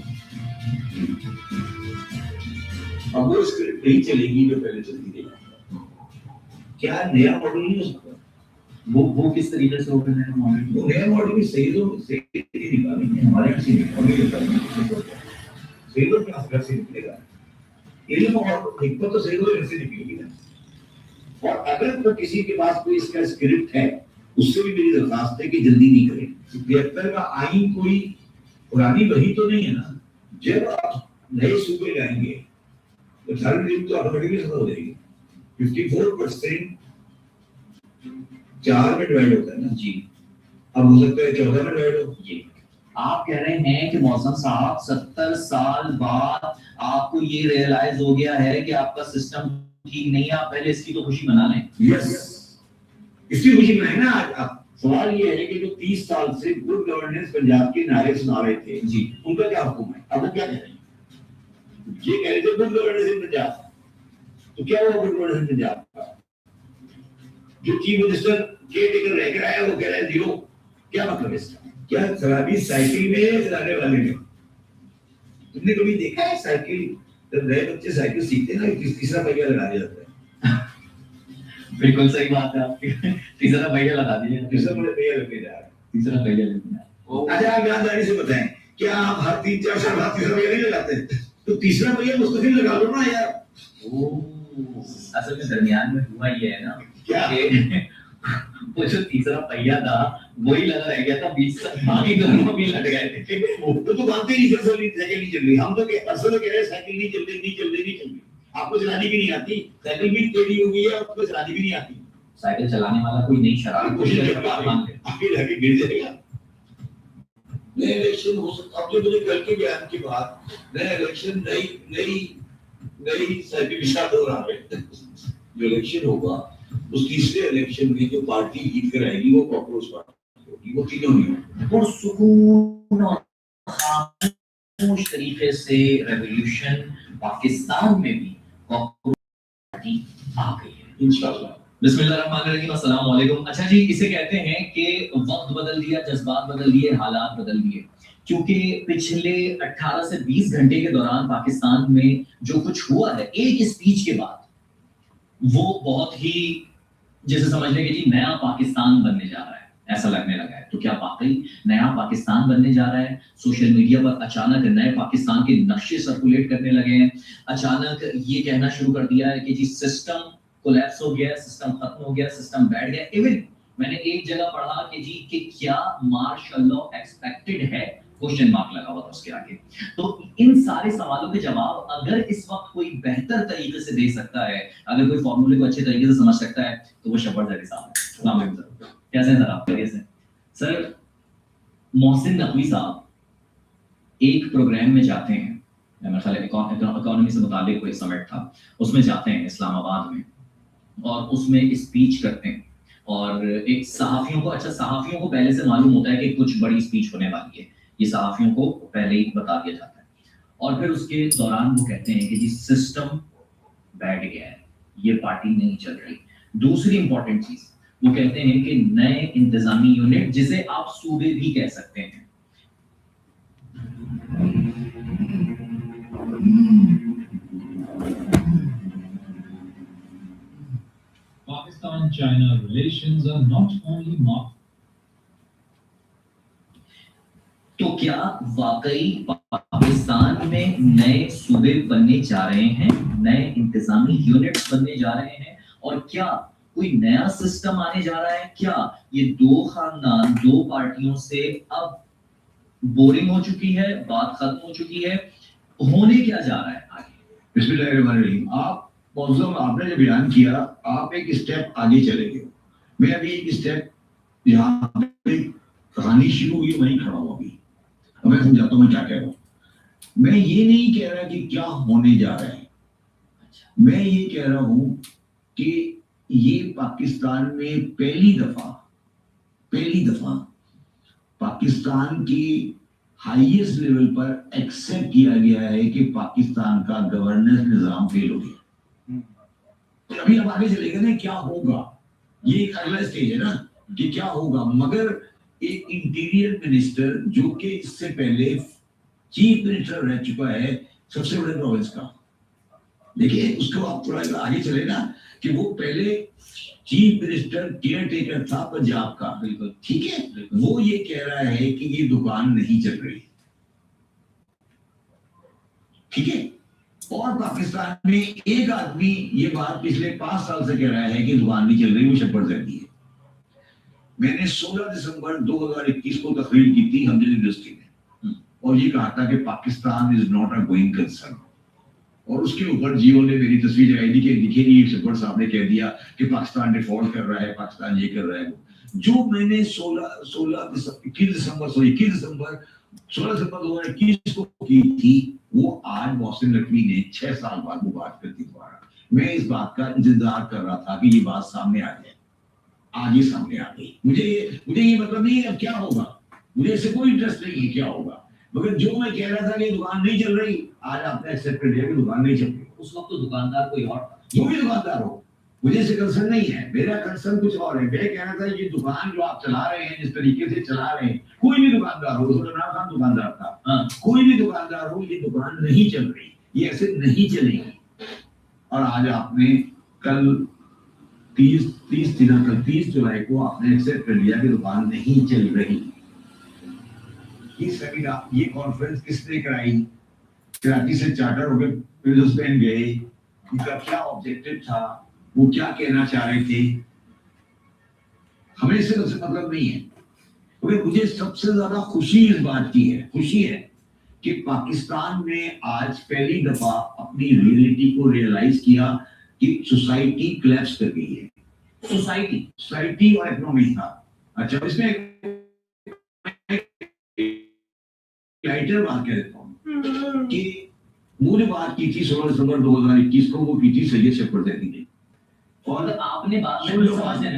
अब वो स्क्रिप्ट नहीं चलेगी जो पहले चलती थी। क्या नया मॉडल नहीं हो सकता? वो किस तरीके से होगा नया मॉडल? वो नया मॉडल भी सही निकालेंगे, हमारे यहाँ से निकालेंगे। सही तो क्या घर से निकलेगा? ये जो हिकमत तो सही तो घर से निकलेगी ना। और अगर तो किसी के पास कोई इसका स्क्रिप्ट है, उससे भी मेरी दरखास्त है कि जल्दी नहीं करें। 73 का आइन कोई पुरानी वही तो नहीं है ना। जब आप नए सूबे लाएंगे तो सारी टीम तो ऑटोमेटिकली खत्म हो जाएगी। 54% 4 में डिवाइड होता है ना जी। अब हो सकता है 14 में डिवाइड हो। जी आप कह रहे हैं कि मौसम साहब 70 साल बाद आपको ये रियलाइज हो गया है कि आपका सिस्टम ठीक नहीं है, आप पहले इसकी तो खुशी मना लें। यस, इसकी खुशी मनाएं ना। आज सवाल ये है कि जो 30 साल से गुड गवर्नेंस पंजाब के नारे सुना रहे थे जी, उनका क्या हुक्म है? अब वो क्या कह रहे हैं? ये कह रहे थे गुड गवर्नेंस इन पंजाब, तो क्या हुआ गुड गवर्नेंस इन पंजाब का? जो चीफ मिनिस्टर के टेकर रह कर आया वो कह रहे हैं जीरो। क्या मतलब इसका? क्या शराबी साइकिल में चलाने वाले में? तुमने कभी देखा है साइकिल, जब नए बच्चे साइकिल सीखते हैं ना, तीसरा पहिया लगा दिया जाता है। बिल्कुल सही बात है आपकी। तीसरा पहिया लगा दिया, तीसरा पहिया लगे जा रहा है, तीसरा पहिया लगे जा रहा है। अच्छा आप ईमानदारी से बताएं, क्या आप हर 3-4 साल बाद तीसरा पहिया नहीं लगाते? तो तीसरा पहिया मुस्तकिल लगा लो ना यार। असल में दरमियान में हुआ ये है ना क्या वो जो तीसरा पहिया था वही लगा रह गया था, बीच से बाकी दोनों भी लग गए थे। वो तो मानते नहीं साइकिल नहीं चल रही। हम तो असल कह रहे हैं साइकिल नहीं चल रही। आपको चलानी भी नहीं आती, साइकिल भी टेढ़ी हो गई है, आपको चलानी भी नहीं आती। साइकिल चलाने वाला कोई नई शराब कोशिश आगे जाके गिर जाएगा। नए इलेक्शन हो सकता, अब जो मुझे कल के बयान के बाद नया इलेक्शन नई साइकिल के साथ हो रहा है। जो इलेक्शन होगा उस तीसरे इलेक्शन में जो पार्टी जीत कर आएगी वो कॉकरोच पार्टी होगी, वो तीनों नहीं होगी। पुरसुकून और खामोश तरीके से रेवोल्यूशन पाकिस्तान में भी कॉकरोच पार्टी आ गई है इंशाल्लाह। बिस्मिल्लाहिर्रहमानिर्रहीम, अस्सलाम वालेकुम। अच्छा जी, इसे कहते हैं कि वक्त बदल दिया, जज्बात बदल दिए, हालात बदल दिए। क्योंकि पिछले 18 से 20 घंटे के दौरान पाकिस्तान में जो कुछ हुआ है एक स्पीच के बाद, वो बहुत ही जैसे समझ लें कि जी नया पाकिस्तान बनने जा रहा है, ऐसा लगने लगा है। तो क्या वाकई नया पाकिस्तान बनने जा रहा है? सोशल मीडिया पर अचानक नए पाकिस्तान के नक्शे सर्कुलेट करने लगे हैं। अचानक ये कहना शुरू कर दिया है कि जी सिस्टम कोलैप्स हो गया, सिस्टम खत्म हो गया, सिस्टम बैठ गया। इवन मैंने एक जगह पढ़ा कि जी कि क्या मार्शल लॉ एक्सपेक्टेड है, क्वेश्चन मार्क लगा हुआ था उसके आगे। तो इन सारे सवालों के जवाब अगर इस वक्त कोई बेहतर तरीके से दे सकता है, अगर कोई फॉर्मूले को अच्छे तरीके से समझ सकता है, तो वो शब्बीर जैदी साहब है। अस्सलाम वालेकुम सर, कैसे हैं सर आप? कैसे सर? मोहसिन नकवी साहब एक प्रोग्राम में जाते हैं, मेरे ख्याल इकोनॉमी से मुताल्लिक कोई समिट था, उसमें जाते हैं इस्लामाबाद में, और उसमें स्पीच करते हैं। और एक सहाफियों को पहले से मालूम होता है कि कुछ बड़ी स्पीच होने वाली है, ये सहाफियों को पहले ही बता दिया जाता है। और फिर उसके दौरान वो कहते हैं कि जी सिस्टम बैठ गया है, ये पार्टी नहीं चल रही। दूसरी इंपॉर्टेंट चीज वो कहते हैं कि नए इंतजामी यूनिट, जिसे आप सूबे भी कह सकते हैं, Pakistan-China relations are not only marked. तो क्या वाकई पाकिस्तान में नए सूबे बनने जा रहे हैं, नए इंतजामी यूनिट्स बनने जा रहे हैं, और क्या कोई नया सिस्टम आने जा रहा है? क्या ये दो खानदान, दो पार्टियों से अब बोरिंग हो चुकी है, बात खत्म हो चुकी है? होने क्या जा रहा है आगे? बिस्मिल्लाहिर्रहमानिर्रहीम। आप मौजूद आपने जो बयान किया, आप एक स्टेप आगे चले गए। मैं अभी एक स्टेप यहाँ पे कहानी शुरू हुई वहीं खड़ा हूँ। अभी मैं समझाता हूँ मैं क्या कह रहा हूँ। मैं ये नहीं कह रहा कि क्या होने जा रहा है, मैं ये कह रहा हूँ कि ये पाकिस्तान में पहली दफा पाकिस्तान की हाईएस्ट लेवल पर एक्सेप्ट किया गया है कि पाकिस्तान का गवर्नेंस निजाम फेल हो गया। तो अभी हम आगे चलेंगे ना, क्या होगा, ये एक अगला स्टेज है ना कि क्या होगा। मगर एक इंटीरियर मिनिस्टर जो कि इससे पहले चीफ मिनिस्टर रह चुका है सबसे बड़े प्रोविंस का, देखिए उसको आप थोड़ा आगे चले ना कि वो पहले चीफ मिनिस्टर केयर टेकर था पंजाब का, बिल्कुल ठीक है, वो ये कह रहा है कि ये दुकान नहीं चल रही, ठीक है। और पाकिस्तान में एक आदमी ये बात पिछले 5 साल से कह रहा है कि दुकान नहीं चल रही, वो शब्बीर जैदी है। मैंने 16 दिसंबर 2021 को तकरीर की थी हमने यूनिवर्सिटी में, और ये कहा था कि Pakistan is not a going concern, और उसके ऊपर जियो ने मेरी तस्वीर लगाई थी कि दिखे नहीं, शब्बीर साहब ने कह दिया कि पाकिस्तान डिफॉल्ट कर रहा है, पाकिस्तान ये कर रहा है। जो मैंने 16 दिसंबर 2021 को की थी, वो आज मोहसिन नकवी ने 6 साल बाद वो बात करती दोबारा। मैं इस बात का इंतजार कर रहा था कि ये बात सामने आ जाए, आज ये सामने आ गई। मुझे ये मतलब नहीं है अब क्या होगा, मुझे इससे कोई इंटरेस्ट नहीं है क्या होगा, मगर जो मैं कह रहा था कि दुकान नहीं चल रही, आज आपने एक्सेप्ट कर लिया कि दुकान नहीं चल रही। उस वक्त तो दुकानदार कोई और था, जो भी दुकानदार हो, मुझे इससे कंसर्न नहीं है, मेरा कंसर्न कुछ और है। मैं कह रहा था ये दुकान जो आप चला रहे हैं, जिस तरीके से चला रहे हैं, कोई भी दुकानदार हो, इमरान खान दुकानदार था, कोई भी दुकानदार हो, ये दुकान नहीं चल रही, ये ऐसे नहीं चलेगी। और आज आपने कल 30 जुलाई को आपने एक्सेप्ट कर लिया कि दुकान नहीं चल रही। ये सेमिनार, ये कॉन्फ्रेंस किसने कराई? कराची से चार्टर होकर बिजनेसमैन गए, उनका क्या ऑब्जेक्टिव था, वो क्या कहना चाह रहे थे, हमें इससे मतलब नहीं है। क्योंकि मुझे सबसे ज्यादा खुशी इस बात की है, खुशी है कि पाकिस्तान ने आज पहली दफा अपनी रियलिटी को रियलाइज किया कि सोसाइटी कोलैप्स कर गई है। सोसाइटी और इकोनॉमी था। अच्छा, इसमें लाइटर बात कह देता हूँ कि मुझे बात की थी 16 दिसंबर 2021 को, वो की थी सैयद शब्बीर जैदी ने। और आपने बात में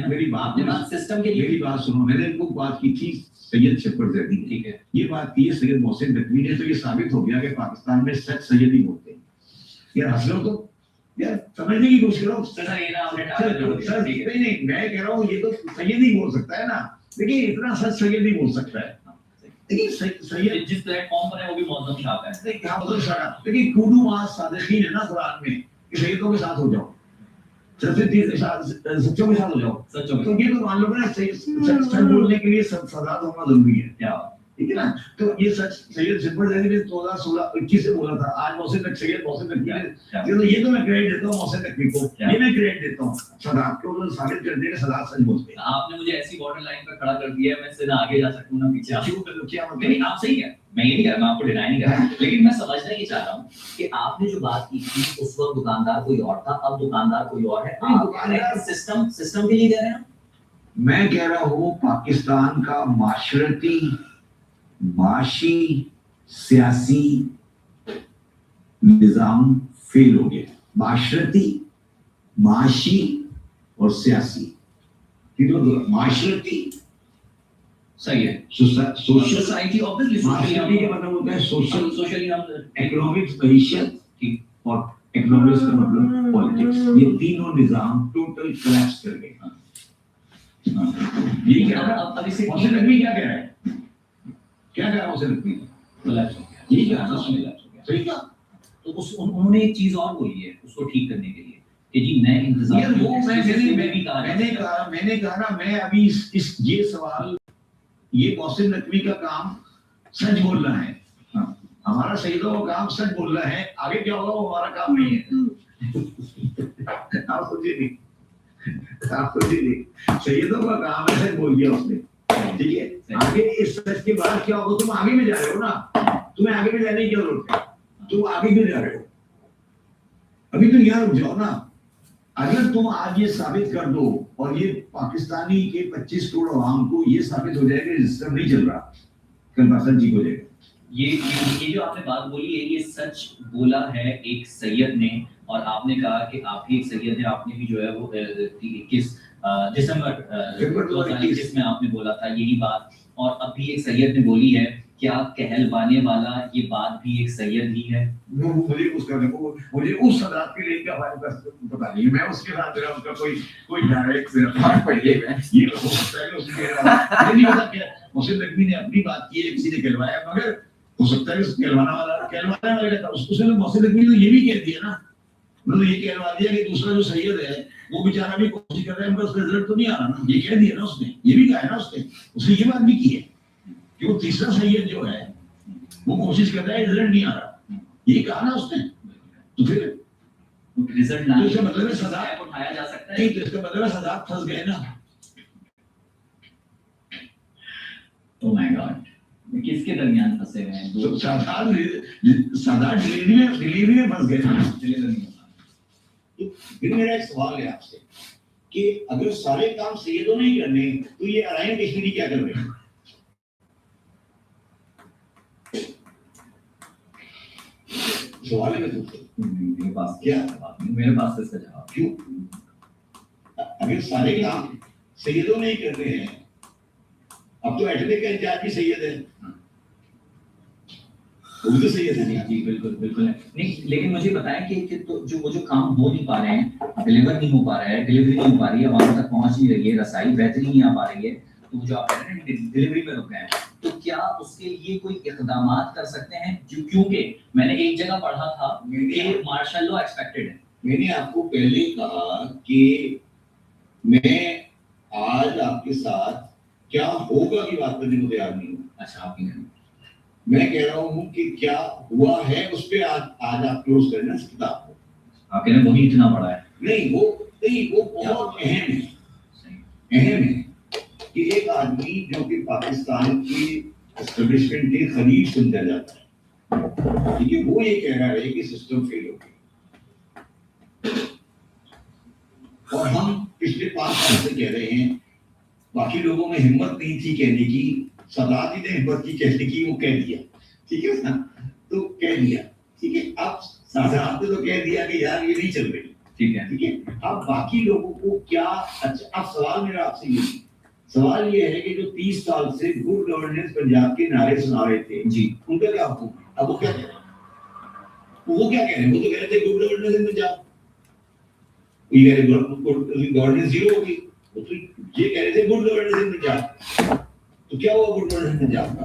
मेरी बात सिस्टम के लिए, मेरी बात सुनो, मैंने इनको बात की थी सैयद शब्बीर जैदी ने, ठीक है, ये बात की है सैयद मोहसिन नकवी ने, तो ये साबित हो गया कि पाकिस्तान में सच सैयद ही बोलते हैं। यार हंस लो तो, यार समझने की कोशिश करो। नहीं, मैं कह रहा हूँ ये तो सैयद ही बोल सकता है ना, देखिए इतना सच सैयद ही बोल सकता है। देखिए सैयद जिस प्लेटफॉर्म पर है वो भी मौजूद छाप है। देखिए कूदू मां सादिकीन है ना कुरान में, कि सैयदों के साथ हो जाओ, सच्चों के साथ हो जाओ। तो ये तो मान लो ना, सच बोलने के लिए सजा तो होना जरूरी है, क्या ठीक है ना। तो ये सच सैयद शब्बीर जैदी ने 2016-21 से बोला था। आज सैयद मोहसिन नकवी ने, ये तो मैं क्रेडिट देता हूँ मोहसिन नकवी को, ये मैं क्रेडिट देता हूँ। सदात को तो साबित कर दिया कि सदात सच बोलते हैं। आपने मुझे ऐसी बॉर्डर लाइन पर खड़ा कर दिया है, मैं इससे ना आगे जा सकूं ना पीछे। क्या नहीं, आप सही है, मैं ये नहीं कह रहा, मैं आपको डिनाई नहीं कर रहा, लेकिन मैं समझना ये चाह रहा हूँ कि आपने जो बात की थी उस वक्त दुकानदार कोई और था, अब दुकानदार कोई और है। दुकानदार सिस्टम के लिए कह रहे हैं। मैं कह रहा हूँ पाकिस्तान का माशरती, माशी, सियासी निजाम फेल हो गया। माशरती, माशी और सियासी, माशरती सही है, सोसाइटी ऑब्वियसली, माशरती का मतलब होता है सोशल, इकोनॉमिक्स मईशत, और इकोनॉमिक्स का मतलब पॉलिटिक्स। ये तीनों निजाम टोटल कोलैप्स कर गए। ये क्या मोहसिन नकवी क्या कह रहा है, क्या कह रहा है मोहसिन नकवी? कोलैप्स हो गया, ये क्या कोलैप्स हो गया, सही कहा। तो उन्होंने एक चीज और बोली है उसको ठीक करने के लिए कि जी मैं इंतजार, यार वो मैंने कहा ना, मैं अभी इस ये सवाल, ये मोहसिन नकवी का काम सच बोलना है, हमारा सैयदों का काम सच बोलना है, आगे क्या होगा वो हमारा काम नहीं है। आप सोचिए नहीं, सैयदों का काम है सच बोल दिया उसने, ठीक है। आगे इस सच के बाद क्या होगा, तुम आगे में जा रहे हो ना, तुम्हें आगे में जाने की जरूरत है, तुम आगे क्यों जा रहे हो, अभी तो यहाँ रुक जाओ ना। अगर तुम आज ये साबित कर दो और ये पाकिस्तानी के 25 करोड़ आवाम को ये साबित हो जाएगा कि सिस्टम नहीं चल रहा, कल बात ठीक हो जाएगा। ये जो आपने बात बोली है, ये सच बोला है एक सैयद ने, और आपने कहा कि आप भी एक सैयद है, आपने भी जो है वो 21 दिसंबर 2021 में आपने बोला था यही बात, और अब भी एक सैयद ने बोली है। क्या कहलवाने वाला ये बात भी एक सैयद ही है? मुझे उस सदात के लिए क्या पता नहीं, मैं उसके साथ मेरा उसका कोई डायरेक्ट फर्क पड़े ये हो सकता है उसके नहीं पता क्या मुझसे नकवी ने अपनी बात की है, किसी ने कहलवाया, मगर हो सकता है कि कहलवाने वाले का उसने मुझसे नकवी ने ये भी कह दिया ना, मतलब ये कहलवा दिया कि दूसरा जो सैयद है वो बेचारा भी कोशिश कर रहा है, मगर उसका रिजल्ट तो नहीं आ रहा ना, ये कह दिया ना उसने, ये भी कहा है ना उसने ये बात भी की है कि वो तीसरा सैयद जो है वो कोशिश कर रहा है, रिजल्ट नहीं आ रहा, ये कहा ना उसने, तो फिर रिजल्ट तो इसका मतलब है सदा उठाया जा सकता है, नहीं तो इसका मतलब है सदा फंस गए ना। ओह माय गॉड, किसके दरमियान फंसे हुए हैं? तो सदा डिलीवरी में फंस गए ना, डिलीवरी में। तो फिर मेरा एक सवाल है आपसे कि अगर सारे काम सैयदों ने ही करने तो ये अराइन डिक्शनरी क्या कर रहे हैं? सवाल है मेरे पास क्या मेरे पास इसका जवाब क्यों? अगर सारे काम सैयदों ने ही करने हैं, अब तो एटॉर्नी का इंचार्ज भी सैयद है, वो भी तो सैयद है। जी बिल्कुल बिल्कुल नहीं, लेकिन मुझे बताएं कि तो वो जो काम हो नहीं पा रहे हैं, डिलीवर नहीं हो पा रहा है, डिलीवरी नहीं हो पा रही है, वहां तक पहुंच नहीं रही है, रसाई बेहतरी नहीं आ पा रही है, तो जो आप कह रहे हैं डिलीवरी में रुक गए हैं, तो क्या उसके लिए कोई इक़दामात कर सकते हैं? क्योंकि मैंने एक जगह पढ़ा था कि मार्शल लॉ एक्सपेक्टेड है। मैंने आपको पहले कहा कि मैं आज आपके साथ क्या होगा की बात करने को तैयार नहीं हूँ। अच्छा, आप नहीं, मैं कह रहा हूँ कि क्या हुआ है उस पे आज आप क्लोज करना इस किताब को। आप कह रहे हैं वही इतना बड़ा है? नहीं, वो बहुत अहम है कि एक आदमी जो कि पाकिस्तान की एस्टेब्लिशमेंट के करीब समझा जाता है, ठीक है, वो ये कह रहा है कि सिस्टम फेल हो गया, और हम पिछले 5 साल से कह रहे हैं, बाकी लोगों में हिम्मत नहीं थी कहने की, सदात ही ने हिम्मत की कहने की, वो कह दिया, ठीक है ना, तो कह दिया, ठीक है। अब सदात ने तो कह दिया कि यार ये नहीं चल रही, ठीक है। अब बाकी लोगों को क्या, अच्छा अब सवाल मेरा आपसे ये, सवाल ये है कि जो 30 साल से गुड गवर्नेंस पंजाब के नारे सुना रहे थे जी, उनका क्या हुक्म? अब वो क्या कह रहे हैं? वो क्या कह रहे हैं? वो तो कह रहे थे गुड गवर्नेंस इन पंजाब, ये कह रहे गवर्नेंस जीरो होगी, वो तो ये कह रहे थे गुड गवर्नेंस इन पंजाब, तो क्या हुआ गुड गवर्नेंस पंजाब का?